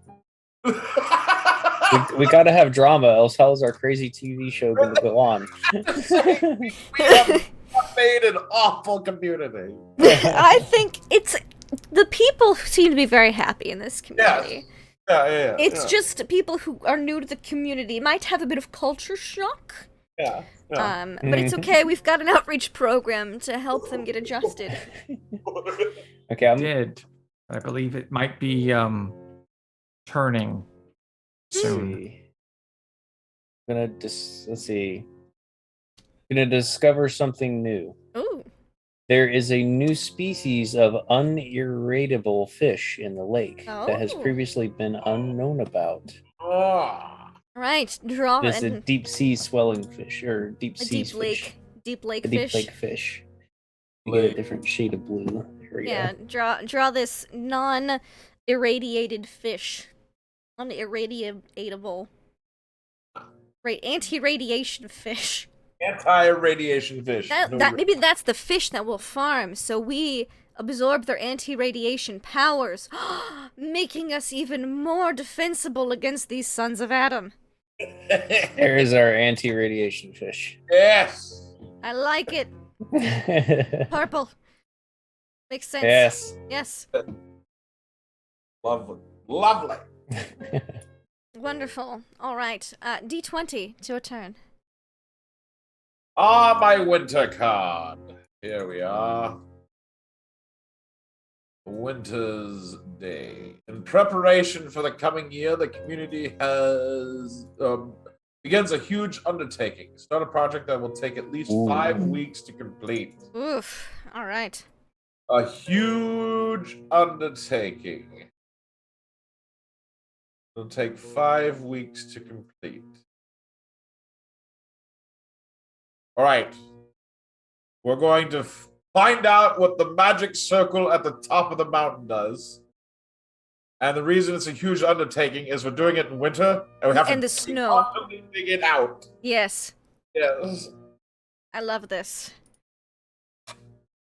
We gotta have drama, else how is our crazy TV show gonna go on? We have made an awful community. I think it's the people seem to be very happy in this community. Yeah. It's just people who are new to the community might have a bit of culture shock. Yeah. But it's okay. We've got an outreach program to help them get adjusted. Okay, I believe it might be turning soon. Let's see. Gonna discover something new. Ooh. There is a new species of unirritable fish in the lake that has Oh. previously been unknown about. Right. Draw It's a and deep sea swelling fish, or deep a sea deep fish. lake A deep fish. lake fish. You get a different shade of blue. Here we Yeah, go. draw this non-irradiated fish. Unirradiatable. Right, anti-radiation fish. Anti-radiation fish. Maybe that's the fish that we'll farm, so we absorb their anti-radiation powers, making us even more defensible against these sons of Adam. There is our anti-radiation fish. Yes. I like it. Purple. Makes sense. Yes. Yes. Lovely. Wonderful. All right. D20, it's your turn. My winter card. Here we are. Winter's Day. In preparation for the coming year, the community has begins a huge undertaking. Start a project that will take at least 5 weeks to complete. Oof. All right. A huge undertaking. It'll take 5 weeks to complete. All right. We're going to find out what the magic circle at the top of the mountain does. And the reason it's a huge undertaking is we're doing it in winter, and we have And to the snow. constantly dig it out. Yes. Yes. I love this.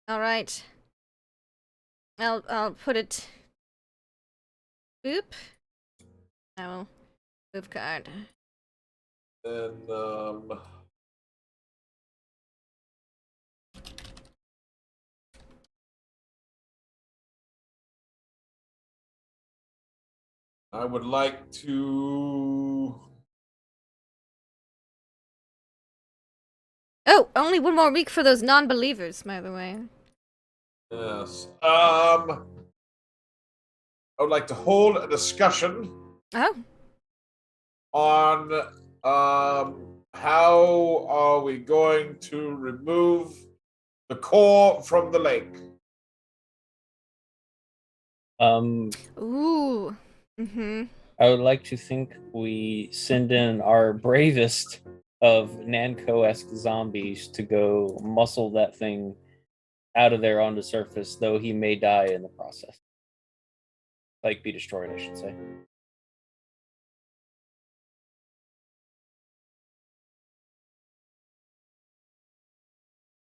All right. I'll put it. Boop. I will move card. And I would like to. Oh, only 1 more week for those non-believers, by the way. Yes. I would like to hold a discussion Oh. on how are we going to remove the core from the lake. Ooh. Mm-hmm. I would like to think we send in our bravest of Nanko-esque zombies to go muscle that thing out of there on the surface, though he may die in the process. Like, be destroyed, I should say.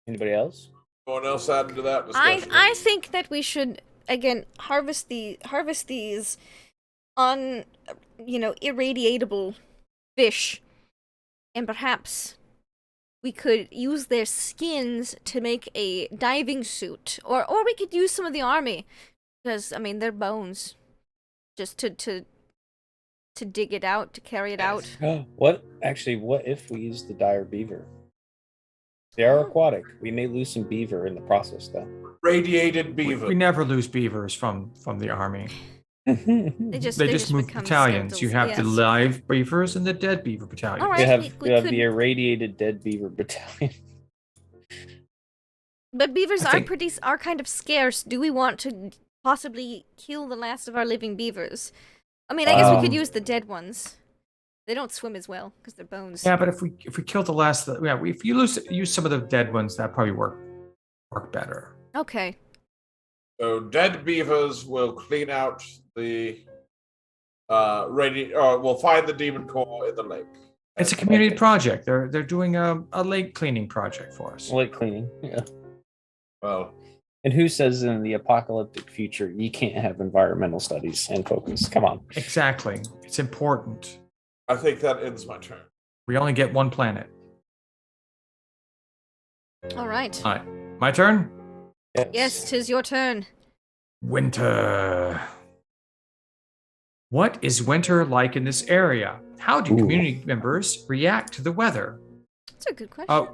Anybody else? Anyone else add to that discussion? I think that we should again harvest these on irradiatable fish, and perhaps we could use their skins to make a diving suit, or we could use some of the army, because I mean their bones, just to dig it out, to carry it out. What if we use the dire beaver? They are aquatic. We may lose some beaver in the process, though. Radiated beaver. We never lose beavers from the army. They just move become battalions. You skeletal, have the yes. live beavers and the dead beaver battalion. All right. We have, we have could- the irradiated dead beaver battalion. But beavers I think- are kind of scarce. Do we want to possibly kill the last of our living beavers? I mean, I guess we could use the dead ones. They don't swim as well because they're bones. Yeah, but if we kill the last, if you use some of the dead ones, that probably work better. Okay. So dead beavers will clean out the we'll find the demon core in the lake. It's a community project. They're doing a lake cleaning project for us. Lake cleaning, yeah. Well, And who says in the apocalyptic future you can't have environmental studies and focus? Come on. Exactly. It's important. I think that ends my turn. We only get one planet. All right. All right. My turn? Yes, 'tis your turn. Winter. What is winter like in this area? How do Ooh. community members react to the weather? That's a good question.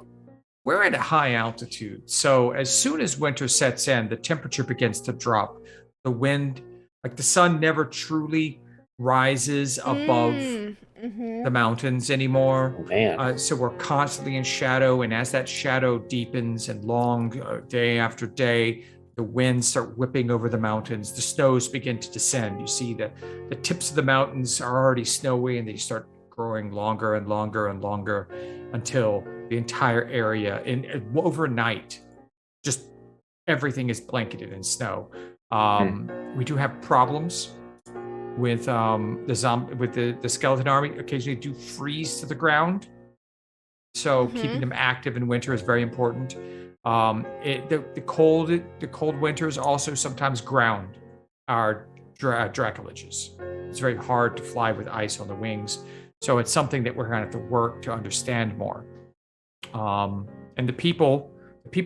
We're at a high altitude, so as soon as winter sets in, the temperature begins to drop. The wind, like the sun never truly rises above the mountains anymore. Oh, man. So we're constantly in shadow, and as that shadow deepens and long day after day, the winds start whipping over the mountains. The snows begin to descend. You see the tips of the mountains are already snowy, and they start growing longer and longer and longer until the entire area, overnight, just everything is blanketed in snow. We do have problems with the skeleton army. Occasionally do freeze to the ground, so keeping them active in winter is very important. The cold winters also sometimes ground our dracoliches. It's very hard to fly with ice on the wings, so it's something that we're going to have to work to understand more. And the people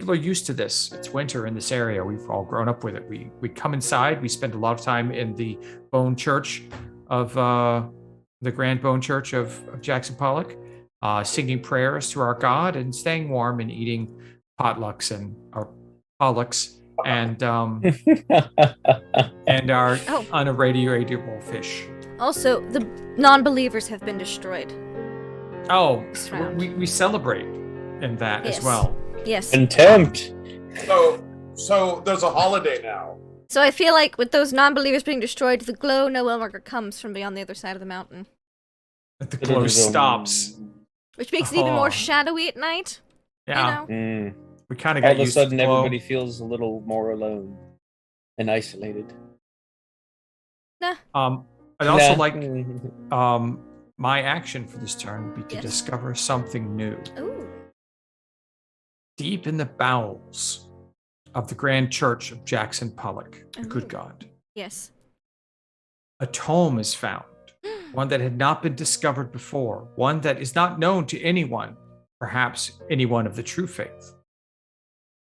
are used to this. It's winter in this area. We've all grown up with it. We come inside. We spend a lot of time in the bone church of the Grand Bone Church of Jackson Pollock, singing prayers to our God and staying warm and eating pollocks and our and our unirradiatable fish. Also, the non-believers have been destroyed. Oh, This round. we celebrate in that as Yes. well. Yes. Contempt. So there's a holiday now. So I feel like with those non-believers being destroyed, the glow no longer comes from beyond the other side of the mountain, The glow stops. which makes it even Oh. more shadowy at night. Yeah, You know? we kind of All got of a used to sudden, the glow. everybody feels a little more alone and isolated. I'd also Nah. like my action for this turn would be to Yes. discover something new. Ooh. Deep in the bowels of the Grand Church of Jackson Pollock, the good Ooh. God, Yes. a tome is found, one that had not been discovered before, one that is not known to anyone, perhaps anyone of the true faith.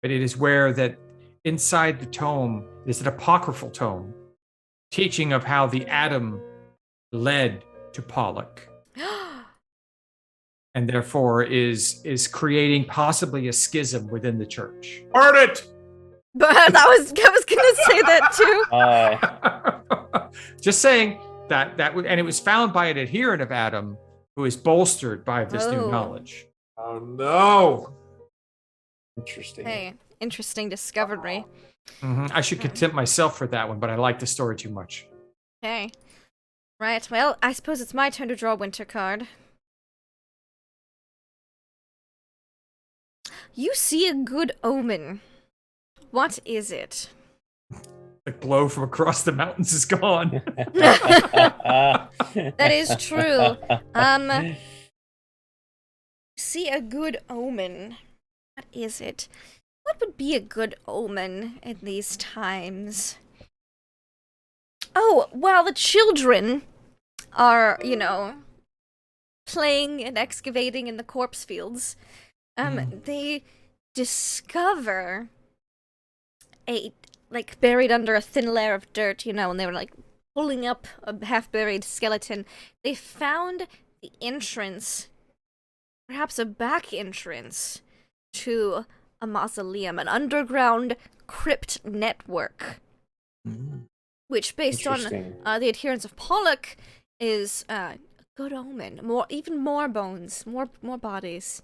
But it is where that inside the tome is an apocryphal tome, teaching of how the atom led to Pollock, and therefore is creating possibly a schism within the church. Burn it! But I was gonna say that too. Just saying and it was found by an adherent of Adam who is bolstered by this new Oh. knowledge. Oh no! Interesting. Hey, interesting discovery. I should contempt myself for that one, but I like the story too much. Okay. Right, well, I suppose it's my turn to draw a winter card. You see a good omen. What is it? The glow from across the mountains is gone. That is true. See a good omen. What is it? What would be a good omen in these times? Oh, while the children are, playing and excavating in the corpse fields, they discover buried under a thin layer of dirt, and they were pulling up a half-buried skeleton. They found the entrance, perhaps a back entrance, to a mausoleum, an underground crypt network, which, based on the adherence of Pollock, is a good omen. Even more bones, more bodies.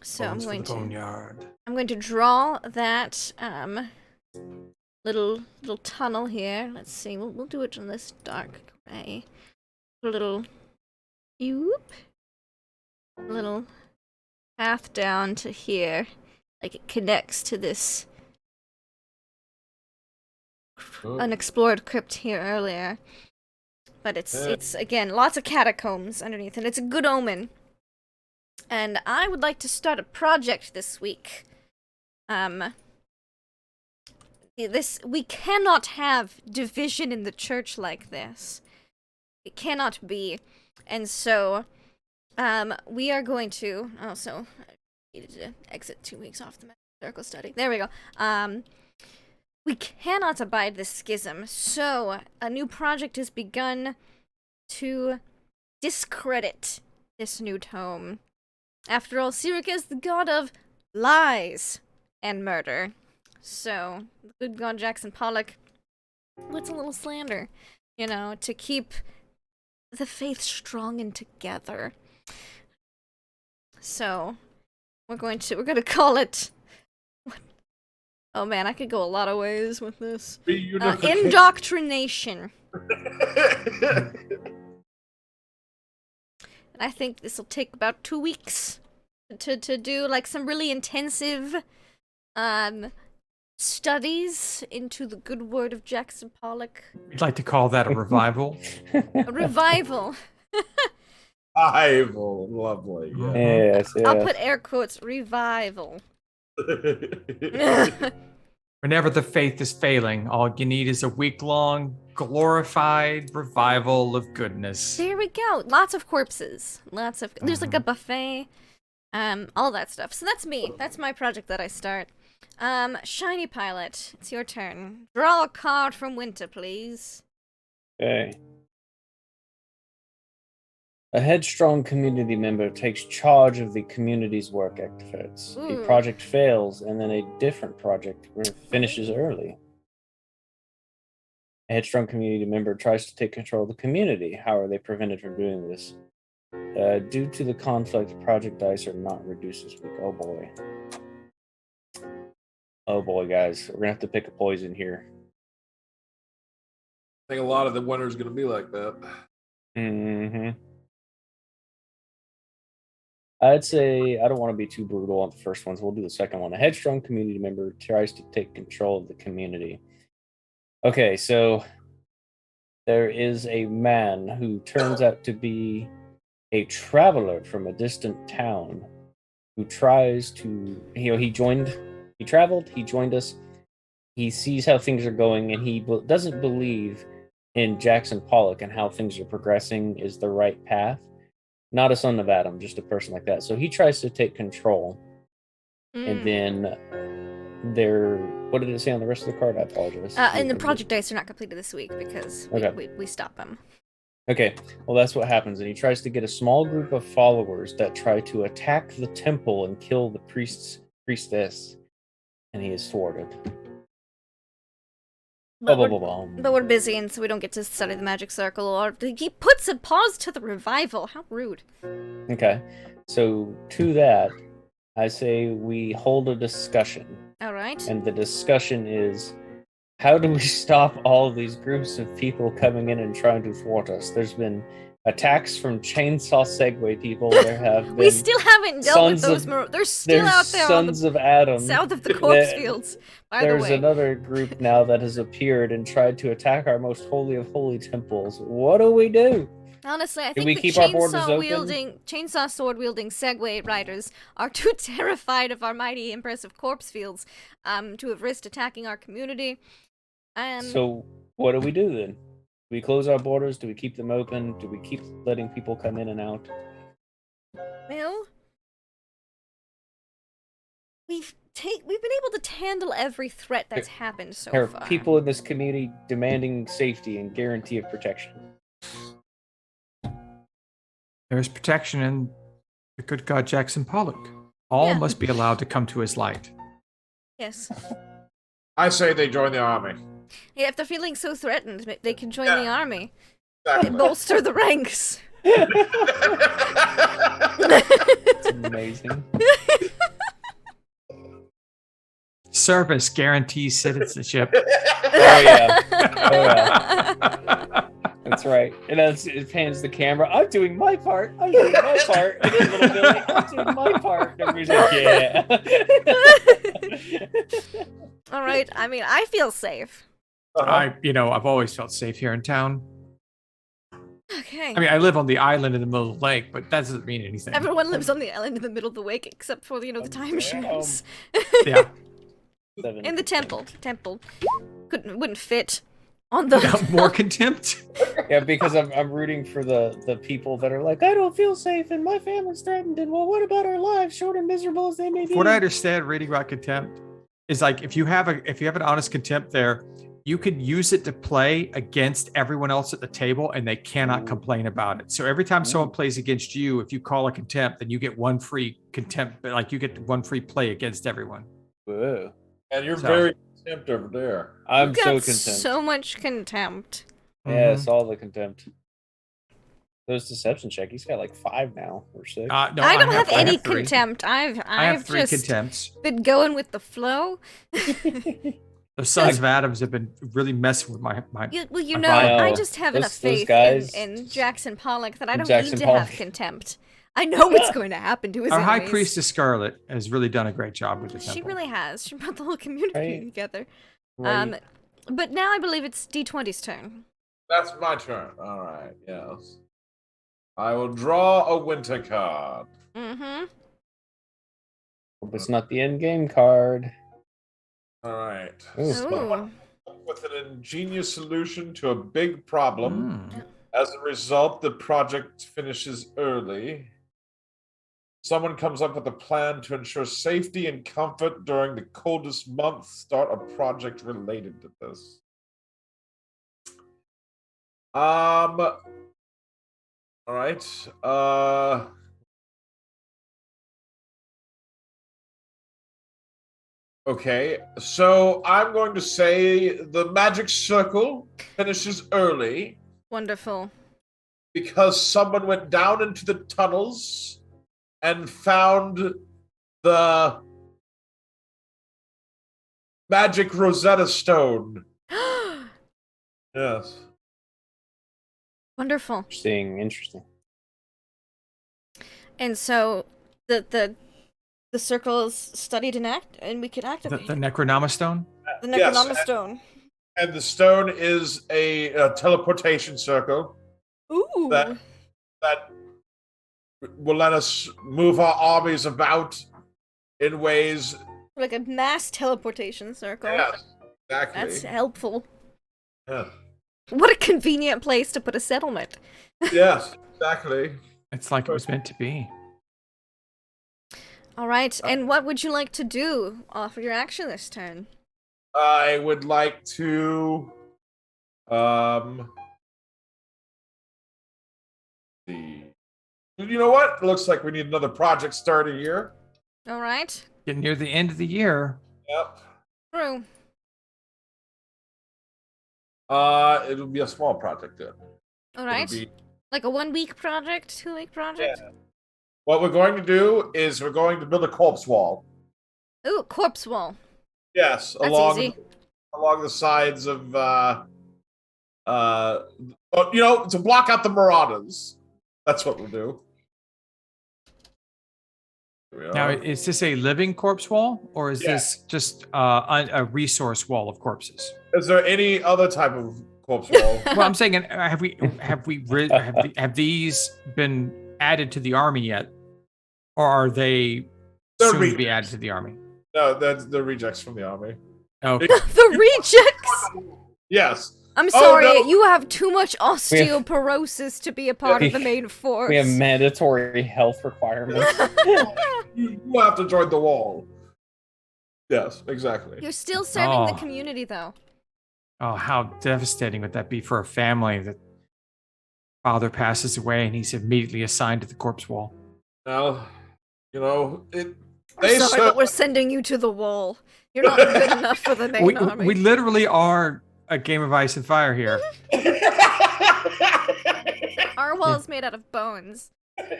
So Bones from the boneyard. I'm going to draw that little tunnel here. Let's see. We'll do it in this dark gray. A little path down to here. It connects to this unexplored crypt here earlier. But it's again lots of catacombs underneath, and it's a good omen. And I would like to start a project this week. We cannot have division in the church like this. It cannot be. And so, we are going to also needed to exit 2 weeks off the circle study. There we go. We cannot abide this schism, so a new project has begun to discredit this new tome. After all, Sirik is the god of lies and murder. So, the good god Jackson Pollock, what's a little slander, to keep the faith strong and together. So, we're going to call it... Oh man, I could go a lot of ways with this. Indoctrination. And I think this will take about 2 weeks to do some really intensive studies into the good word of Jackson Pollock. We'd like to call that a revival. A revival. Revival, lovely. Yeah. Yes. I'll put air quotes, revival. Whenever the faith is failing, all you need is a week-long glorified revival of goodness. There we go. Lots of corpses. There's a buffet. All that stuff. So that's me. That's my project that I start. Shiny Pilot, it's your turn. Draw a card from Winter, please. Okay. A headstrong community member takes charge of the community's work efforts. A project fails, and then a different project finishes early. A headstrong community member tries to take control of the community. How are they prevented from doing this? Due to the conflict, project dice are not reduced this week. Oh boy. Oh boy, guys. We're going to have to pick a poison here. I think a lot of the winter's going to be like that. Mm-hmm. I'd say I don't want to be too brutal on the first one, so we'll do the second one. A headstrong community member tries to take control of the community. Okay, so there is a man who turns out to be a traveler from a distant town who tries to, he traveled, he joined us, he sees how things are going, and he doesn't believe in Jackson Pollock and how things are progressing is the right path. Not a son of Adam, just a person like that. So he tries to take control. And then what did it say on the rest of the card? I apologize. And the project dice are not completed this week because we stopped them. Okay, well that's what happens. And he tries to get a small group of followers that try to attack the temple and kill the priestess. And he is thwarted. But Ba-ba-ba-bum. we're busy, and so we don't get to study the magic circle, or he puts a pause to the revival. How rude. Okay. So to that, I say we hold a discussion. All right. And the discussion is, how do we stop all of these groups of people coming in and trying to thwart us? There's been attacks from chainsaw Segway people. There have been We still haven't dealt with sons those. of- They're still out there on Sons the of Adam. south of the corpse There- fields, by the There's way. another group now that has appeared and tried to attack our most holy of holy temples. What do we do? Honestly, I Do think we the keep our borders open? chainsaw sword wielding Segway riders are too terrified of our mighty impressive corpse fields to have risked attacking our community. So what do we do then? Do we close our borders? Do we keep them open? Do we keep letting people come in and out? Well, we've been able to handle every threat that's happened so There far. are people in this community demanding safety and guarantee of protection. There's protection in the good God Jackson Pollock. All Yeah. must be allowed to come to his light. Yes. I say they join the army. Yeah, if they're feeling so threatened, they can join Yeah. the army. Exactly. Bolster the ranks. It's amazing. Service guarantees citizenship. Oh yeah. Oh yeah. That's right. And as it pans the camera, I'm doing my part. I'm doing my part. And then little Billy, I'm doing my part. And everybody's like, yeah. All right. I mean, I feel safe. I've always felt safe here in town. Okay. I mean, I live on the island in the middle of the lake, but that doesn't mean anything. Everyone lives on the island in the middle of the wake, except for the time machines. Yeah. In the temple. Wouldn't fit on the. More contempt. Yeah, because I'm rooting for the people that are like, I don't feel safe and my family's threatened, and well, what about our lives, short and miserable as they may be? What I understand reading about contempt is like if you have an honest contempt there, you could use it to play against everyone else at the table and they cannot complain about it. So every time someone plays against you, if you call a contempt, then you get one free contempt, but like you get one free play against everyone. Whoa. And you're So- very contempt over there. I'm You've so got content. so much contempt. Yes, all the contempt. Those deception check. He's got like 5 now or 6. No, I don't have any 3. contempt. I have 3 just contempts. been going with the flow. The Sons of Adams have been really messing with my Well, you I know, know. I just have enough Those faith guys- in Jackson Pollock that I don't Jackson need to Pollock. have contempt. I know what's going to happen to his Our High enemies. Priestess Scarlet has really done a great job with the temple. She really has. She brought the whole community Right. together. Right. But now I believe it's D20's turn. That's my turn. All right. Yes. I will draw a winter card. Mm-hmm. Hope it's not the end game card. All right. Ooh. Someone come up with an ingenious solution to a big problem. Mm. As a result, the project finishes early. Someone comes up with a plan to ensure safety and comfort during the coldest month. Start a project related to this. All right. Okay, so I'm going to say the magic circle finishes early Wonderful. because someone went down into the tunnels and found the magic Rosetta Stone. Yes. Wonderful. Interesting. And so the circle is studied and we can The activate Necronomicon? the Yes, Necronomicon. And the stone is a teleportation circle Ooh. that will let us move our armies about in ways. Like a mass teleportation circle. Yes, exactly. That's helpful. Yeah. What a convenient place to put a settlement. Yes, exactly. It's like it was meant to be. All right, and what would you like to do for your action this turn? I would like to see. You know what? It looks like we need another project starter here. All right. Getting near the end of the year. Yep. True. It'll be a small project then. All right. It'll be, Like a 1 week project, 2 week project. what we're going to do is we're going to build a corpse wall. Ooh, corpse wall. Yes, That's easy. along the sides of to block out the marauders. That's what we'll do. Here we Now, are. is this a living corpse wall, or is Yeah. this just a resource wall of corpses? Is there any other type of corpse wall? Well, I'm saying, have these been added to the army yet, or are they They're soon to be added rejects. to the army? No, that's the rejects from the army. Okay. The rejects. Yes. I'm sorry, no. you have too much osteoporosis to be a part of the main force. We have mandatory health requirements. You have to join the wall. Yes, exactly. You're still serving the Oh. community, though. Oh, how devastating would that be for a family that father passes away and he's immediately assigned to the corpse wall? Well, I'm sorry, serve- but we're sending you to the wall. You're not good enough for the main army. We literally are a game of ice and fire here. Our wall is made out of bones.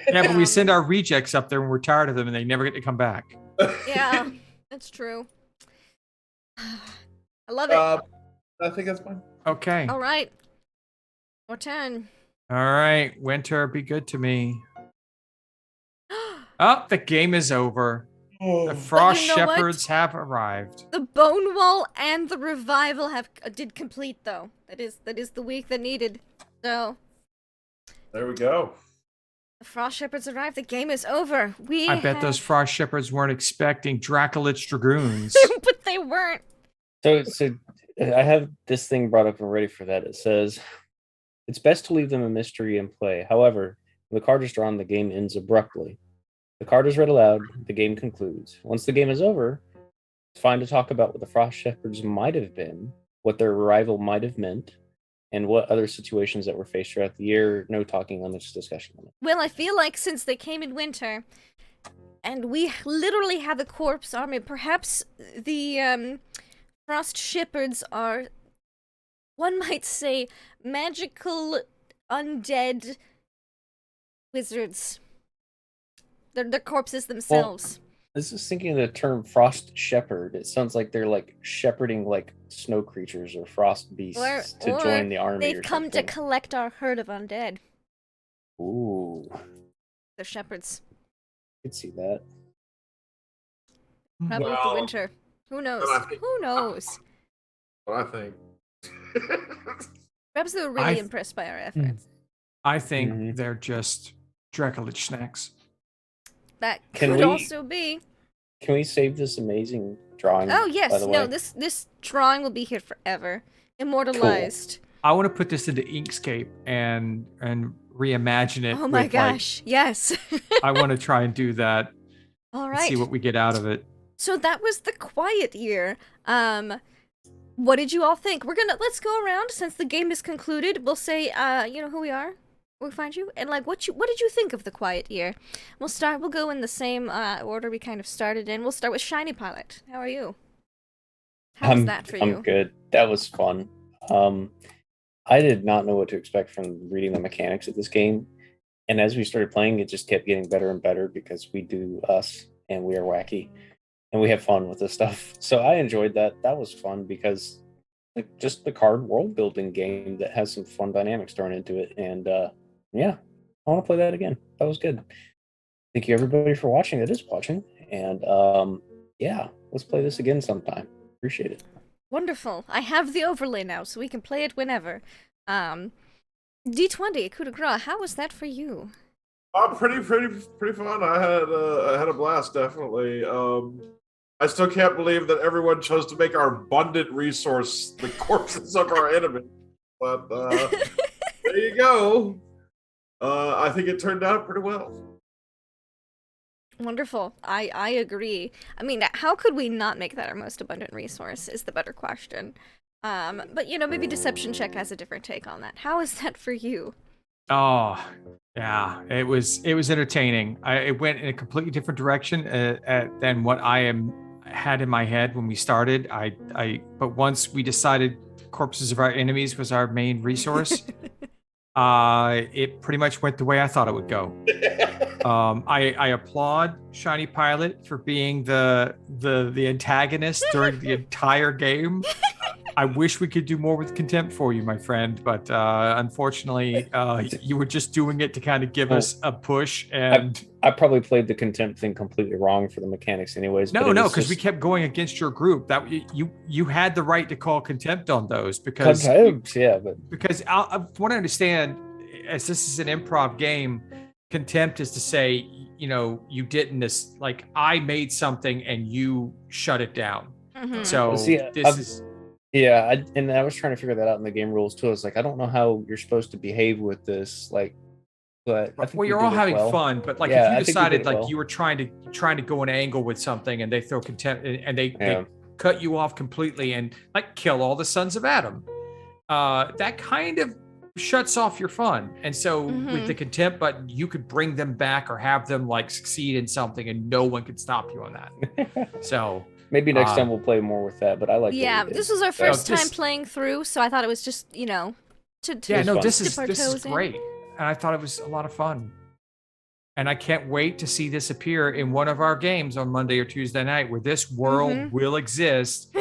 Yeah, but we send our rejects up there when we're tired of them and they never get to come back. Yeah, that's true. I love it. I think that's fine. Okay. All right. Your turn. All right, Winter, be good to me. Oh, the game is over. The Frost you know what? Shepherds have arrived. The bone wall and the revival did complete, though. That is the week that needed. So There we go. the Frost Shepherds arrived. The game is over. I bet those Frost Shepherds weren't expecting Dracolich Dragoons. but they weren't. So I have this thing brought up and ready for that. It says, it's best to leave them a mystery in play. However, when the card is drawn, the game ends abruptly. The card is read aloud, the game concludes. Once the game is over, it's fine to talk about what the Frost Shepherds might have been, what their arrival might have meant, and what other situations that were faced throughout the year. No talking limits, discussion limits. Well, I feel like since they came in winter, and we literally had the corpse army, perhaps the Frost Shepherds are, one might say, magical undead wizards. They're corpses themselves. I was just thinking of the term Frost Shepherd. It sounds like they're like shepherding like snow creatures or frost beasts to or join the army. They've or come to something. collect our herd of undead. Ooh, They're shepherds. I could see that. Travel with the winter. Who knows? I think- Who knows? What I think. Perhaps they were really impressed by our efforts. I think Mhm. they're just Dracolich snacks. That Can could we- also be. Can we save this amazing drawing? Oh yes, by the no. way? This drawing will be here forever, immortalized. I want to put this into Inkscape and reimagine it. Oh my with, gosh, yes. Like, I want to try and do that. All And right. see what we get out of it. So that was the quiet year. What did you all think? Let's go around since the game is concluded. We'll say, you know who we are, where we find you, and like what did you think of the quiet year? We'll go in the same order we kind of started in. We'll start with Shiny Pilot. How are you? How was that for you? I'm good. That was fun. I did not know what to expect from reading the mechanics of this game. And as we started playing, it just kept getting better and better because we do us and we are wacky and we have fun with this stuff. So I enjoyed that. That was fun because like just the card world building game that has some fun dynamics thrown into it. And yeah, I want to play that again. That was good. Thank you everybody for watching that is watching. And yeah, let's play this again sometime. Appreciate it. Wonderful. I have the overlay now, so we can play it whenever. D20, coup de grace, how was that for you? Pretty fun. I had a blast, definitely. I still can't believe that everyone chose to make our abundant resource the corpses of our enemy. But there you go. I think it turned out pretty well. Wonderful. I agree. I mean, how could we not make that our most abundant resource is the better question. But you know, maybe Deception Check has a different take on that. How is that for you? Oh, yeah. It was entertaining. It went in a completely different direction than what I am had in my head when we started. But once we decided corpses of our enemies was our main resource, it pretty much went the way I thought it would go. I applaud Shiny Pilot for being the antagonist during the entire game. I wish we could do more with Contempt for you, my friend, but unfortunately, you were just doing it to kind of give us a push. And I probably played the Contempt thing completely wrong for the mechanics, anyways. No, because we kept going against your group. That you had the right to call Contempt on those because Contempt, yeah, but because from what I understand, as this is an improv game, Contempt is to say, you didn't this, like I made something and you shut it down. Mhm. So this is. Yeah, and I was trying to figure that out in the game rules too. I was like, I don't know how you're supposed to behave with this, like, but I think Well, you're all having fun, but like Yeah, if I you think we decided did like well. you were trying to go an angle with something and they throw Contempt and they cut you off completely and like kill all the sons of Adam, that kind of shuts off your fun. And so with the Contempt button, you could bring them back or have them like succeed in something and no one could stop you on that. So maybe next time we'll play more with that, but I like Yeah, this was our first time this- playing through, so I thought it was just, to yeah, no, this dip our is toes in. great. And I thought it was a lot of fun. And I can't wait to see this appear in one of our games on Monday or Tuesday night where this world will exist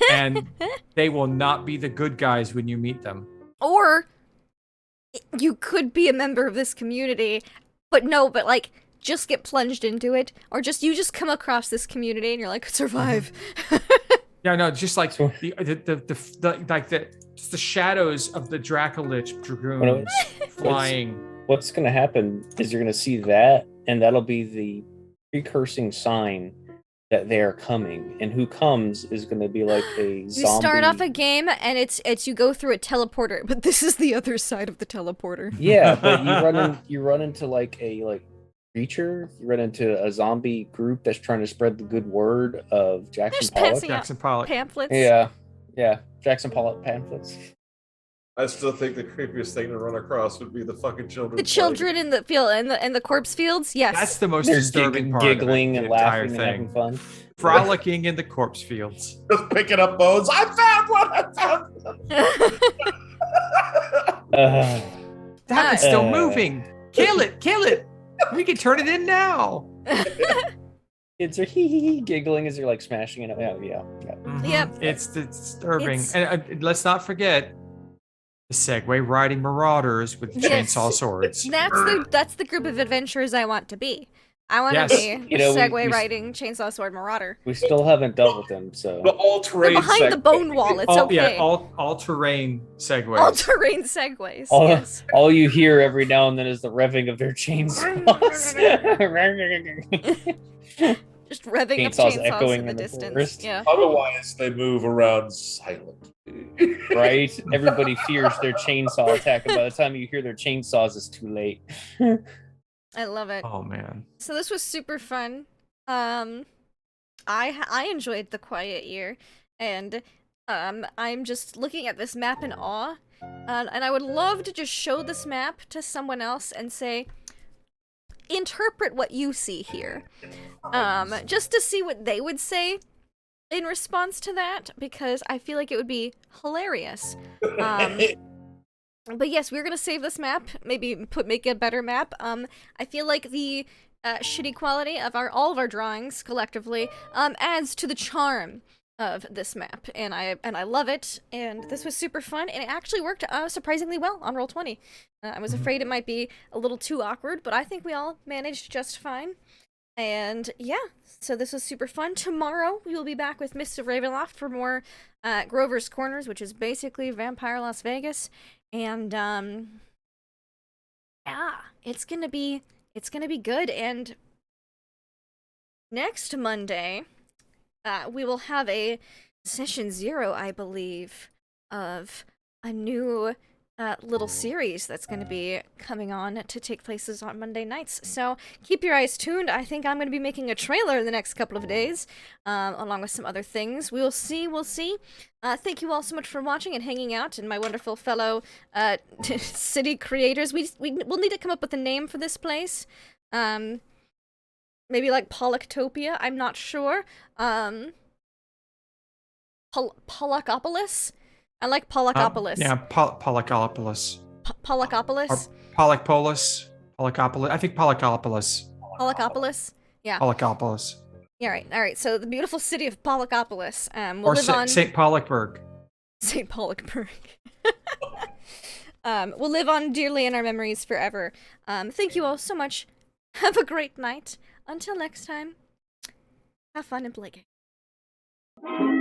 and they will not be the good guys when you meet them. Or you could be a member of this community, but like just get plunged into it, or you just come across this community and you're like, survive. Yeah, no, just like the shadows of the Dracolich dragoons flying. What's going to happen is you're going to see that, and that'll be the precursing sign that they are coming. And who comes is going to be like a zombie. You start off a game and it's you go through a teleporter, but this is the other side of the teleporter. Yeah, but you run into like a creature. You run into a zombie group that's trying to spread the good word of Jackson Just Pollock. passing out Jackson Pollock. pamphlets. Yeah, Jackson Pollock pamphlets. I still think the creepiest thing to run across would be the fucking children. The children in the field in the corpse fields. Yes. That's the most They're disturbing part of it, giggling the and entire laughing and having fun. Frolicking in the corpse fields. Just picking up bones. I found one. I found one. That one's still moving. Kill it. We can turn it in now. Kids are hee giggling as they're like smashing it. Yeah. Yep. It's disturbing. It's- And let's not forget the Segway riding marauders with Yes. chainsaw swords. That's the group of adventurers I want to be. I want Yes. to be You know, a Segway we- riding chainsaw sword marauder. We still haven't dealt with them, so The all-terrain They're behind the segment. bone wall. It's okay. All-terrain Segways. All-terrain segways. all, Yes. all you hear every now and then is the revving of their chainsaws. Just revving up Chainsaws chainsaws echoing in the in the distance. forest. Yeah. Otherwise, they move around silently. Right? Everybody fears their chainsaw attack, and by the time you hear their chainsaws, it's too late. I love it. Oh man. So this was super fun. I enjoyed the quiet year, and I'm just looking at this map in awe, and I would love to just show this map to someone else and say, interpret what you see here, just to see what they would say in response to that, because I feel like it would be hilarious. But yes, we're gonna save this map. Maybe make a better map. I feel like the shitty quality of all of our drawings collectively adds to the charm of this map, and I love it. And this was super fun, and it actually worked surprisingly well on Roll20. I was afraid it might be a little too awkward, but I think we all managed just fine. And yeah, so this was super fun. Tomorrow we will be back with Mists of Ravenloft for more Grover's Corners, which is basically Vampire Las Vegas. And yeah, it's gonna be good. And next Monday, we will have a session 0, I believe, of a new little series that's going to be coming on to take places on Monday nights. So keep your eyes tuned. I think I'm going to be making a trailer in the next couple of days, along with some other things. We'll see. Thank you all so much for watching and hanging out, and my wonderful fellow city creators. We'll need to come up with a name for this place. Maybe like Pollocktopia. I'm not sure. Pollockopolis? I like Pollockopolis. Yeah, Pollockopolis. Pollockopolis? Pollockopolis. Pollockopolis. I think Pollockopolis. Pollockopolis? Yeah. Pollockopolis. Yeah, all right. So the beautiful city of Pollockopolis. We'll Or live on St. Pollockburg. St. Pollockburg. We'll live on dearly in our memories forever. Thank you all so much. Have a great night. Until next time, have fun and play games.